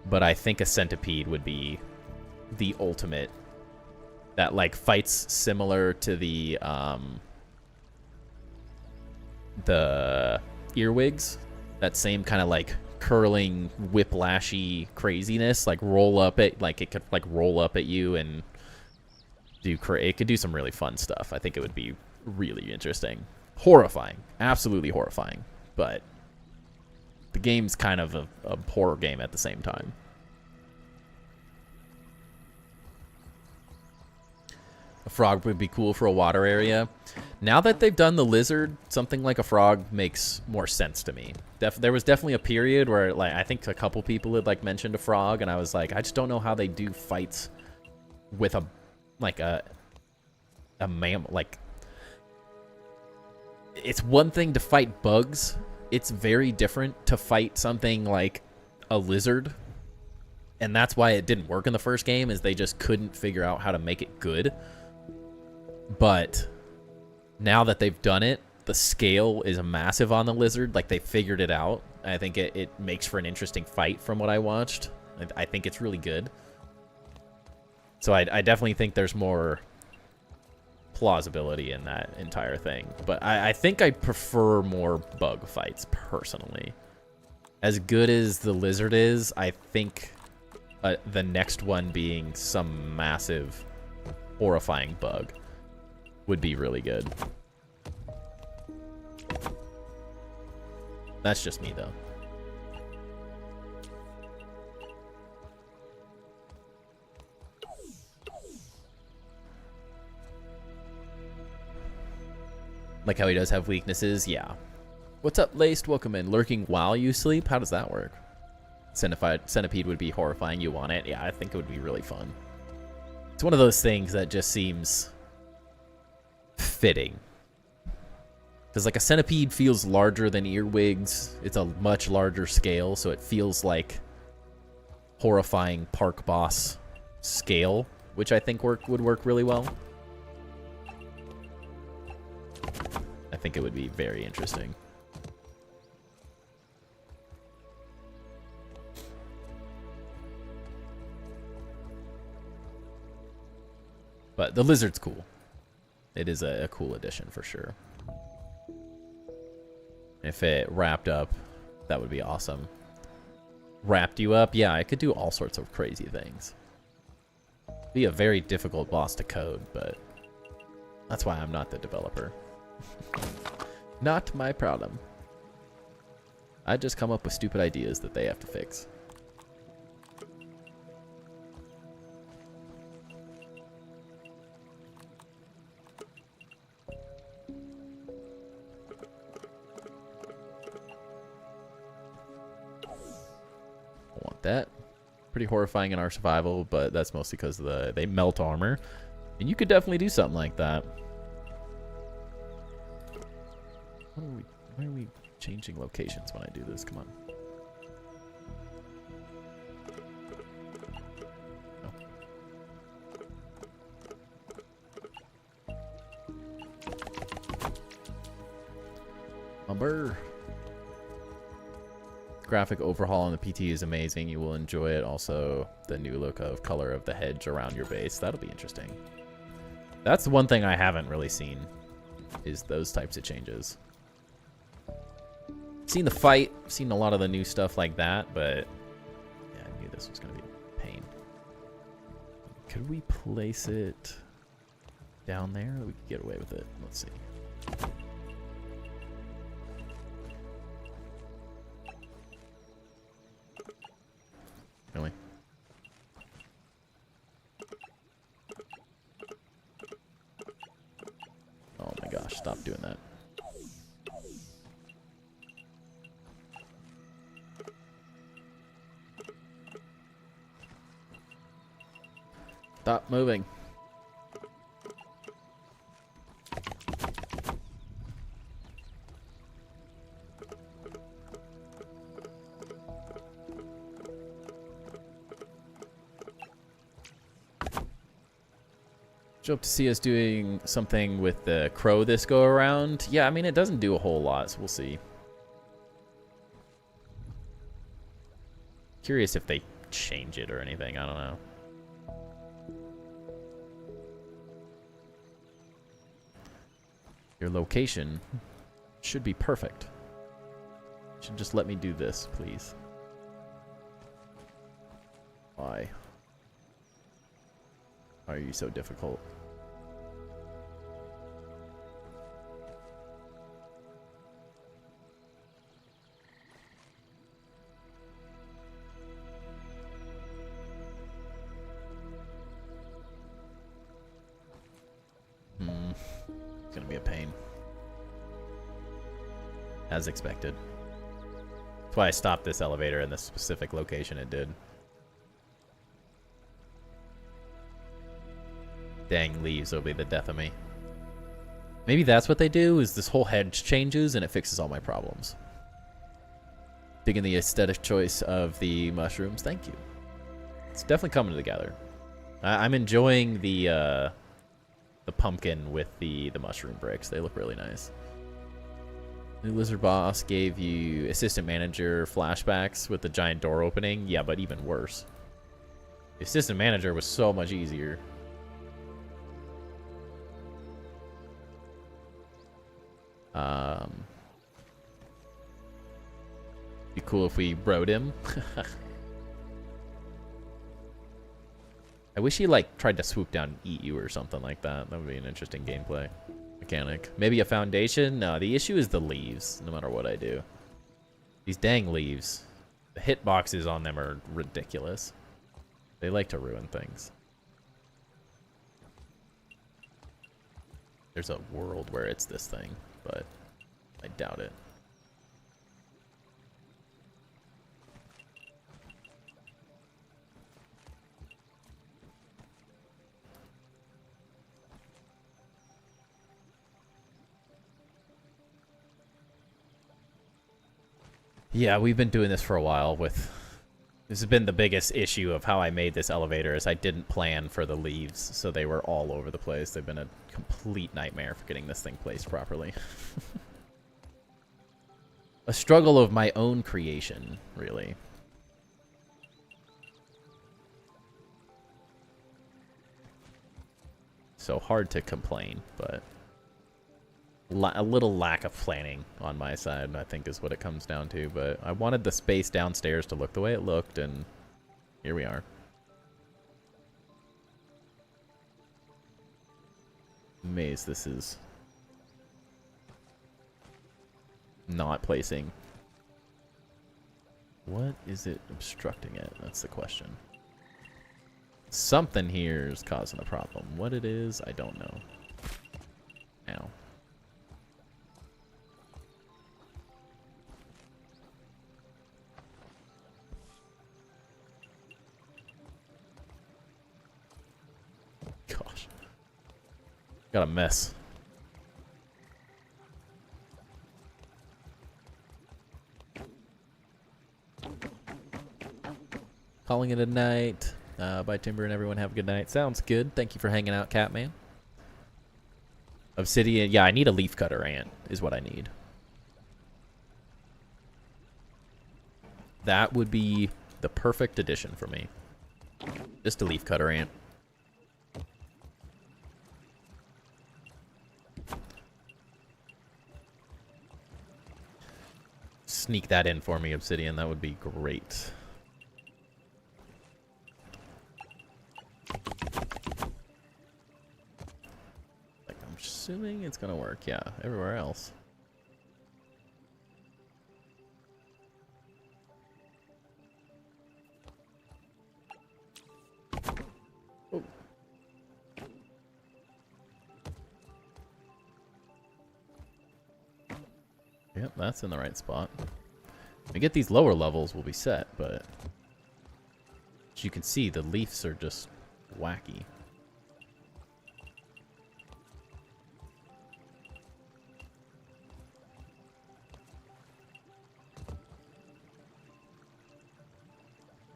But I think a Centipede would be the ultimate. That, like, fights similar to the earwigs. That same kind of, like, curling, whiplashy craziness. Like, roll up at, like, it could, like, roll up at you and it could do some really fun stuff. I think it would be really interesting. Horrifying. Absolutely horrifying. But the game's kind of a horror game at the same time. A frog would be cool for a water area. Now that they've done the Lizard, something like a frog makes more sense to me. There was definitely a period where, like, I think a couple people had, like, mentioned a frog, and I was like, I just don't know how they do fights with a mammal. Like, it's one thing to fight bugs. It's very different to fight something like a lizard. And that's why it didn't work in the first game, is they just couldn't figure out how to make it good. But now that they've done it, the scale is massive on the lizard. Like, they figured it out. I think it makes for an interesting fight from what I watched. I think it's really good. So I definitely think there's more plausibility in that entire thing. But I think I prefer more bug fights, personally. As good as the lizard is, I think the next one being some massive, horrifying bug would be really good. That's just me, though. Like how he does have weaknesses, yeah. What's up, Laced? Welcome in. Lurking while you sleep? How does that work? Centipede would be horrifying. You want it? Yeah, I think it would be really fun. It's one of those things that just seems fitting. Because, like, a centipede feels larger than earwigs. It's a much larger scale, so it feels like horrifying park boss scale, which I think would work really well. I think it would be very interesting. But the lizard's cool. It is a cool addition for sure. If it wrapped up, that would be awesome. Wrapped you up? Yeah, I could do all sorts of crazy things. Be a very difficult boss to code, but that's why I'm not the developer. Not my problem. I just come up with stupid ideas that they have to fix. I want that. Pretty horrifying in our survival, but that's mostly because they melt armor. And you could definitely do something like that. Why are we changing locations when I do this? Come on. Umber. Graphic overhaul on the PT is amazing. You will enjoy it. Also, the new look of color of the hedge around your base. That'll be interesting. That's the one thing I haven't really seen, is those types of changes. Seen the fight, seen a lot of the new stuff like that, but yeah, I knew this was going to be a pain. Could we place it down there? We could get away with it. Let's see. Really? Oh my gosh, stop doing that. Stop moving. Hope to see us doing something with the crow this go around. Yeah, I mean, it doesn't do a whole lot, so we'll see. Curious if they change it or anything. I don't know. Your location should be perfect. Should just let me do this, please. Why? Why are you so difficult? It's gonna be a pain. As expected. That's why I stopped this elevator in the specific location it did. Dang leaves will be the death of me. Maybe that's what they do, is this whole hedge changes and it fixes all my problems. Digging the aesthetic choice of the mushrooms. Thank you. It's definitely coming together. I'm enjoying the pumpkin with the mushroom bricks. They look really nice. New lizard boss gave you assistant manager flashbacks with the giant door opening. Yeah, but even worse. The assistant manager was so much easier. Be cool if we rode him. I wish he like tried to swoop down and eat you or something like that. That would be an interesting gameplay mechanic. Maybe a foundation? No, the issue is the leaves, no matter what I do. These dang leaves. The hitboxes on them are ridiculous. They like to ruin things. There's a world where it's this thing, but I doubt it. Yeah, we've been doing this for a while with... This has been the biggest issue of how I made this elevator, is I didn't plan for the leaves, so they were all over the place. They've been a complete nightmare for getting this thing placed properly. A struggle of my own creation, really. So hard to complain, but... a little lack of planning on my side, I think, is what it comes down to. But I wanted the space downstairs to look the way it looked, and here we are. Amazed this is not placing. What is it obstructing it? That's the question. Something here is causing a problem. What it is, I don't know. Ow. Gosh. Got a mess. Calling it a night. Bye, Timber, and everyone have a good night. Sounds good. Thank you for hanging out, Catman. Obsidian. Yeah, I need a leaf cutter ant, is what I need. That would be the perfect addition for me. Just a leaf cutter ant. Sneak that in for me, Obsidian. That would be great. assuming it's gonna work. Yeah, everywhere else. Oh. Yep, that's in the right spot. When we get these lower levels, we'll be set, but as you can see, the leaves are just wacky.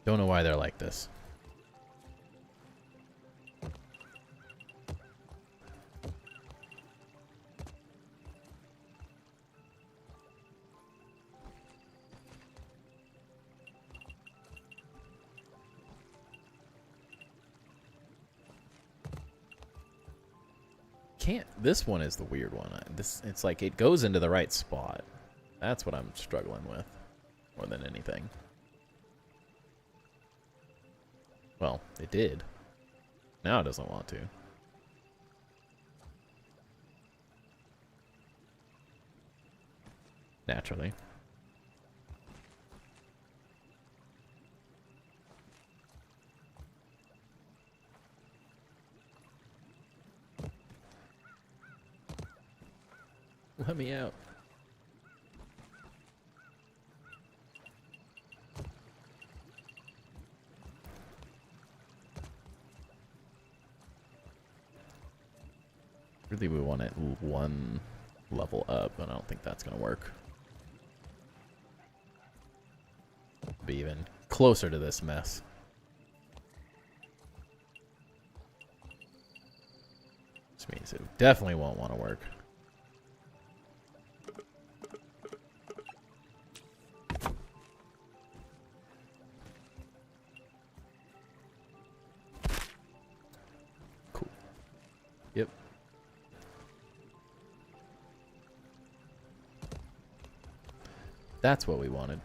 Don't know why they're like this. This one is the weird one. It's like it goes into the right spot. That's what I'm struggling with more than anything. Well, it did. Now it doesn't want to. Naturally. Let me out. Really, we want it one level up, but I don't think that's gonna work. Be even closer to this mess. Which means it definitely won't want to work. Cool. Yep. That's what we wanted.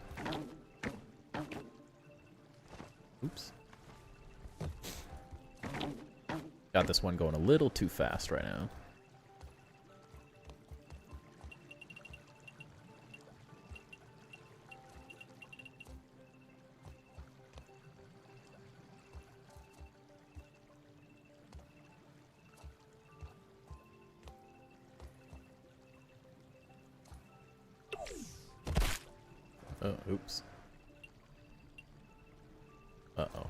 Oops. Got this one going a little too fast right now. Oh, oops. Uh-oh.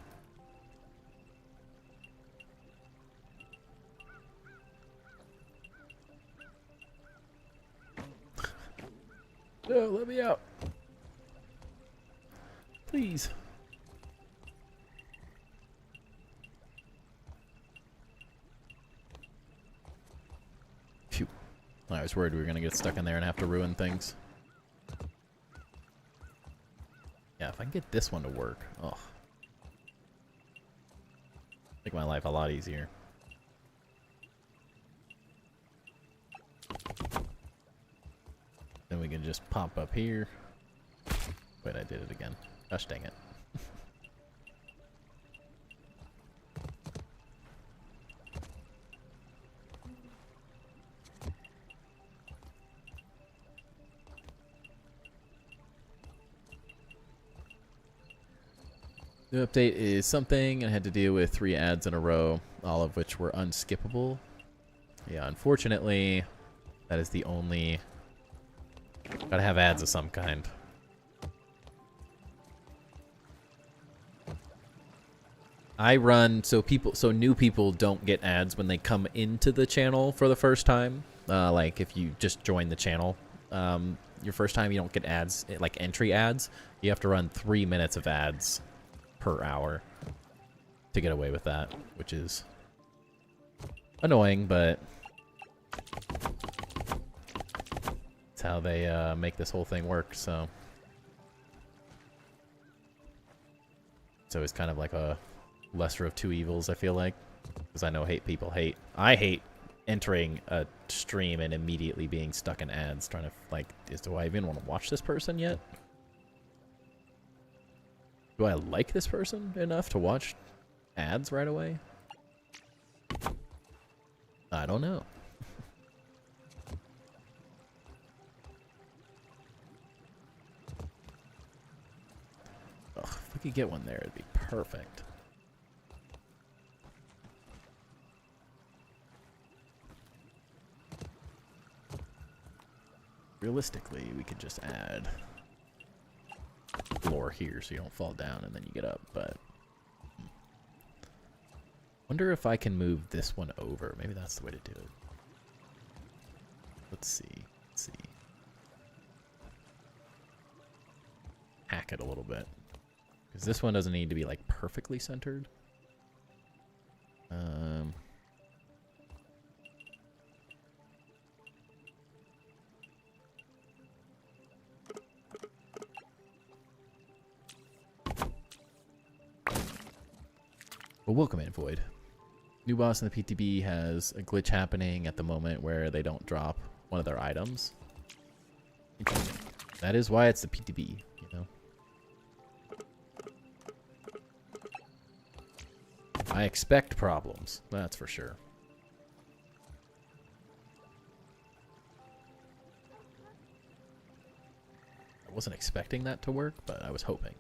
No, let me out. Please. Phew. I was worried we were going to get stuck in there and have to ruin things. Yeah, if I can get this one to work. Oh. Make my life a lot easier. Then we can just pop up here. Wait, I did it again. Gosh dang it. The update is something I had to deal with 3 ads in a row, all of which were unskippable. Yeah, unfortunately, that is the only... Gotta have ads of some kind. I run so new people don't get ads when they come into the channel for the first time. Like if you just join the channel, your first time you don't get ads, like entry ads. You have to run 3 minutes of ads per hour to get away with that, which is annoying, but it's how they make this whole thing work. So it's kind of like a lesser of two evils, I feel like, because I know people hate. I hate entering a stream and immediately being stuck in ads, trying to like, do I even want to watch this person yet? Do I like this person enough to watch ads right away? I don't know. we could get one there, it'd be perfect. Realistically, we could just add floor here so you don't fall down and then you get up, but wonder if I can move this one over. Maybe that's the way to do it. Let's see. Let's see. Hack it a little bit. Because this one doesn't need to be like perfectly centered. Well, welcome in, Void. New boss in the PTB has a glitch happening at the moment where they don't drop one of their items. Interesting. That is why it's the PTB, you know? I expect problems, that's for sure. I wasn't expecting that to work, but I was hoping.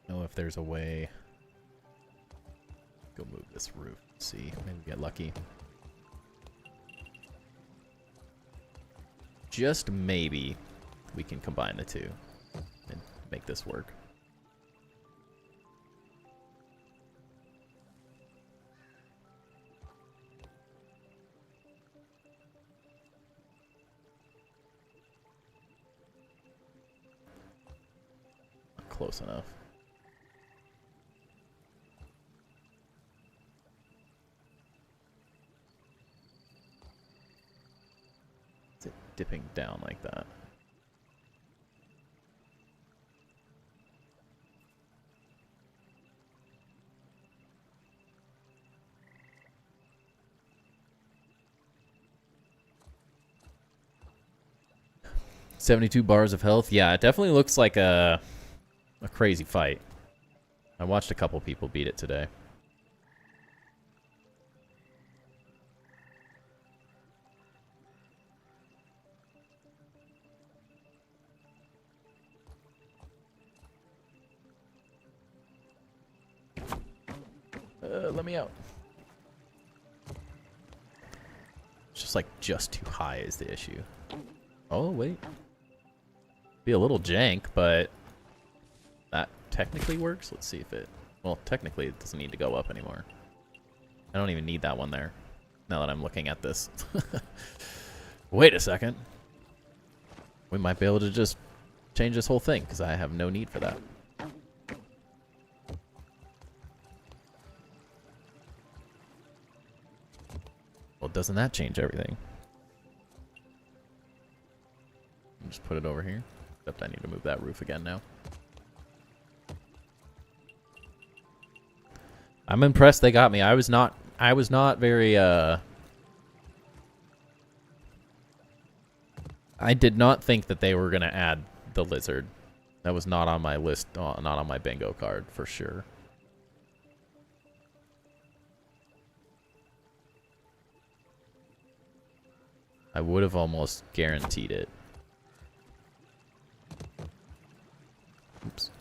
Know if there's a way. Go move this roof. See, maybe get lucky. Just maybe we can combine the two and make this work. Not close enough. Dipping down like that. $72 bars of health. Yeah, it definitely looks like a crazy fight. I watched a couple people beat it today. Let me out. It's just like just too high is the issue. Oh, wait. Be a little jank, but that technically works. Let's see if it... Well, technically it doesn't need to go up anymore. I don't even need that one there, now that I'm looking at this. Wait a second. We might be able to just change this whole thing, because I have no need for that. Well, doesn't that change everything? Just put it over here. Except I need to move that roof again now. I'm impressed they got me. I was not very I did not think that they were gonna add the lizard. That was not on my list, not on my bingo card for sure. I would have almost guaranteed it. Oops.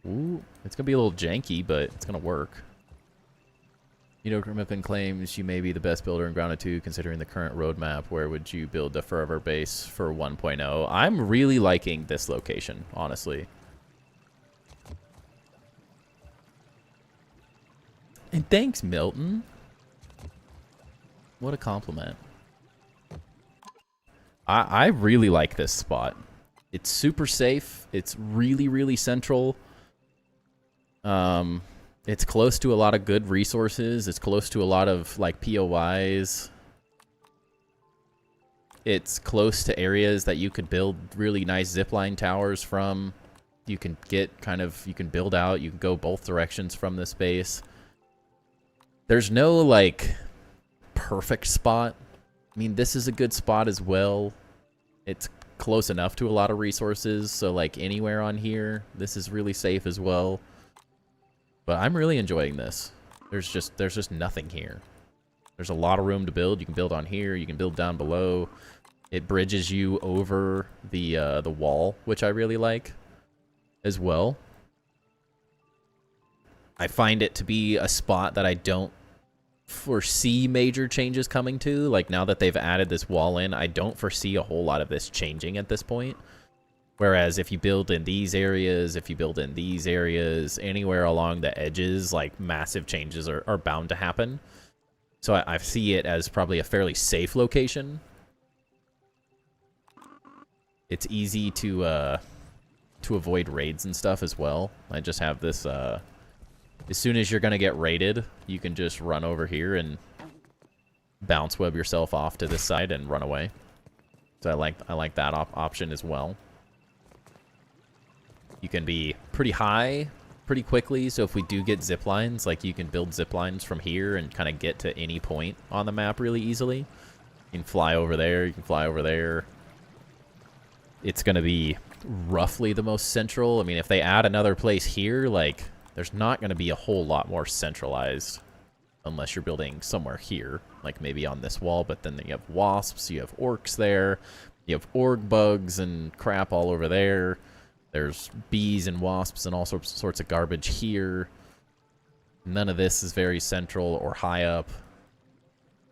Ooh, it's gonna be a little janky, but it's gonna work. You know, Grimmiffin claims you may be the best builder in Grounded 2 considering the current roadmap. Where would you build the Forever base for 1.0? I'm really liking this location, honestly. And thanks, Milton. What a compliment. I really like this spot. It's super safe. It's really, really central. It's close to a lot of good resources. It's close to a lot of, like, POIs. It's close to areas that you could build really nice zipline towers from. You can get kind of, you can build out, you can go both directions from this base. There's no, like, perfect spot. I mean, this is a good spot as well. It's close enough to a lot of resources, so like anywhere on here, this is really safe as well. But I'm really enjoying this. There's just nothing here. There's a lot of room to build. You can build on here, you can build down below. It bridges you over the wall, which I really like as well. I find it to be a spot that I don't foresee major changes coming to. Like, now that they've added this wall in, I don't foresee a whole lot of this changing at this point. Whereas if you build in these areas, if you build in these areas, anywhere along the edges, like, massive changes are bound to happen. So I see it as probably a fairly safe location. It's easy to avoid raids and stuff as well. I just have this, as soon as you're going to get raided, you can just run over here and bounce web yourself off to this side and run away. So I like that option as well. You can be pretty high pretty quickly, so if we do get zip lines, like, you can build zip lines from here and kind of get to any point on the map really easily. You can fly over there, you can fly over there. It's going to be roughly the most central. I mean, if they add another place here, like, there's not going to be a whole lot more centralized unless you're building somewhere here, like maybe on this wall, but then you have wasps, you have orcs there, you have org bugs and crap all over there. There's bees and wasps and all sorts of garbage here. None of this is very central or high up.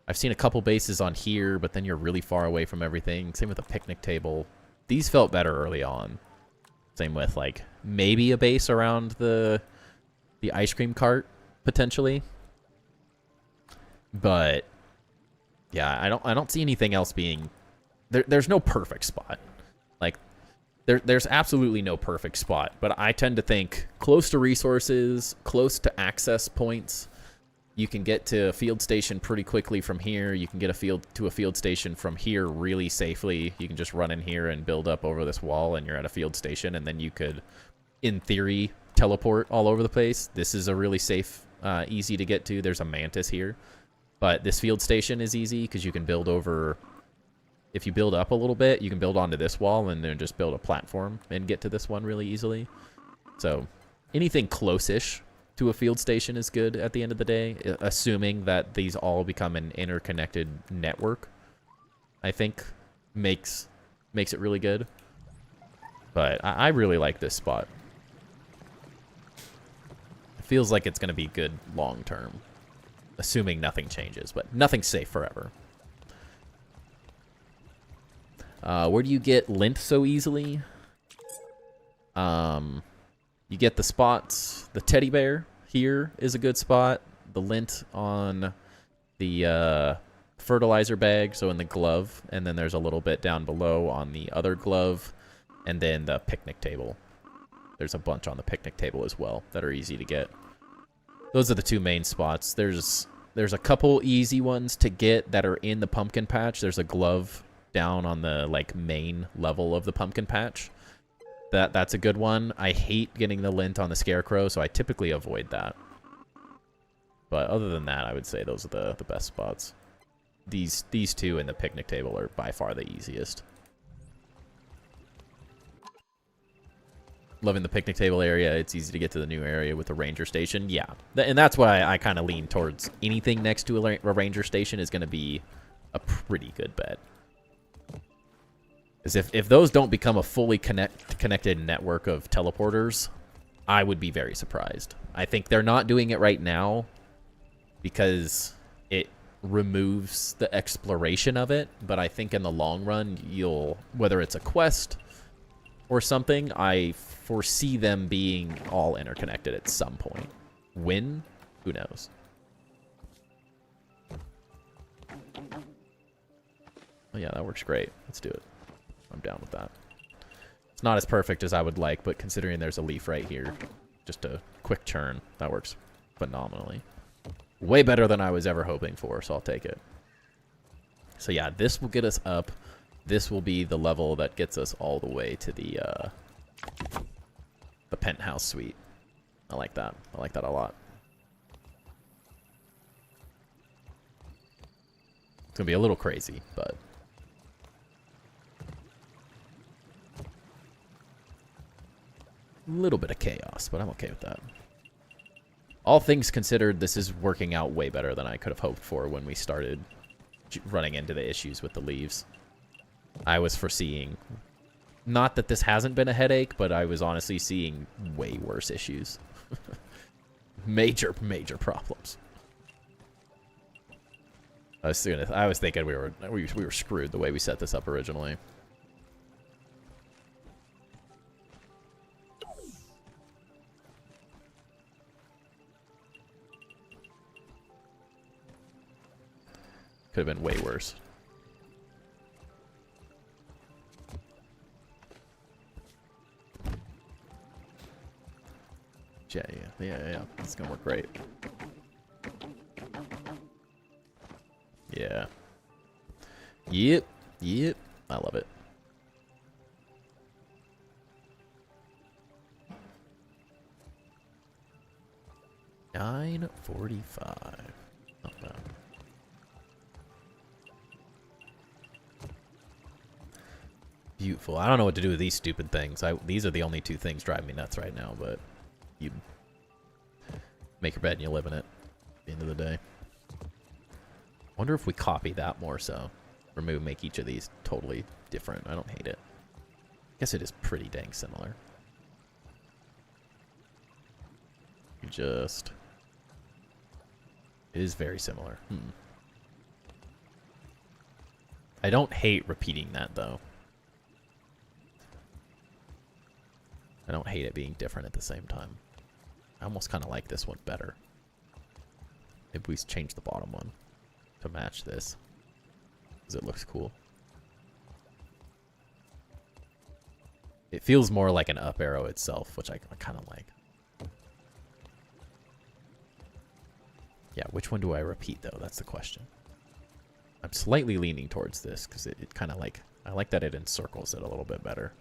I've seen a couple bases on here, but then you're really far away from everything. Same with the picnic table. These felt better early on. Same with, like, maybe a base around the ice cream cart, potentially. But yeah, I don't see anything else being there's no perfect spot. Like, there's absolutely no perfect spot, but I tend to think close to resources, close to access points. You can get to a field station pretty quickly from here. You can get a field station from here really safely. You can just run in here and build up over this wall and you're at a field station, and then you could, in theory, teleport all over the place. This is a really safe, easy to get to. There's a mantis here, but this field station is easy because you can build over. If you build up a little bit, you can build onto this wall and then just build a platform and get to this one really easily. So anything close-ish to a field station is good at the end of the day, assuming that these all become an interconnected network. I think makes it really good. But I really like this spot. It feels like it's going to be good long term, assuming nothing changes, but nothing's safe forever. Where do you get lint so easily? You get the spots. The teddy bear here is a good spot. The lint on the fertilizer bag, so in the glove. And then there's a little bit down below on the other glove. And then the picnic table. There's a bunch on the picnic table as well that are easy to get. Those are the two main spots. There's a couple easy ones to get that are in the pumpkin patch. There's a glove down on the, like, main level of the pumpkin patch. That's a good one. I hate getting the lint on the scarecrow, so I typically avoid that. But other than that, I would say those are the best spots. These two and the picnic table are by far the easiest. Loving the picnic table area. It's easy to get to the new area with the ranger station. Yeah, and that's why I kind of lean towards anything next to a ranger station is going to be a pretty good bet. Because if those don't become a fully connected network of teleporters, I would be very surprised. I think they're not doing it right now because it removes the exploration of it. But I think in the long run, whether it's a quest or something, I foresee them being all interconnected at some point. When? Who knows? Oh yeah, that works great. Let's do it. I'm down with that. It's not as perfect as I would like, but considering there's a leaf right here, just a quick churn, that works phenomenally. Way better than I was ever hoping for, so I'll take it. So yeah, this will get us up. This will be the level that gets us all the way to the penthouse suite. I like that. I like that a lot. It's gonna be a little crazy, but little bit of chaos, but I'm okay with that. All things considered, this is working out way better than I could have hoped for when we started running into the issues with the leaves. I was foreseeing, not that this hasn't been a headache, but I was honestly seeing way worse issues. Major problems. I was thinking we were screwed the way we set this up originally. Could have been way worse. Yeah. It's gonna work great. Yeah. Yep. I love it. $9.45. Not bad. Beautiful. I don't know what to do with these stupid things. These are the only two things driving me nuts right now, but you make your bed and you live in it at the end of the day. Wonder if we copy that more so. Make each of these totally different. I don't hate it. Guess it is pretty dang similar. It is very similar. I don't hate repeating that though. I don't hate it being different at the same time. I almost kind of like this one better. Maybe we change the bottom one to match this, because it looks cool. It feels more like an up arrow itself, which I kind of like. Yeah, which one do I repeat though? That's the question. I'm slightly leaning towards this because it kind of like, I like that it encircles it a little bit better.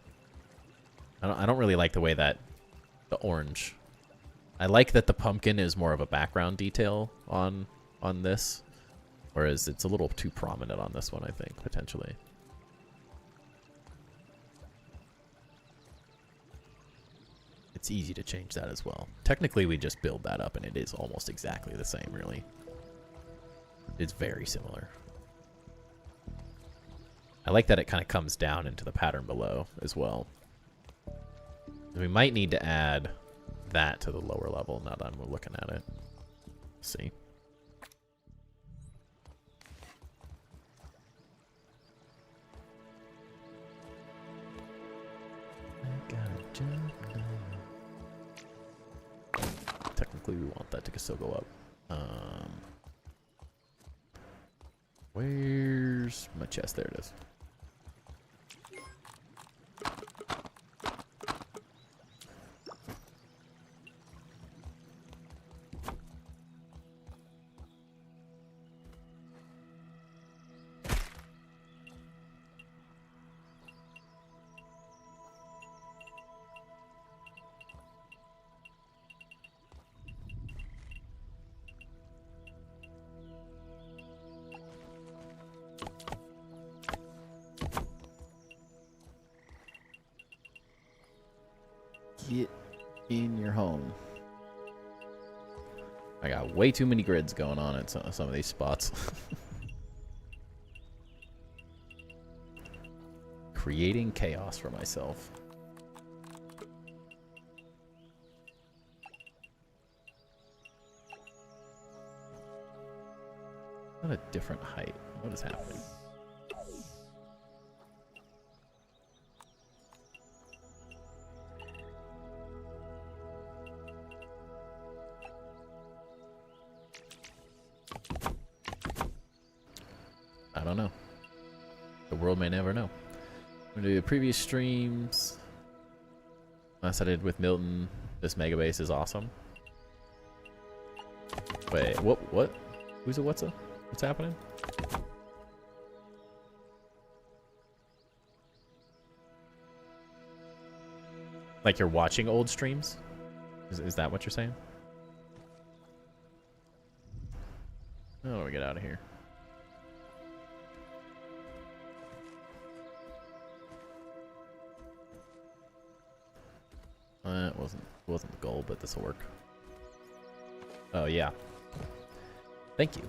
I don't really like the way that the orange. I like that the pumpkin is more of a background detail on this, whereas it's a little too prominent on this one, I think, potentially. It's easy to change that as well. Technically, we just build that up, and it is almost exactly the same, really. It's very similar. I like that it kind of comes down into the pattern below as well. We might need to add that to the lower level now that I'm looking at it. Let's see. Technically, we want that to still go up. Where's my chest? There it is. Get in your home. I got way too many grids going on at some of these spots. Creating chaos for myself. Not a different height. What is happening? I don't know. The world may never know. I'm gonna do previous streams. Last I did with Milton. This mega base is awesome. Wait, what? Who's a what's a? What's happening? Like you're watching old streams? Is that what you're saying? How do we get out of here? It wasn't the goal, but this will work. Oh yeah. Thank you.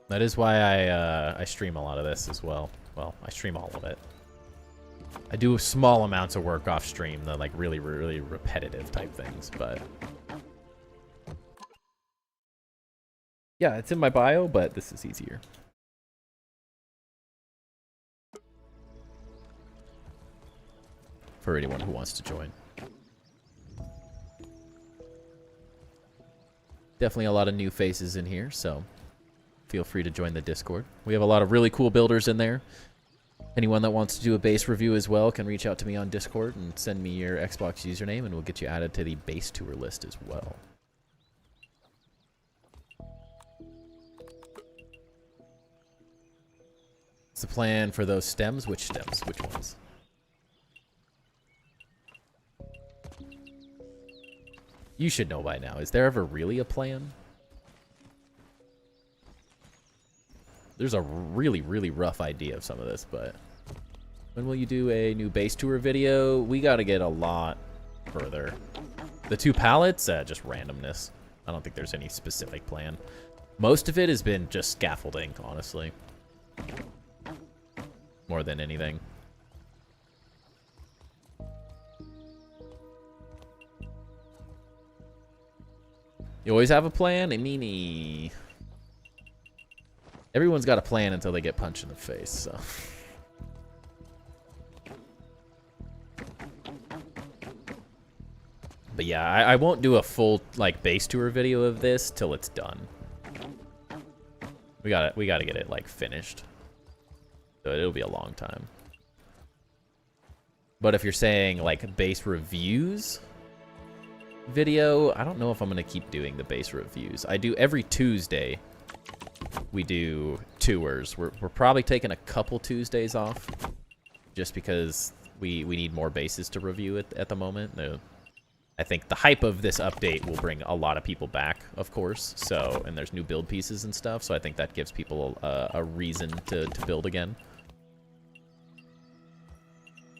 That is why I stream a lot of this as well. Well, I stream all of it. I do small amounts of work off stream, the like really repetitive type things, but yeah, it's in my bio, but this is easier. For anyone who wants to join. Definitely a lot of new faces in here, so feel free to join the Discord. We have a lot of really cool builders in there. Anyone that wants to do a base review as well can reach out to me on Discord and send me your Xbox username, and we'll get you added to the base tour list as well. What's the plan for those stems? Which stems? Which ones? You should know by now. Is there ever really a plan? There's a really rough idea of some of this, but when will you do a new base tour video? We got to get a lot further. The 2 pallets, just randomness. I don't think there's any specific plan. Most of it has been just scaffolding, honestly. More than anything. You always have a plan? I mean, everyone's got a plan until they get punched in the face, so. But yeah, I won't do a full like base tour video of this till it's done. We gotta get it like finished. So it'll be a long time. But if you're saying like base reviews video, I don't know if I'm gonna keep doing the base reviews. I do every Tuesday. We do tours. We're probably taking a couple Tuesdays off, just because we need more bases to review at the moment. I think the hype of this update will bring a lot of people back, of course. So, and there's new build pieces and stuff. So I think that gives people a reason to build again.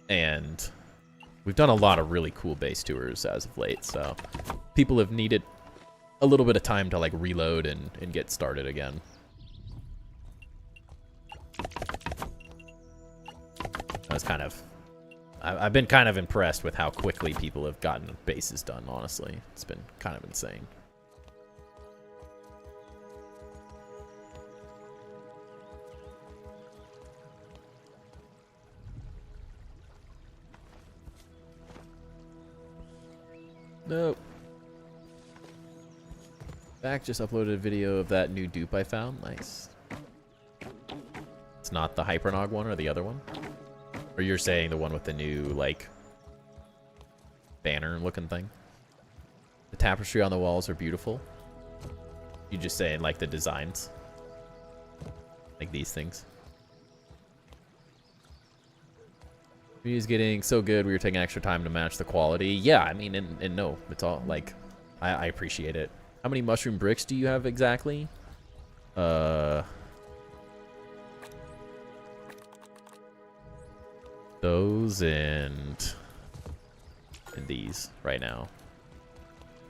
And we've done a lot of really cool base tours as of late, so people have needed a little bit of time to like reload and get started again. I've been kind of impressed with how quickly people have gotten bases done, honestly. It's been kind of insane. Nope. Back just uploaded a video of that new dupe I found. Nice. It's not the Hypernog one or the other one? Or you're saying the one with the new, like, banner looking thing? The tapestry on the walls are beautiful. You just saying, like, the designs? Like these things? He's getting so good we were taking extra time to match the quality. Yeah, I mean, and no, it's all like, I appreciate it. How many mushroom bricks do you have exactly? Those and these right now.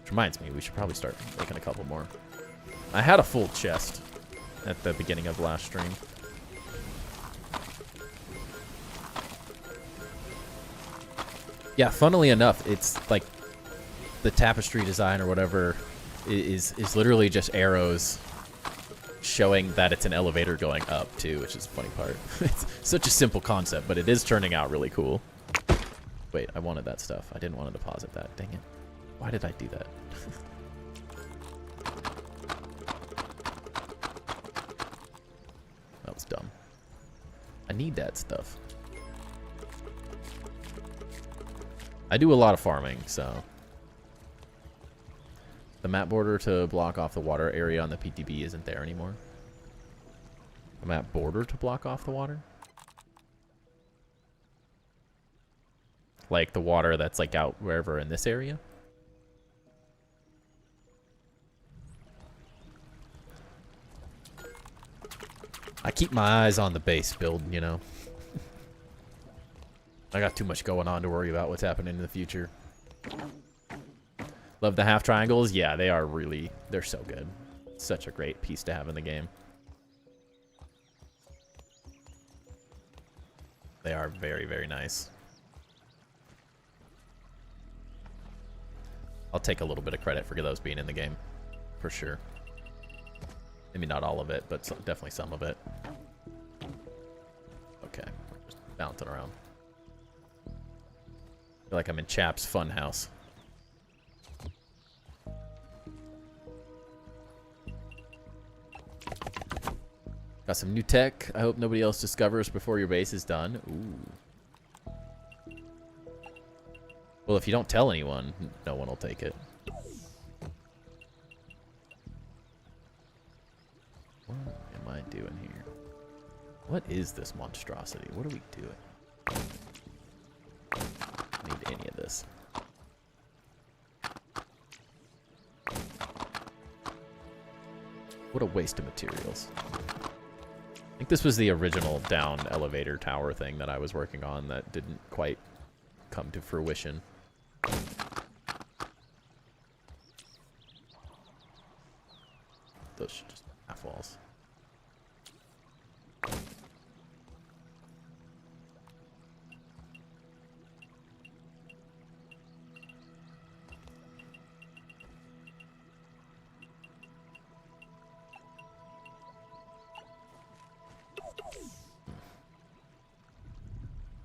Which reminds me, we should probably start making a couple more. I had a full chest at the beginning of last stream. Yeah, funnily enough, it's like the tapestry design or whatever is literally just arrows showing that it's an elevator going up too, which is the funny part. It's such a simple concept, but it is turning out really cool. Wait, I wanted that stuff. I didn't want to deposit that. Dang it. Why did I do that? That was dumb. I need that stuff. I do a lot of farming, so. The map border to block off the water area on the PTB isn't there anymore. The map border to block off the water? Like the water that's like out wherever in this area? I keep my eyes on the base build, you know. I got too much going on to worry about what's happening in the future. Love the half triangles. Yeah, they are really, they're so good. Such a great piece to have in the game. They are very, very nice. I'll take a little bit of credit for those being in the game, for sure. Maybe not all of it, but definitely some of it. Okay, just bouncing around. I feel like I'm in Chap's Funhouse. Got some new tech. I hope nobody else discovers before your base is done. Ooh. Well, if you don't tell anyone, no one will take it. What am I doing here? What is this monstrosity? What are we doing? I need any of this. What a waste of materials. I think this was the original down elevator tower thing that I was working on that didn't quite come to fruition. Those should just be half walls.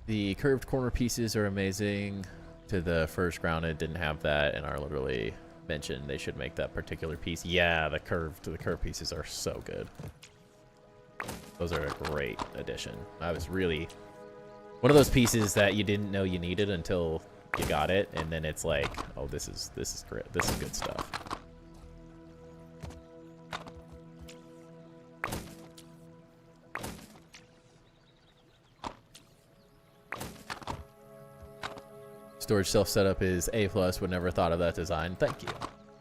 The curved corner pieces are amazing. To the first grounded, didn't have that, and are literally mentioned they should make that particular piece. Yeah, the curved pieces are so good. Those are a great addition. I was really one of those pieces that you didn't know you needed until you got it, and then it's like, oh, this is great. This is good stuff. Storage self setup is A+. Would never thought of that design. Thank you.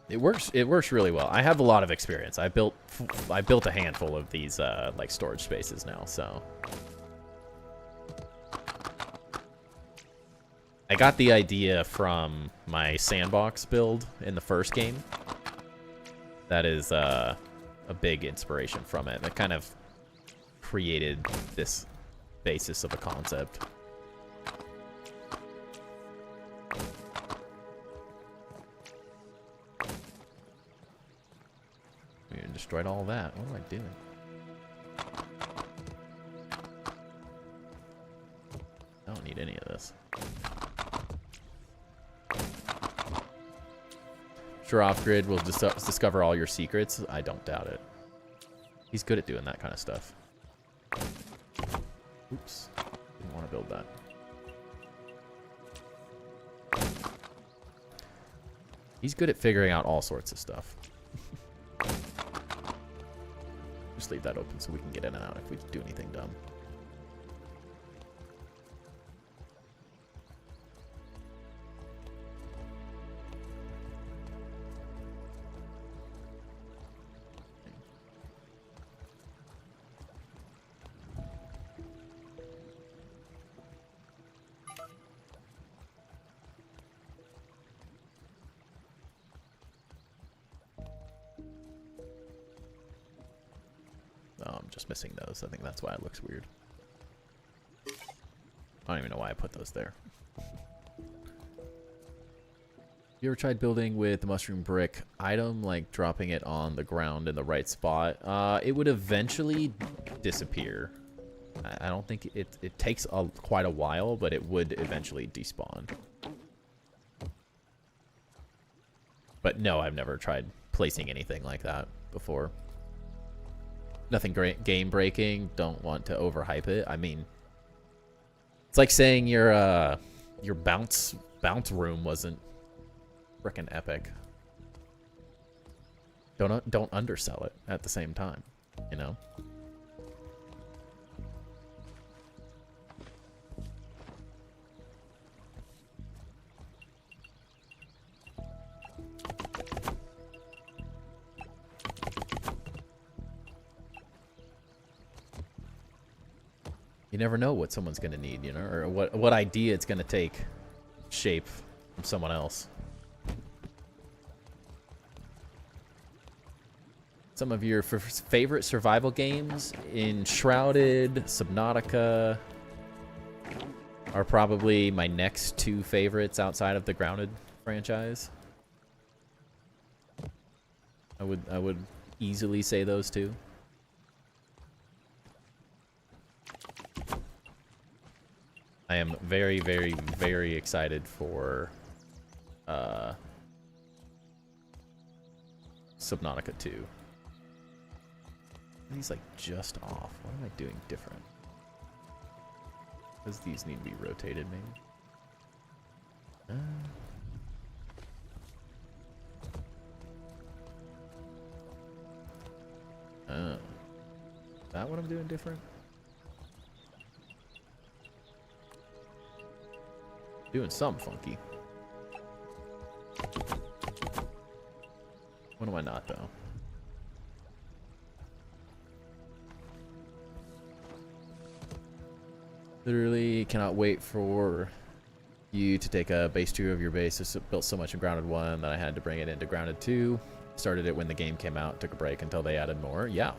It works really well. I have a lot of experience. I built a handful of these like storage spaces now, so I got the idea from my sandbox build in the first game. That is a big inspiration from it. That kind of created this basis of a concept. Destroyed all that. What am I doing? I don't need any of this. Sure, Off-Grid will discover all your secrets. I don't doubt it. He's good at doing that kind of stuff. Oops. Didn't want to build that. He's good at figuring out all sorts of stuff. Just leave that open so we can get in and out if we do anything dumb. Oh, I'm just missing those. I think that's why it looks weird. I don't even know why I put those there. You ever tried building with the mushroom brick item, like dropping it on the ground in the right spot? It would eventually disappear. I don't think it takes quite a while, but it would eventually despawn. But no, I've never tried placing anything like that before. Nothing great game breaking. Don't want to overhype it. I mean, it's like saying your bounce room wasn't frickin' epic. Don't undersell it at the same time, you know? You never know what someone's going to need, you know, or what idea it's going to take shape from someone else. Some of your favorite survival games in Shrouded, Subnautica are probably my next two favorites outside of the Grounded franchise. I would easily say those two. I am very, very, very excited for Subnautica 2. He's like just off. What am I doing different? Because these need to be rotated, maybe. Is that what I'm doing different? Doing something funky. What am I not, though? Literally cannot wait for you to take a base 2 of your base. I built so much in Grounded 1 that I had to bring it into Grounded 2. Started it when the game came out, took a break until they added more. Yeah.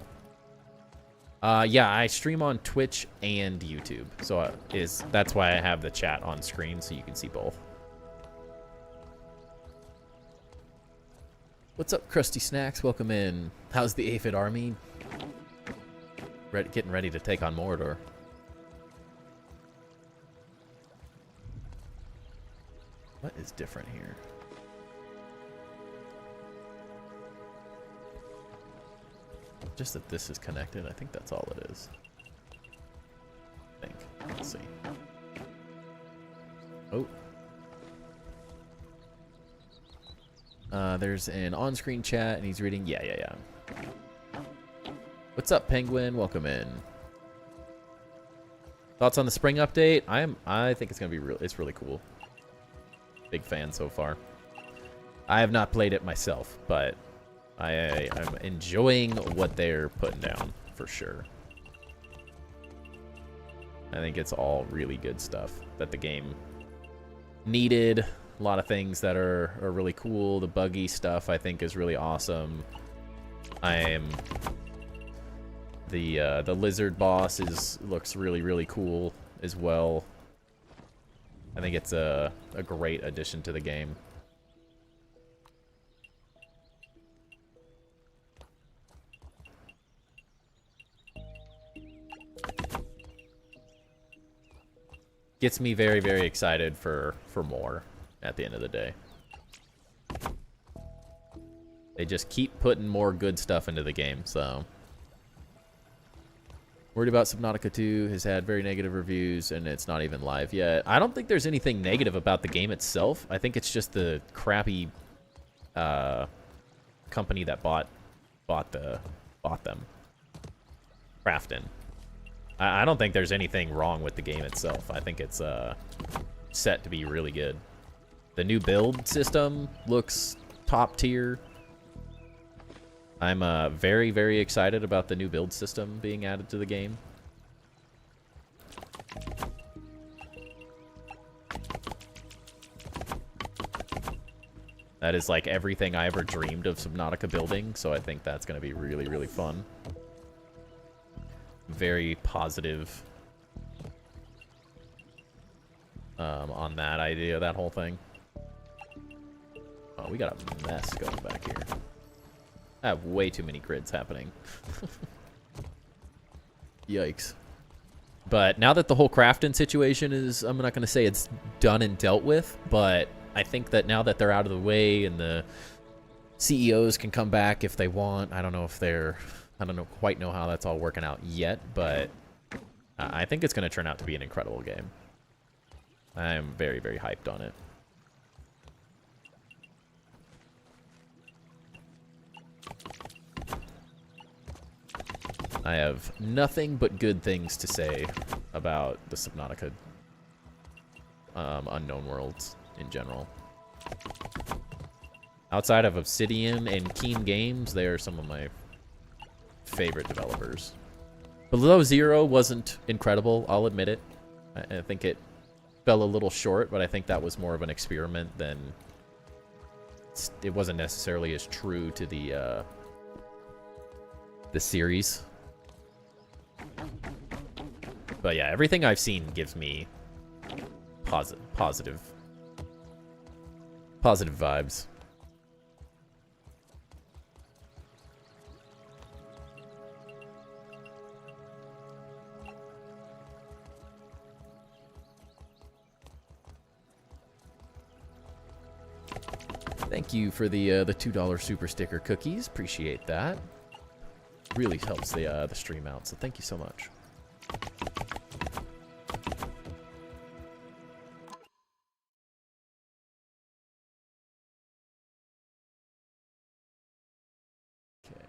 Yeah, I stream on Twitch and YouTube. So that's why I have the chat on screen so you can see both. What's up, Krusty Snacks? Welcome in. How's the Aphid army? Getting ready to take on Mordor. What is different here? Just that this is connected. I think that's all it is. I think. Let's see. Oh. There's an on-screen chat, and he's reading. Yeah. What's up, Penguin? Welcome in. Thoughts on the spring update? I think it's gonna be it's really cool. Big fan so far. I have not played it myself, but I'm enjoying what they're putting down for sure. I think it's all really good stuff that the game needed. A lot of things that are really cool. The buggy stuff I think is really awesome. The lizard boss looks really cool as well. I think it's a great addition to the game. Gets me very excited for more at the end of the day. They just keep putting more good stuff into the game, so. Worried about Subnautica 2, has had very negative reviews, and it's not even live yet. I don't think there's anything negative about the game itself. I think it's just the crappy company that bought them. Krafton. I don't think there's anything wrong with the game itself. I think it's set to be really good. The new build system looks top tier. I'm very excited about the new build system being added to the game. That is like everything I ever dreamed of Subnautica building, so I think that's going to be really fun. Very positive on that idea, that whole thing. Oh, we got a mess going back here. I have way too many grids happening. Yikes. But now that the whole Krafton situation is, I'm not going to say it's done and dealt with, but I think that now that they're out of the way and the CEOs can come back if they want, I don't quite know how that's all working out yet, but I think it's going to turn out to be an incredible game. I am very hyped on it. I have nothing but good things to say about the Subnautica Unknown Worlds in general. Outside of Obsidian and Keen Games, they are some of my favorite developers. Below Zero wasn't incredible, I'll admit it. I think it fell a little short, but I think that was more of an experiment than... It wasn't necessarily as true to the series. But yeah, everything I've seen gives me positive vibes. Thank you for the $2 super sticker cookies. Appreciate that. Really helps the stream out, so thank you so much. Okay.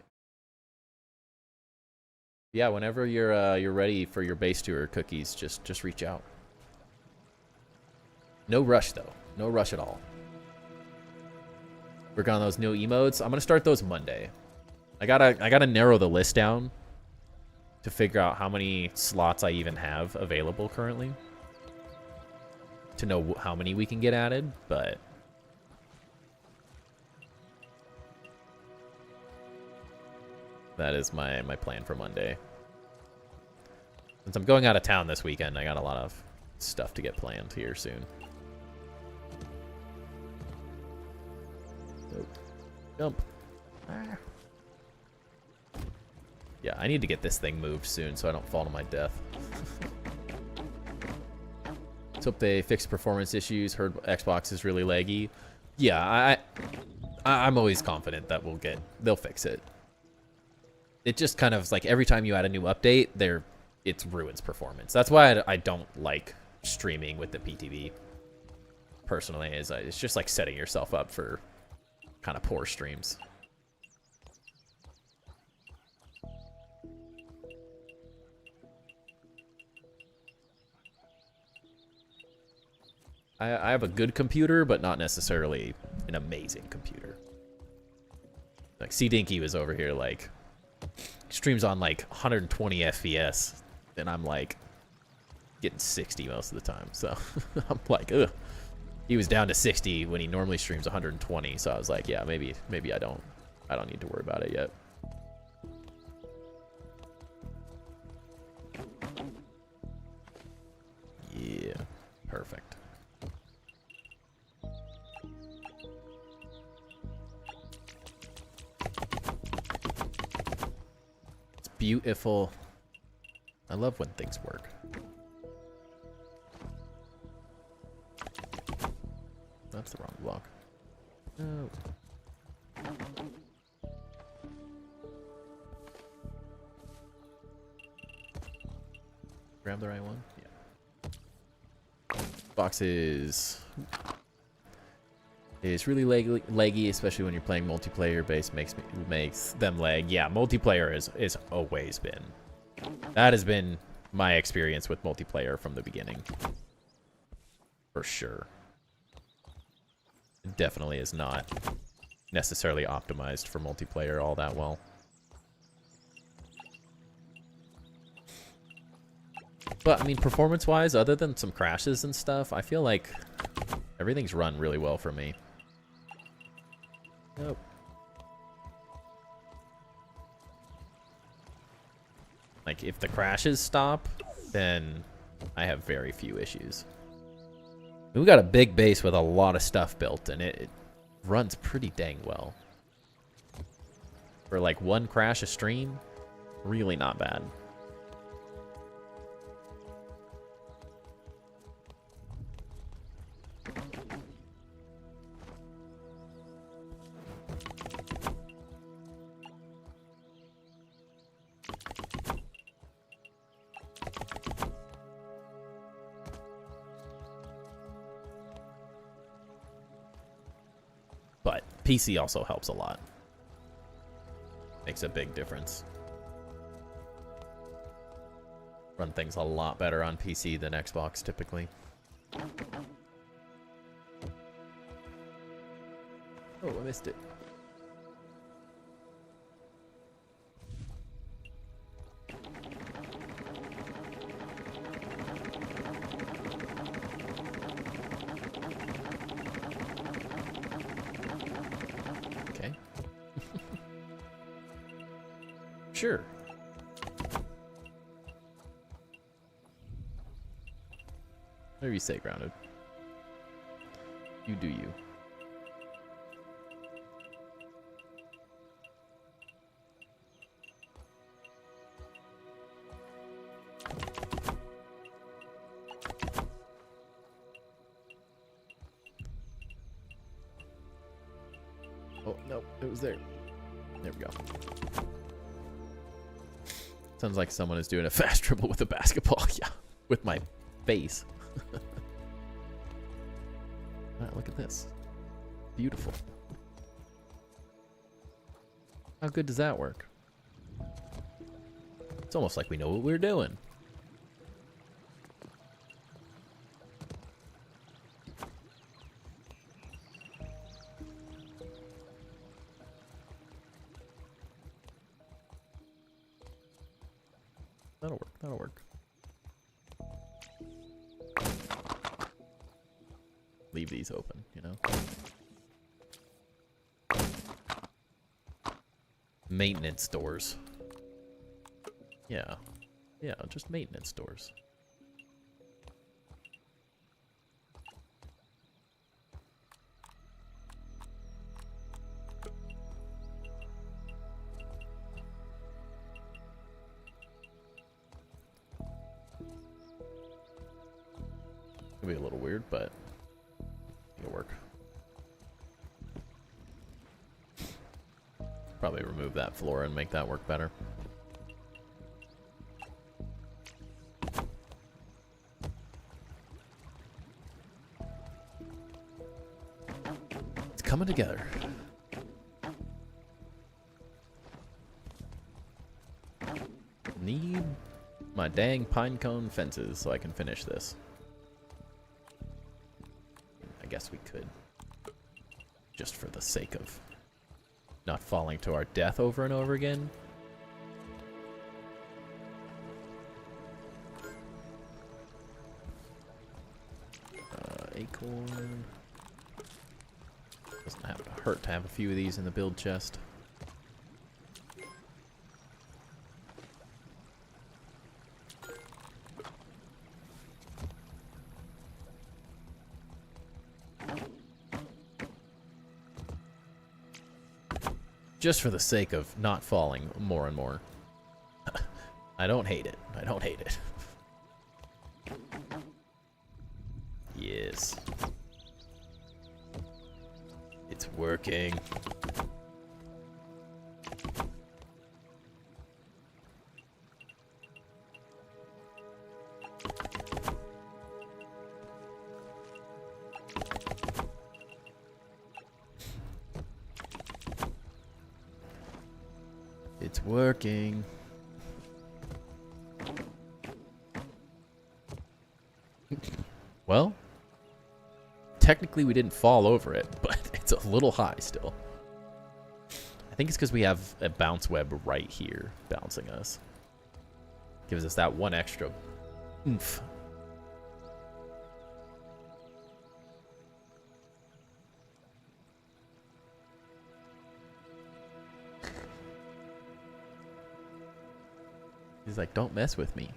Yeah, whenever you're ready for your base tour cookies, just reach out. No rush though. No rush at all. Work on those new emotes. I'm gonna start those Monday. I gotta narrow the list down to figure out how many slots I even have available currently to know how many we can get added, but that is my plan for Monday. Since I'm going out of town this weekend, I got a lot of stuff to get planned here soon. Jump. Ah. Yeah, I need to get this thing moved soon so I don't fall to my death. Let's hope they fix performance issues. Heard Xbox is really laggy. Yeah, I'm always confident that they'll fix it. It just kind of like every time you add a new update, it ruins performance. That's why I don't like streaming with the PTV. Personally, it's just like setting yourself up for kind of poor streams. I have a good computer, but not necessarily an amazing computer. Like C-Dinky was over here like streams on like 120 FPS, and I'm like getting 60 most of the time. So I'm like, ugh. He was down to 60 when he normally streams 120, so I was like, yeah, maybe I don't need to worry about it yet. Yeah, perfect. It's beautiful. I love when things work. That's the wrong block. No. Grab the right one? Yeah. Box is really laggy, especially when you're playing multiplayer. Base makes them lag. Yeah, multiplayer is always been. That has been my experience with multiplayer from the beginning. For sure. It definitely is not necessarily optimized for multiplayer all that well. But, I mean, performance-wise, other than some crashes and stuff, I feel like everything's run really well for me. Nope. Like, if the crashes stop, then I have very few issues. We got a big base with a lot of stuff built, and it runs pretty dang well. For like one crash a stream, really not bad. But PC also helps a lot. Makes a big difference. Run things a lot better on PC than Xbox typically. Oh, I missed it. sure. Whatever you say, Grounded. You do you. Oh, no, it was there. There we go. Sounds like someone is doing a fast dribble with a basketball. Yeah, with my face. Alright, look at this. Beautiful. How good does that work? It's almost like we know what we're doing. That'll work, that'll work. Leave these open, you know? Maintenance doors. Yeah. Yeah, just maintenance doors. It'll be a little weird, but it'll work. Probably remove that floor and make that work better. It's coming together. Need my dang pine cone fences so I can finish this. I guess we could. Just for the sake of not falling to our death over and over again. Acorn. Doesn't have to hurt to have a few of these in the build chest. Just for the sake of not falling more and more. I don't hate it. I don't hate it. Yes. It's working. It's working. Well, technically we didn't fall over it, but it's a little high still. I think it's because we have a bounce web right here bouncing us. Gives us that one extra oomph. He's like, don't mess with me.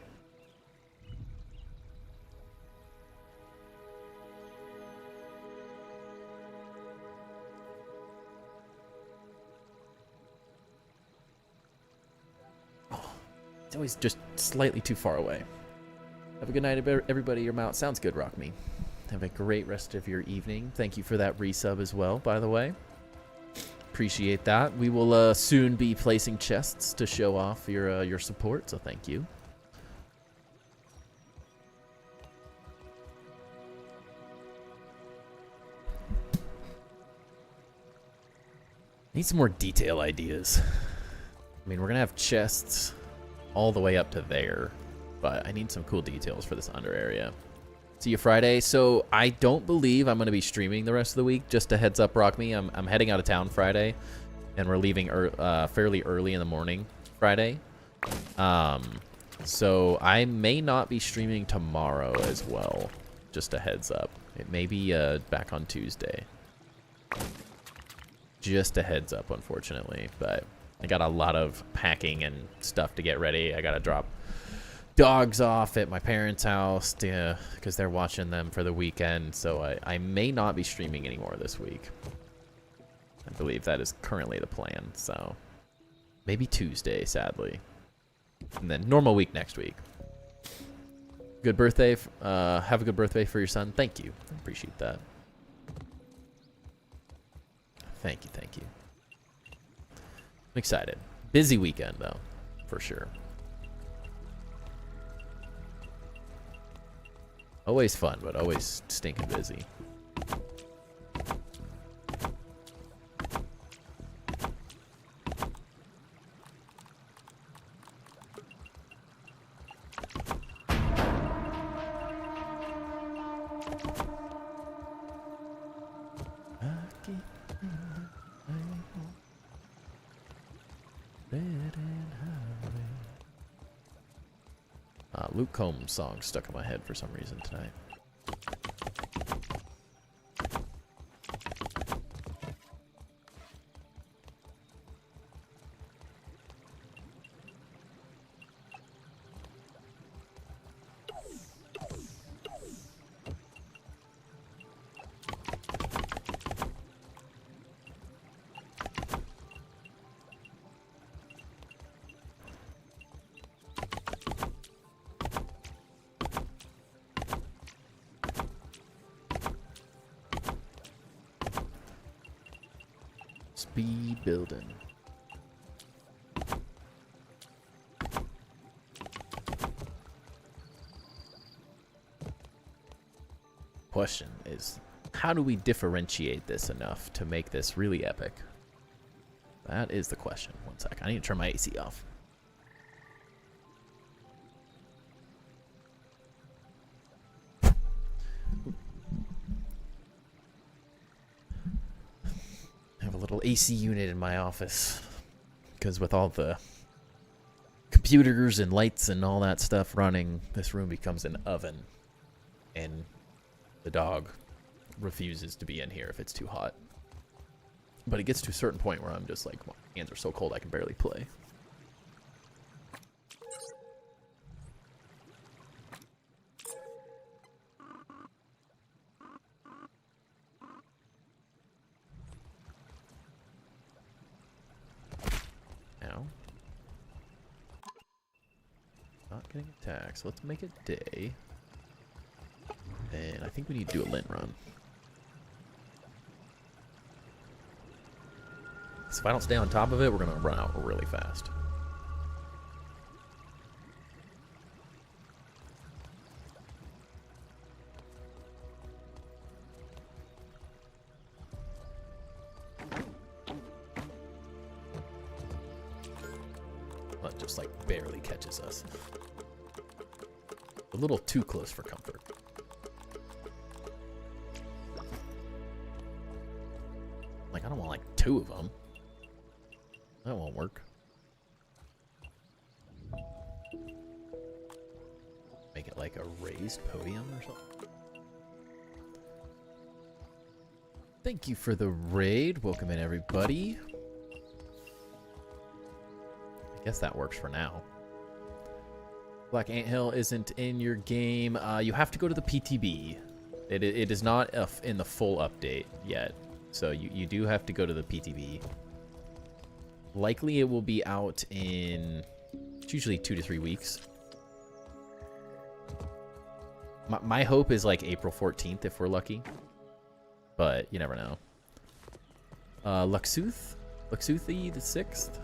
Oh, it's always just slightly too far away. Have a good night, everybody. Your mount sounds good, Rock Me. Have a great rest of your evening. Thank you for that resub as well, by the way. Appreciate that. We will soon be placing chests to show off your support, so thank you. Need some more detail ideas. I mean, we're gonna have chests all the way up to there, but I need some cool details for this under area. See you Friday. So I don't believe I'm going to be streaming the rest of the week. Just a heads up, Rock Me. I'm heading out of town Friday, and we're leaving fairly early in the morning Friday. So I may not be streaming tomorrow as well. Just a heads up. It may be back on Tuesday. Just a heads up, unfortunately. But I got a lot of packing and stuff to get ready. I gotta drop dogs off at my parents' house because they're watching them for the weekend. So I may not be streaming anymore this week. I believe that is currently the plan. So maybe Tuesday, sadly. And then normal week next week. Good birthday. Have a good birthday for your son. Thank you. I appreciate that. Thank you. Thank you. I'm excited. Busy weekend, though, for sure. Always fun, but always stinking busy. Luke Combs song stuck in my head for some reason tonight. Speed building. Question is, how do we differentiate this enough to make this really epic? That is the question. One sec. I need to turn my AC off. AC unit in my office because with all the computers and lights and all that stuff running, this room becomes an oven, and the dog refuses to be in here if it's too hot. But it gets to a certain point where I'm just like, my hands are so cold I can barely play. Not getting attacked, so let's make it day. And I think we need to do a lint run. So if I don't stay on top of it, we're gonna run out really fast. That just like barely catches us. A little too close for comfort. Like, I don't want like 2 of them. That won't work. Make it like a raised podium or something. Thank you for the raid. Welcome in, everybody. I guess that works for now. Black Anthill isn't in your game. You have to go to the PTB. It is not in the full update yet. So you do have to go to the PTB. Likely it will be out in, it's usually 2 to 3 weeks. My hope is like April 14th if we're lucky. But you never know. Luxuth? Luxuthi the 6th?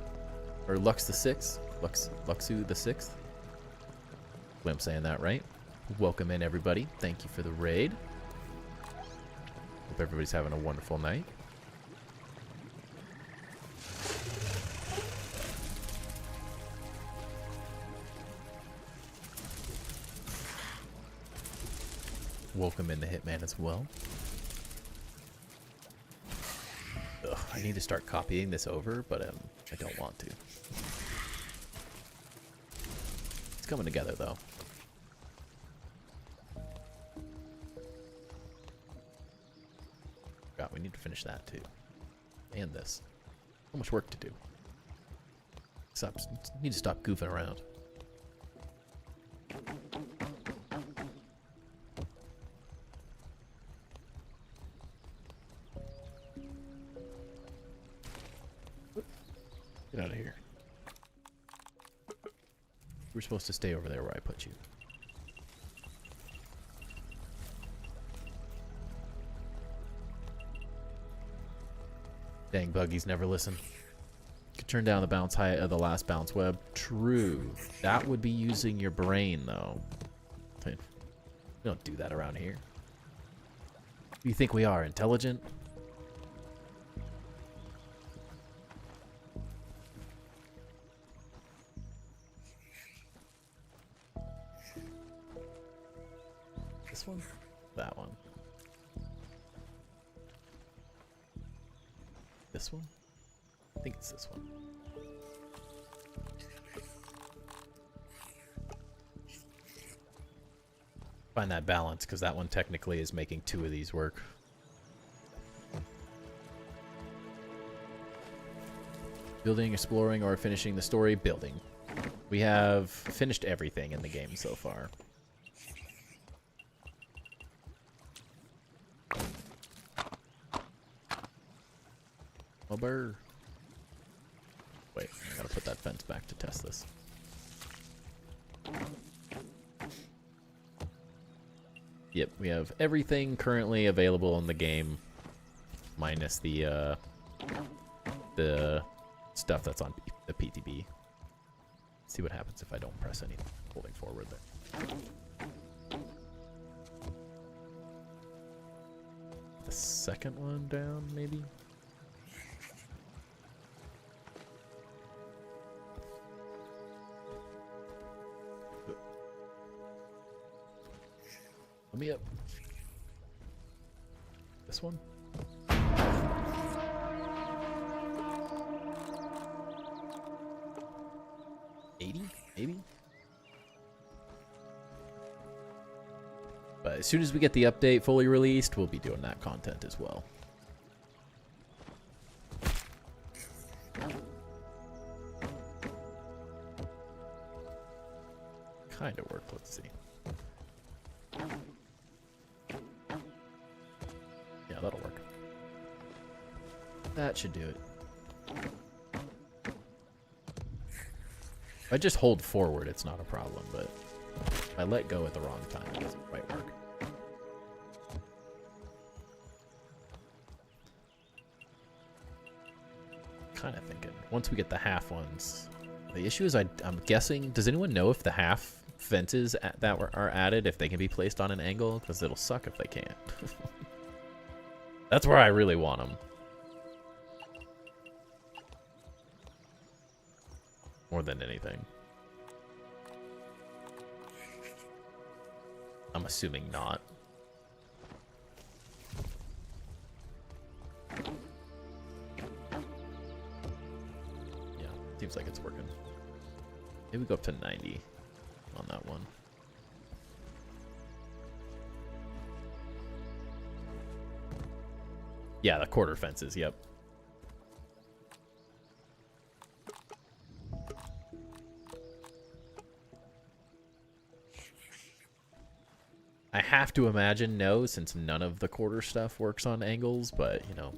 Or Lux the 6th? Luxu the 6th? I'm saying that right. Welcome in, everybody. Thank you for the raid. Hope everybody's having a wonderful night. Welcome in the Hitman as well. Ugh, I need to start copying this over, but I don't want to. It's coming together, though. God, we need to finish that, too. And this. So much work to do. Need to stop goofing around. Get out of here. We're supposed to stay over there where I put you. Dang, buggies never listen. Could turn down the bounce height of the last bounce web. True. That would be using your brain, though. We don't do that around here. Do you think we are intelligent? This one? That one. This one? I think it's this one. Find that balance, because that one technically is making 2 of these work. Building, exploring, or finishing the story? Building. We have finished everything in the game so far. Burr. Wait, I gotta put that fence back to test this. Yep, we have everything currently available in the game, minus the stuff that's on the PTB. Let's see what happens if I don't press anything holding forward there. The second one down, maybe? Let me up. This one? 80, maybe? But as soon as we get the update fully released, we'll be doing that content as well. Kind of work, let's see. Yeah, that'll work. That should do it. If I just hold forward, it's not a problem, but if I let go at the wrong time, it doesn't quite work. Kind of thinking, once we get the half ones, the issue is I'm guessing, does anyone know if the half fences that are added, if they can be placed on an angle? Because it'll suck if they can't. That's where I really want them. More than anything. I'm assuming not. Yeah, seems like it's working. Maybe go up to 90 on that one. Yeah, the quarter fences, yep. I have to imagine no, since none of the quarter stuff works on angles, but, you know,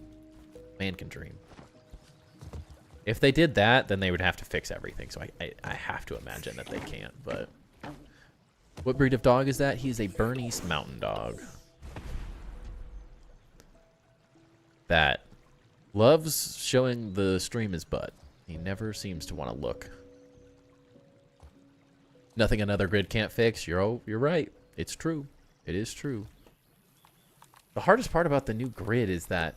man can dream. If they did that, then they would have to fix everything, so I have to imagine that they can't, but... What breed of dog is that? He's a Bernese Mountain Dog. That loves showing the stream his butt. He never seems to want to look. Nothing another grid can't fix. You're right. It's true. It is true. The hardest part about the new grid is that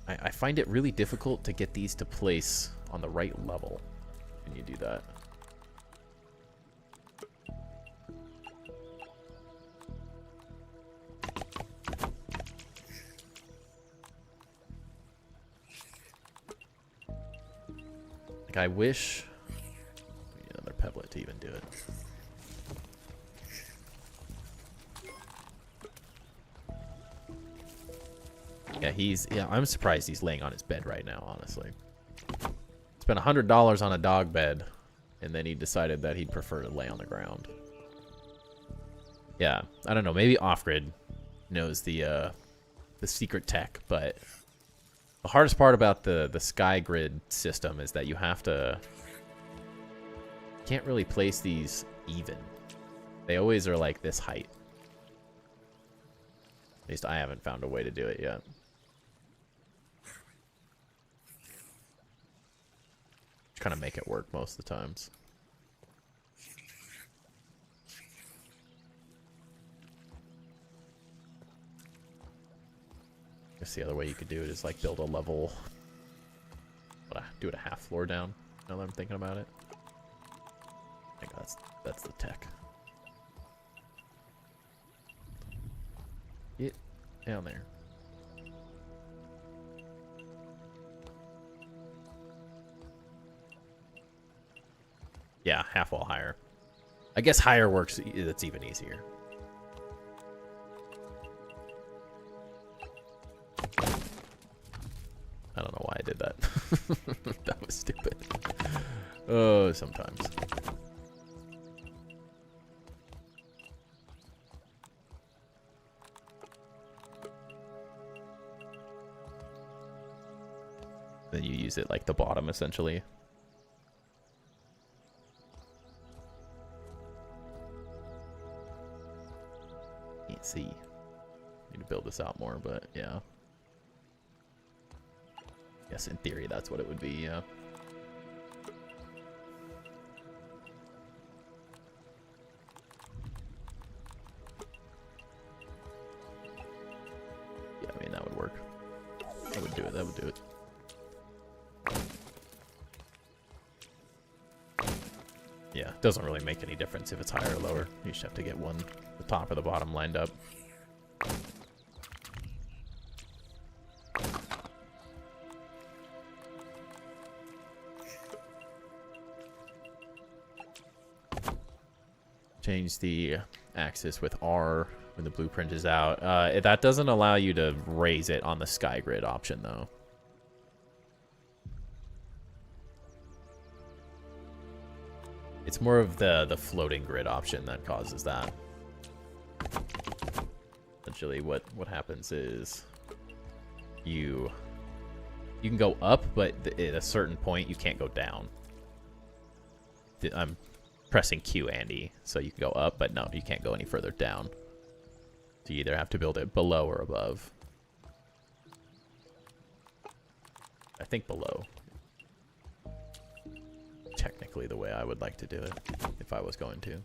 I find it really difficult to get these to place on the right level when you do that. Like, I wish... we need another pebblet to even do it. Yeah, I'm surprised he's laying on his bed right now, honestly. It's spent $100 on a dog bed, and then he decided that he'd prefer to lay on the ground. Yeah, I don't know. Maybe Off-Grid knows the secret tech, but the hardest part about the SkyGrid system is that you have to... can't really place these even. They always are like this height. At least I haven't found a way to do it yet. Just kind of make it work most of the times. I guess the other way you could do it is like build a level. Do it a half floor down. Now that I'm thinking about it, I think that's the tech. Get down there. Yeah, half wall higher. I guess higher works. That's even easier. I don't know why I did that. That was stupid. Oh, sometimes. Then you use it like the bottom, essentially. Can't see. Need to build this out more, but yeah. Yes, in theory, that's what it would be, yeah. Yeah, I mean, that would work. That would do it, that would do it. Yeah, it doesn't really make any difference if it's higher or lower. You just have to get the top or the bottom lined up. Change the axis with R when the blueprint is out. That doesn't allow you to raise it on the SkyGrid option, though. It's more of the floating grid option that causes that. Essentially, what happens is you can go up, but at a certain point you can't go down. I'm pressing Q, Andy, so you can go up, but no, you can't go any further down. So you either have to build it below or above. I think below. Technically the way I would like to do it, if I was going to.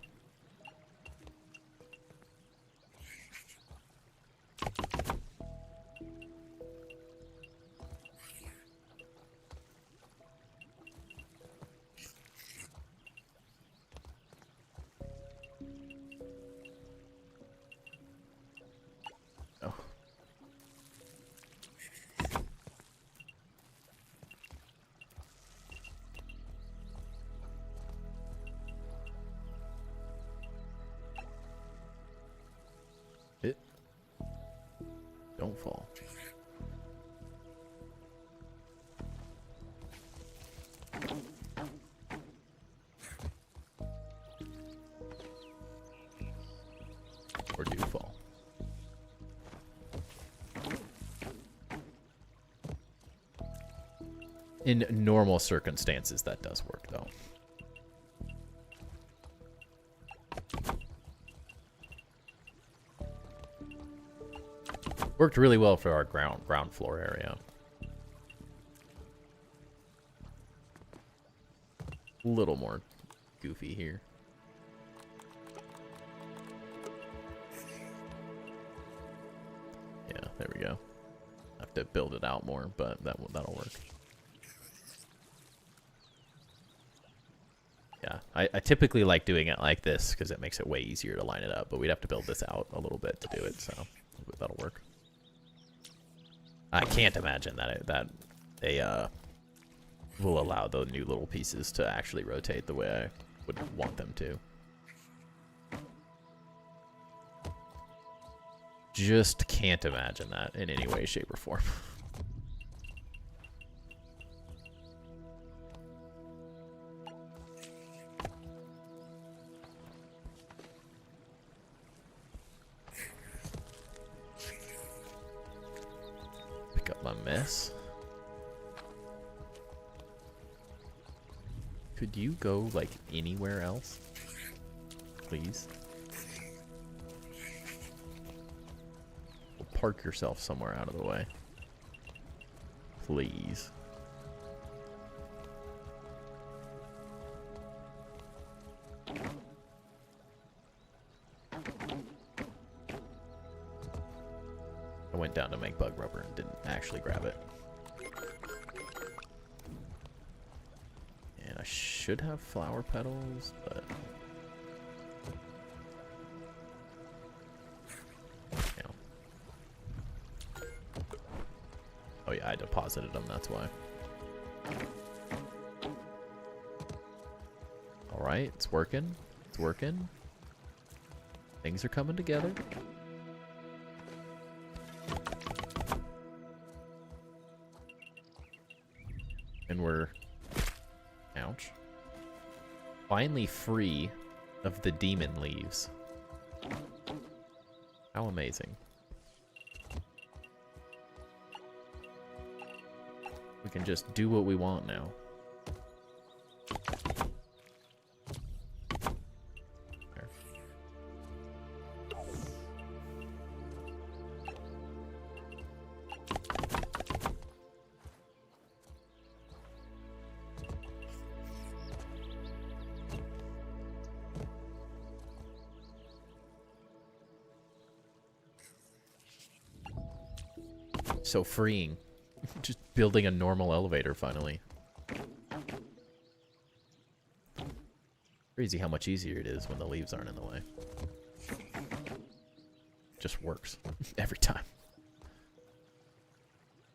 Oh. Don't fall. Or do fall. In normal circumstances, that does work, though. Worked really well for our ground floor area. A little more goofy here. Yeah, there we go. I have to build it out more, but that'll work. Yeah, I typically like doing it like this because it makes it way easier to line it up, but we'd have to build this out a little bit to do it, so that'll work. I can't imagine that they will allow the new little pieces to actually rotate the way I would want them to. Just can't imagine that in any way, shape, or form. a mess. Could you go, like, anywhere else? Please? Well, park yourself somewhere out of the way. Please. I went down to make bug rubber and didn't actually grab it. And I should have flower petals, but... Oh yeah, I deposited them, that's why. Alright, it's working. It's working. Things are coming together. And we're... Ouch. Finally free of the demon leaves. How amazing. We can just do what we want now. There. So freeing. Just building a normal elevator, finally. Crazy how much easier it is when the leaves aren't in the way. Just works. Every time.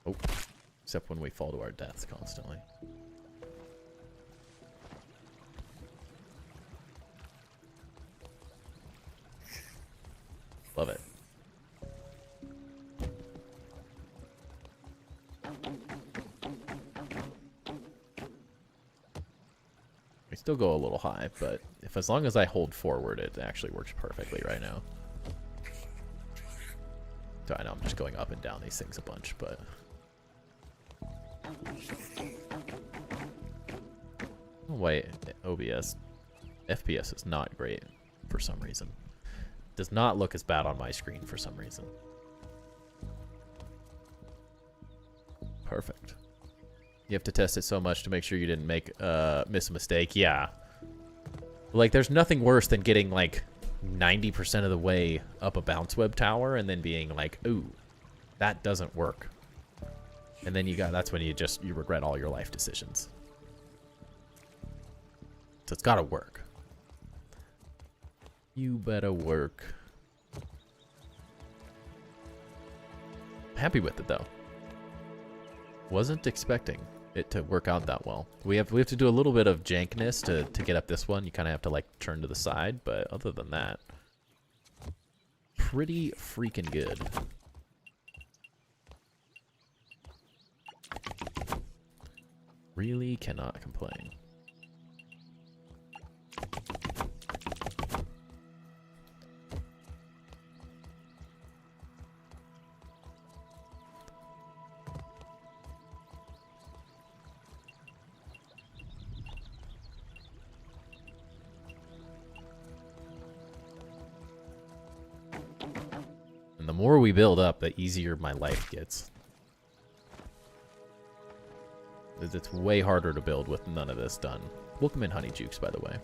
Oh. Except when we fall to our deaths constantly. Love it. Still go a little high, but if as long as I hold forward, it actually works perfectly right now. So I know I'm just going up and down these things a bunch, but wait, OBS FPS is not great for some reason. Does not look as bad on my screen for some reason. Perfect. You have to test it so much to make sure you didn't miss a mistake. Yeah. Like, there's nothing worse than getting, like, 90% of the way up a bounce web tower and then being like, ooh, that doesn't work. And then that's when you regret all your life decisions. So it's gotta work. You better work. Happy with it, though. Wasn't expecting it to work out that well. We have to do a little bit of jankness to get up this one. You kind of have to like turn to the side, but other than that, pretty freaking good. Really cannot complain. The more we build up, the easier my life gets. It's way harder to build with none of this done. Welcome in, Honey Jukes, by the way.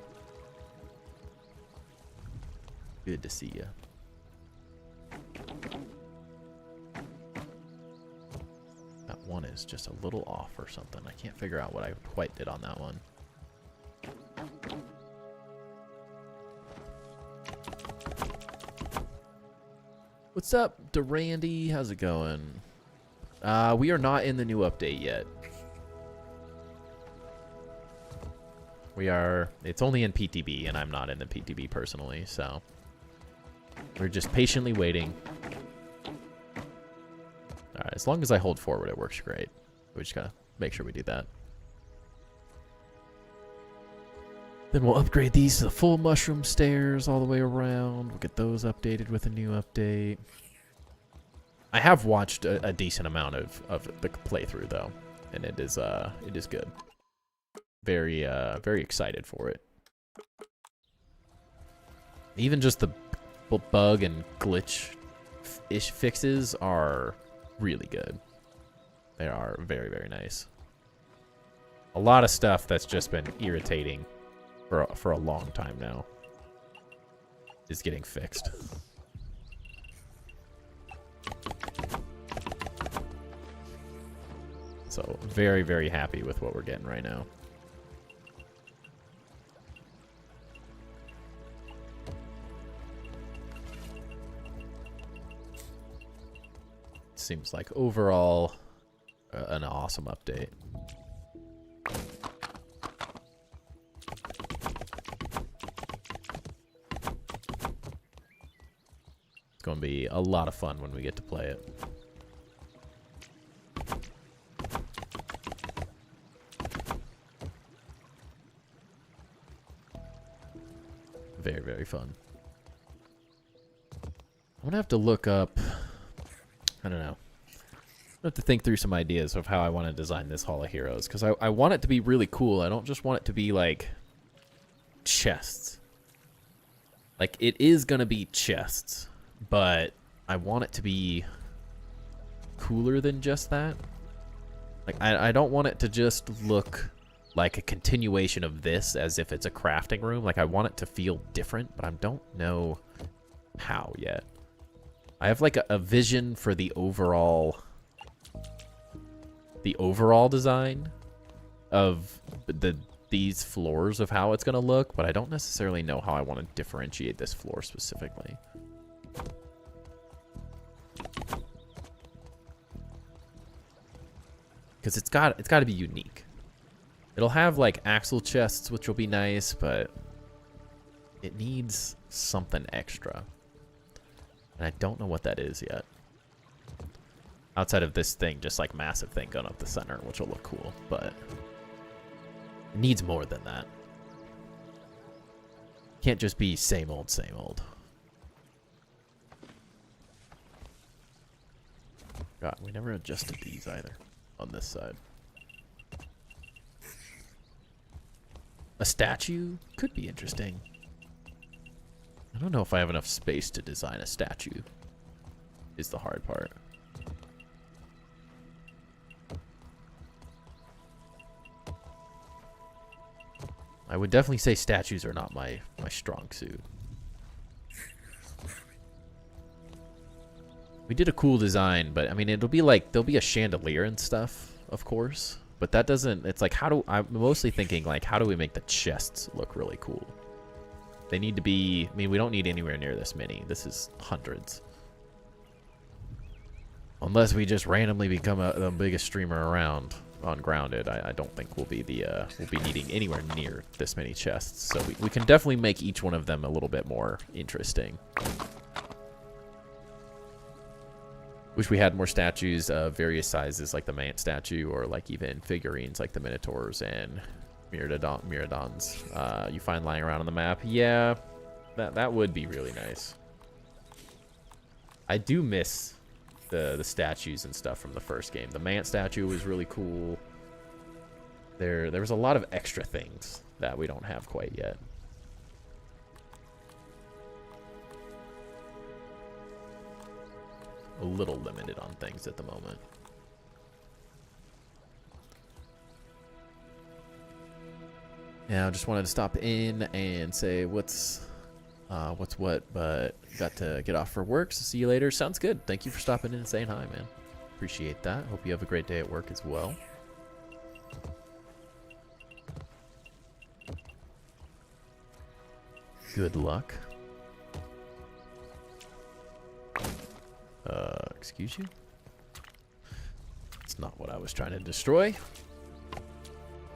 Good to see you. That one is just a little off or something. I can't figure out what I quite did on that one. What's up, Durandy? How's it going? We are not in the new update yet. We are... It's only in PTB, and I'm not in the PTB personally, so... We're just patiently waiting. Alright, as long as I hold forward, it works great. We just gotta make sure we do that. Then we'll upgrade these to the full mushroom stairs all the way around. We'll get those updated with a new update. I have watched a decent amount of the playthrough though, and it is good. Very very excited for it. Even just the bug and glitch-ish fixes are really good. They are very, very nice. A lot of stuff that's just been irritating for a long time now is getting fixed. So very, very happy with what we're getting right now. Seems like overall an awesome update. It's going to be a lot of fun when we get to play it. Very, very fun. I'm going to have to look up... I don't know. I have to think through some ideas of how I want to design this Hall of Heroes, because I want it to be really cool. I don't just want it to be like chests. Like, it is going to be chests, but I want it to be cooler than just that. Like, I don't want it to just look like a continuation of this as if it's a crafting room. Like, I want it to feel different, but I don't know how yet. I have like a vision for the overall design of these floors of how it's going to look, but I don't necessarily know how I want to differentiate this floor specifically. Because it's got to be unique. It'll have like axle chests, which will be nice, but it needs something extra. And I don't know what that is yet. Outside of this thing, just like massive thing going up the center, which will look cool, but it needs more than that. Can't just be same old, same old. God, we never adjusted these either on this side. A statue could be interesting. I don't know if I have enough space to design a statue, is the hard part. I would definitely say statues are not my strong suit. We did a cool design, but I mean, it'll be like, there'll be a chandelier and stuff, of course. But that doesn't, it's like, I'm mostly thinking like, how do we make the chests look really cool? They need to be, I mean, we don't need anywhere near this many. This is hundreds. Unless we just randomly become the biggest streamer around on Grounded, I don't think we'll be needing anywhere near this many chests. So we can definitely make each one of them a little bit more interesting. Wish we had more statues of various sizes, like the Mant statue, or like even figurines like the Minotaurs and Myrmidons you find lying around on the map. Yeah, that would be really nice. I do miss the statues and stuff from the first game. The Mant statue was really cool. There was a lot of extra things that we don't have quite yet. A little limited on things at the moment. Yeah, I just wanted to stop in and say what's what, but got to get off for work, so see you later. Sounds good. Thank you for stopping in and saying hi, man. Appreciate that. Hope you have a great day at work as well. Good luck. Excuse you? That's not what I was trying to destroy.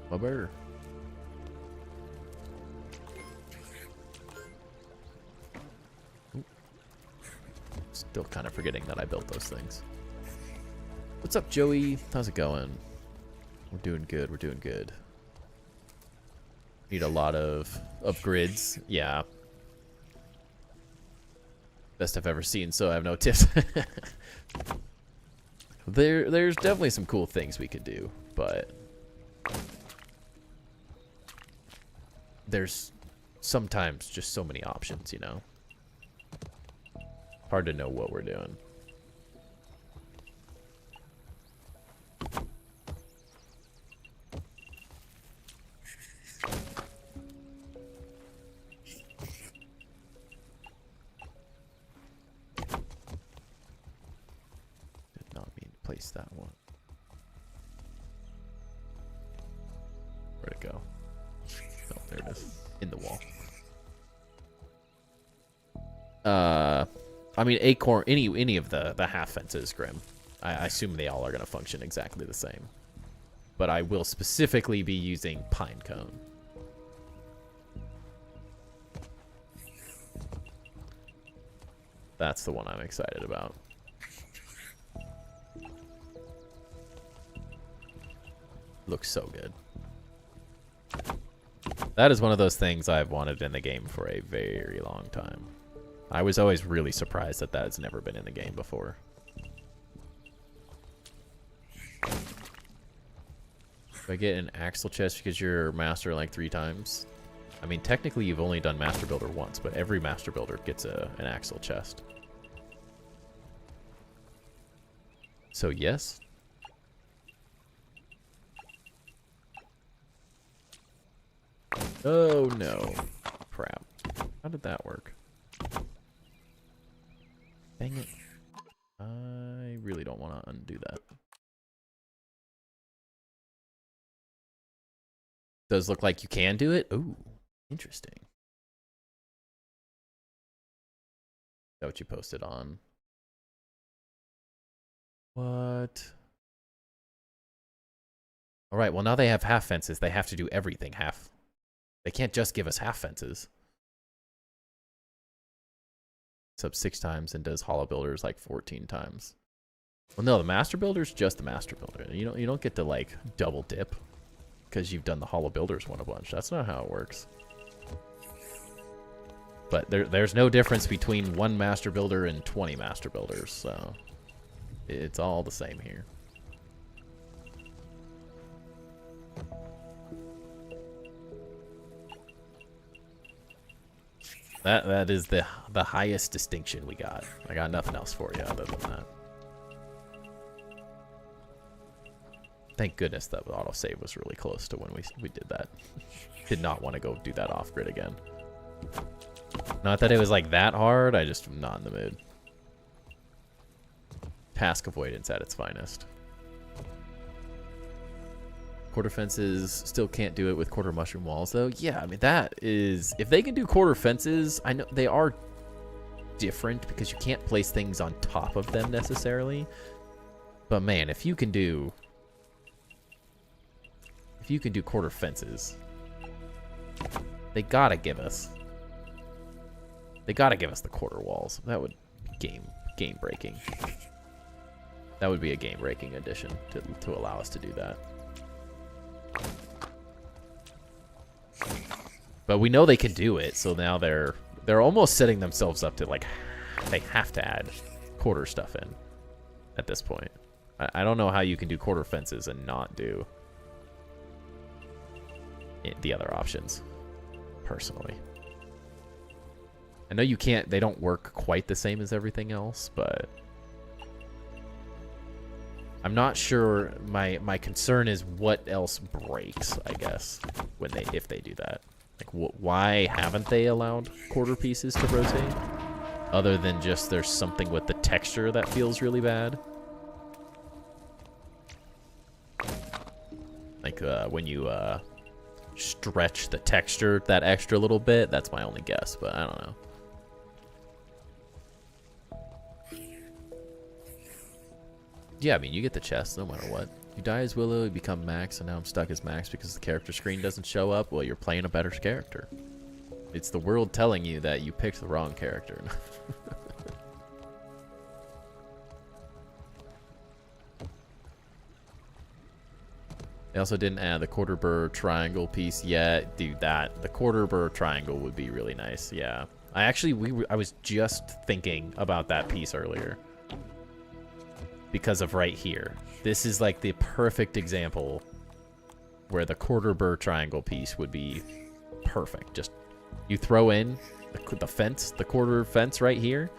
Bubber. Still kind of forgetting that I built those things. What's up, Joey? How's it going? We're doing good. We're doing good. Need a lot of upgrades. Yeah. Best I've ever seen, so I have no tips. there's definitely some cool things we could do, but there's sometimes just so many options, you know? Hard to know what we're doing. Did not mean to place that one. Where'd it go? Oh, there it is. In the wall. I mean, Acorn, any of the half fences, Grim. I assume they all are going to function exactly the same. But I will specifically be using Pine Cone. That's the one I'm excited about. Looks so good. That is one of those things I've wanted in the game for a very long time. I was always really surprised that has never been in the game before. Do I get an axle chest because you're master like 3 times? I mean, technically you've only done master builder once, but every master builder gets an axle chest. So yes. Oh no. Crap. How did that work? Dang it. I really don't want to undo that. Does look like you can do it? Ooh, interesting. Is that what you posted on? What? All right, well now they have half fences. They have to do everything half. They can't just give us half fences. It's up 6 times and does hollow builders like 14 times. Well, no, the master builder's just the master builder. You don't get to like double dip because you've done the hollow builders one a bunch. That's not how it works. But there's no difference between 1 master builder and 20 master builders, so it's all the same here. That is the highest distinction we got. I got nothing else for you other than that. Thank goodness that autosave was really close to when we did that. Did not want to go do that off-grid again. Not that it was like that hard, I just am not in the mood. Task avoidance at its finest. Quarter fences still can't do it with quarter mushroom walls, though. Yeah, I mean, that is... If they can do quarter fences, I know they are different because you can't place things on top of them necessarily. But man, if you can do quarter fences, they gotta give us the quarter walls. That would game breaking. That would be a game breaking addition to allow us to do that. But we know they can do it, so now they're almost setting themselves up to like they have to add quarter stuff in at this point. I don't know how you can do quarter fences and not do the other options, personally. I know you can't, they don't work quite the same as everything else, but I'm not sure. My concern is what else breaks, I guess, if they do that. Like, why haven't they allowed quarter pieces to rotate? Other than just there's something with the texture that feels really bad. Like when you stretch the texture that extra little bit. That's my only guess, but I don't know. Yeah, I mean, you get the chest no matter what. You die as Willow, you become Max, and now I'm stuck as Max because the character screen doesn't show up. Well, you're playing a better character. It's the world telling you that you picked the wrong character. They also didn't add the quarter burr triangle piece yet. Dude, the quarter burr triangle would be really nice. Yeah. I was just thinking about that piece earlier. because of right here. This is like the perfect example where the quarter burr triangle piece would be perfect. Just you throw in the fence, the quarter fence right here,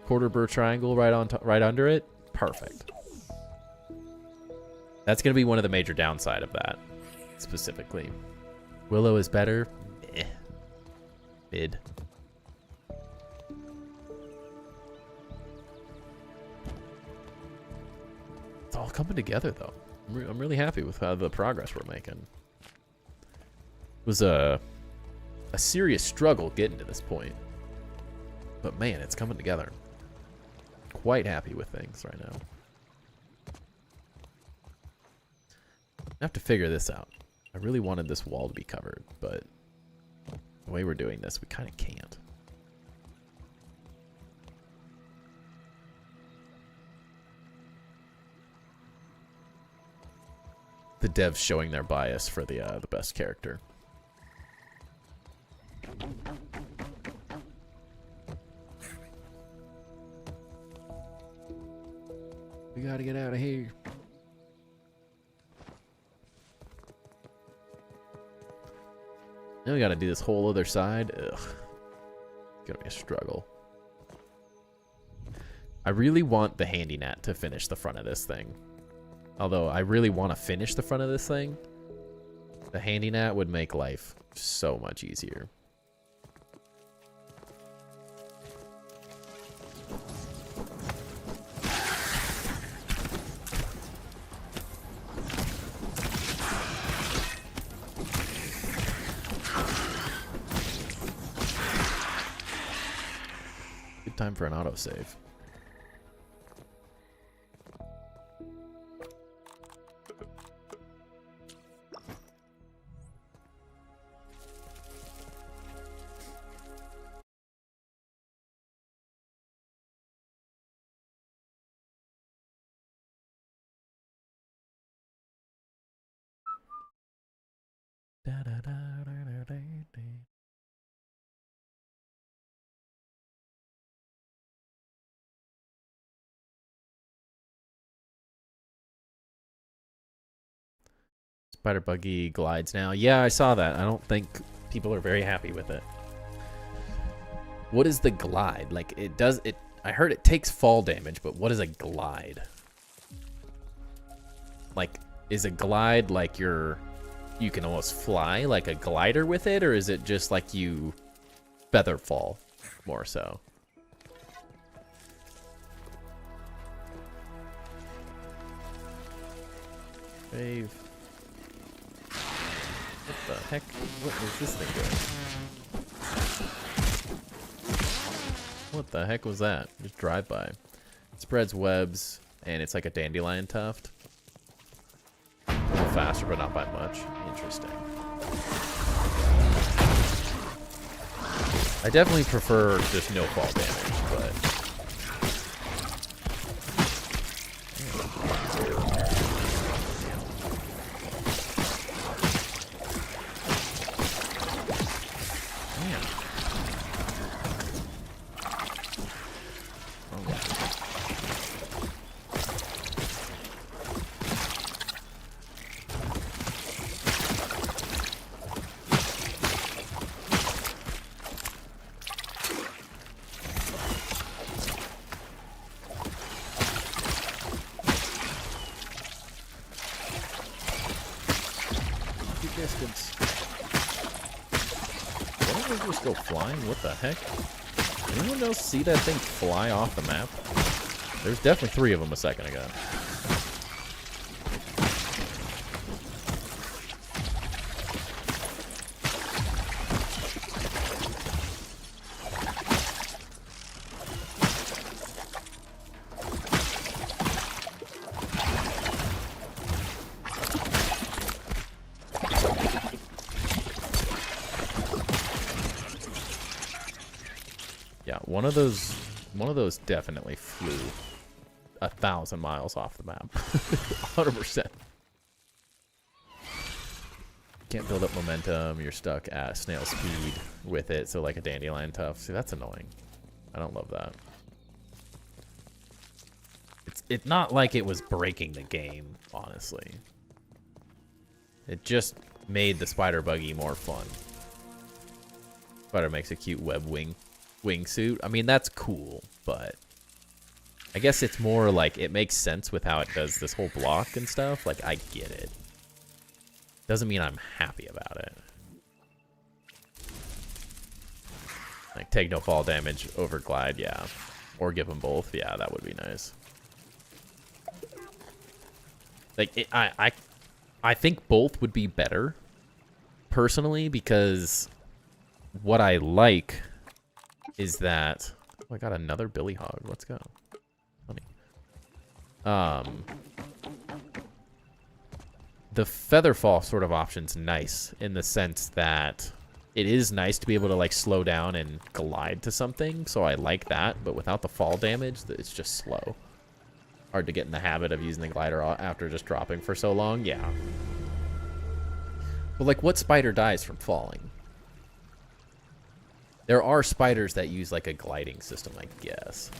quarter burr triangle right under it. Perfect. That's going to be one of the major downside of that, specifically. Willow is better. Eh. Mid. It's all coming together, though. I'm really happy with the progress we're making. It was a serious struggle getting to this point. But man, it's coming together. Quite happy with things right now. I have to figure this out. I really wanted this wall to be covered, but the way we're doing this, we kind of can't. The devs showing their bias for the best character. We gotta get out of here. Now we gotta do this whole other side. Ugh. It's gonna be a struggle. I really want the handy gnat to finish the front of this thing. Although I really want to finish the front of this thing. The handy gnat would make life so much easier. Good time for an autosave. Spider buggy glides now. Yeah, I saw that. I don't think people are very happy with it. What is the glide? Like, it does it. I heard it takes fall damage, but what is a glide? Like, is a glide like you can almost fly like a glider with it, or is it just like you feather fall more so? Save. What the heck? What is this thing doing? What the heck was that? Just drive by. It spreads webs, and it's like a dandelion tuft. A little faster, but not by much. Interesting. I definitely prefer just no fall damage, but... distance. Why don't we just go flying? What the heck? Anyone else see that thing fly off the map? There's definitely 3 of them a second ago. One of those definitely flew 1,000 miles off the map. 100%. Can't build up momentum. You're stuck at snail speed with it. So like a dandelion tuft. See, that's annoying. I don't love that. it's not like it was breaking the game, honestly. It just made the spider buggy more fun. Spider makes a cute web wingsuit. I mean, that's cool, but I guess it's more like it makes sense with how it does this whole block and stuff. Like, I get it. Doesn't mean I'm happy about it. Like, take no fall damage over glide, yeah. Or give them both, yeah, that would be nice. Like, I think both would be better, personally, because what I like is that... Oh, I got another Billy Hog. Let's go. Funny. The Featherfall sort of option's nice in the sense that it is nice to be able to, like, slow down and glide to something, so I like that, but without the fall damage, it's just slow. Hard to get in the habit of using the glider after just dropping for so long, yeah. But, like, what spider dies from falling? There are spiders that use, like, a gliding system, I guess.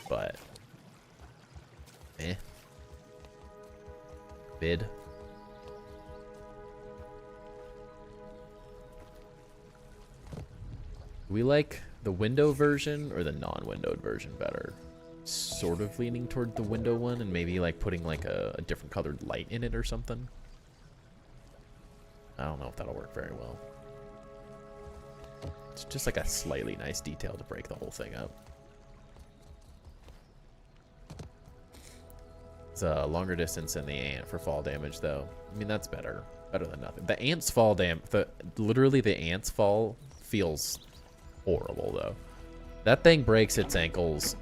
But... eh. Bid. We like the window version or the non-windowed version better? Sort of leaning toward the window one and maybe like putting like a different colored light in it or something. I don't know if that'll work very well. It's just like a slightly nice detail to break the whole thing up. It's a longer distance than the ant for fall damage though. I mean, that's better. Better than nothing. The ants fall literally the ants fall feels horrible though. That thing breaks its ankles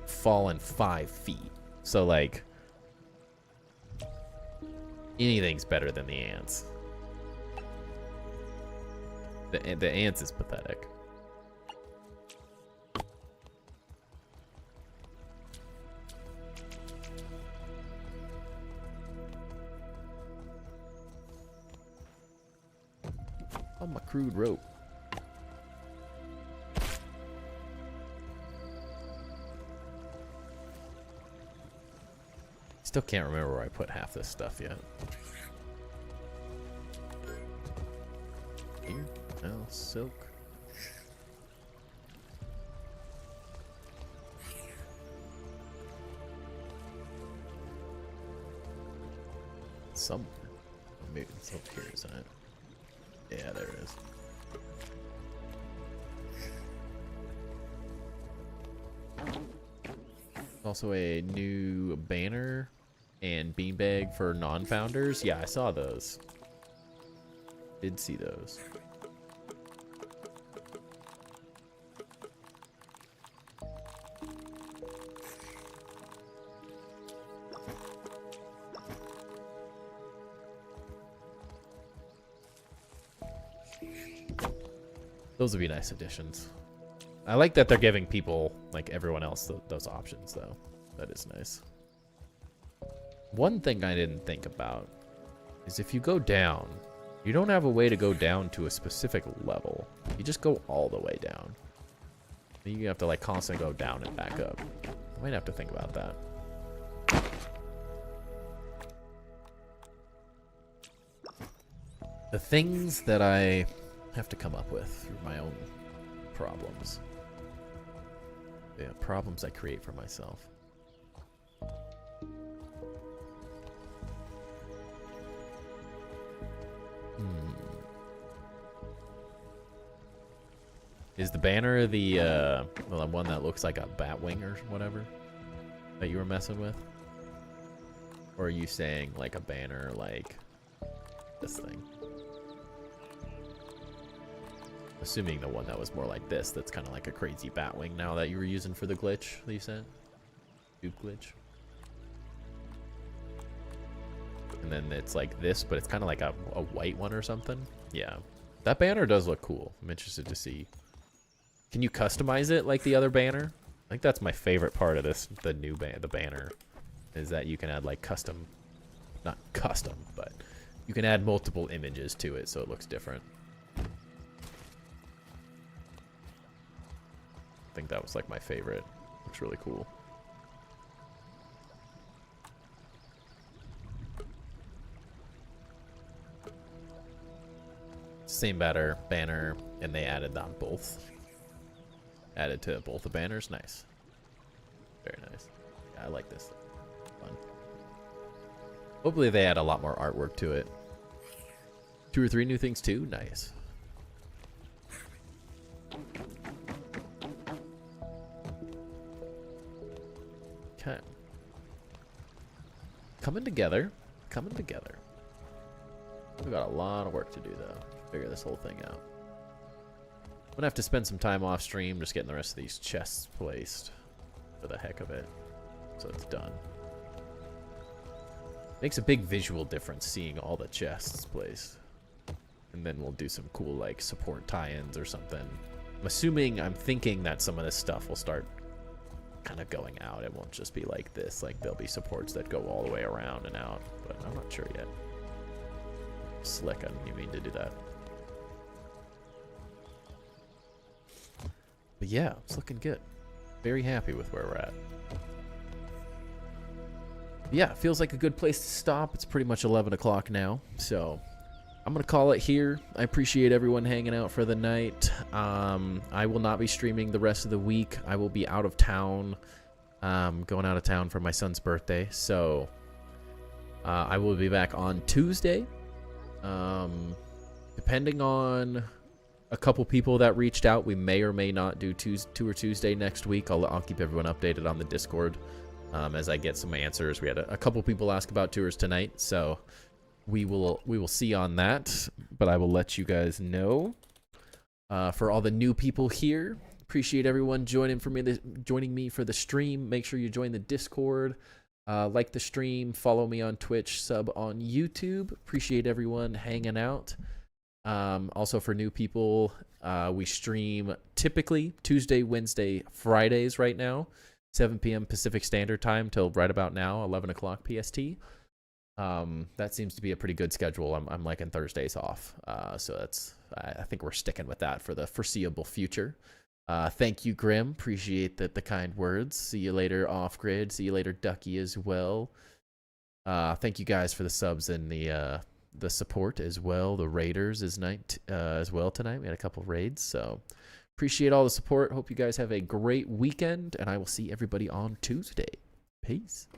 falling 5 feet. So like anything's better than the ants. The ants is pathetic. Oh, my crude rope. Still can't remember where I put half this stuff yet. Here? No, silk. Somewhere. Maybe it's up here, isn't it? Yeah, there it is. Also a new banner and beanbag for non-founders. Yeah, I saw those. Did see those. Those would be nice additions. I like that they're giving people, like everyone else, those options, though. That is nice. One thing I didn't think about is if you go down, you don't have a way to go down to a specific level. You just go all the way down. You have to, like, constantly go down and back up. I might have to think about that. The things that I have to come up with through my own problems. Yeah, problems I create for myself. Is the banner the one that looks like a bat wing or whatever that you were messing with? Or are you saying like a banner like this thing? Assuming the one that was more like this, that's kind of like a crazy bat wing now that you were using for the glitch that you said? Dupe glitch. And then it's like this, but it's kind of like a white one or something. Yeah. That banner does look cool. I'm interested to see. Can you customize it like the other banner? I think that's my favorite part of this, the new the banner, is that you can add like custom, not custom, but you can add multiple images to it so it looks different. I think that was like my favorite. Looks really cool. same banner, and they added on both. Added to both the banners. Nice. Very nice. Yeah, I like this. Fun. Hopefully they add a lot more artwork to it. 2 or 3 new things too. Nice. Okay. Coming together. Coming together. We've got a lot of work to do though. Figure this whole thing out. I'm gonna have to spend some time off stream just getting the rest of these chests placed for the heck of it. So it's done. Makes a big visual difference seeing all the chests placed. And then we'll do some cool like support tie-ins or something. I'm thinking that some of this stuff will start kind of going out. It won't just be like this. Like there'll be supports that go all the way around and out. But I'm not sure yet. Slick, I didn't mean to do that. But yeah, it's looking good. Very happy with where we're at. Yeah, feels like a good place to stop. It's pretty much 11 o'clock now, so I'm going to call it here. I appreciate everyone hanging out for the night. I will not be streaming the rest of the week. I will be out of town, going out of town for my son's birthday, so I will be back on Tuesday. Depending on a couple people that reached out, we may or may not do Tour Tuesday next week. I'll keep everyone updated on the Discord as I get some answers. We had a couple people ask about tours tonight, so we will see on that. But I will let you guys know. For all the new people here, appreciate everyone joining me for the stream. Make sure you join the Discord. Like the stream, follow me on Twitch, sub on YouTube. Appreciate everyone hanging out. Also for new people, we stream typically Tuesday, Wednesday, Fridays right now, 7 p.m. Pacific Standard Time till right about now, 11 o'clock PST. That seems to be a pretty good schedule. I'm liking Thursdays off, so I think we're sticking with that for the foreseeable future. Thank you, Grim. Appreciate the kind words. See you later, Off Grid. See you later, Ducky, as well. Thank you guys for the subs and the support as well. The raiders as well tonight. We had a couple raids, so appreciate all the support. Hope you guys have a great weekend, and I will see everybody on Tuesday. Peace.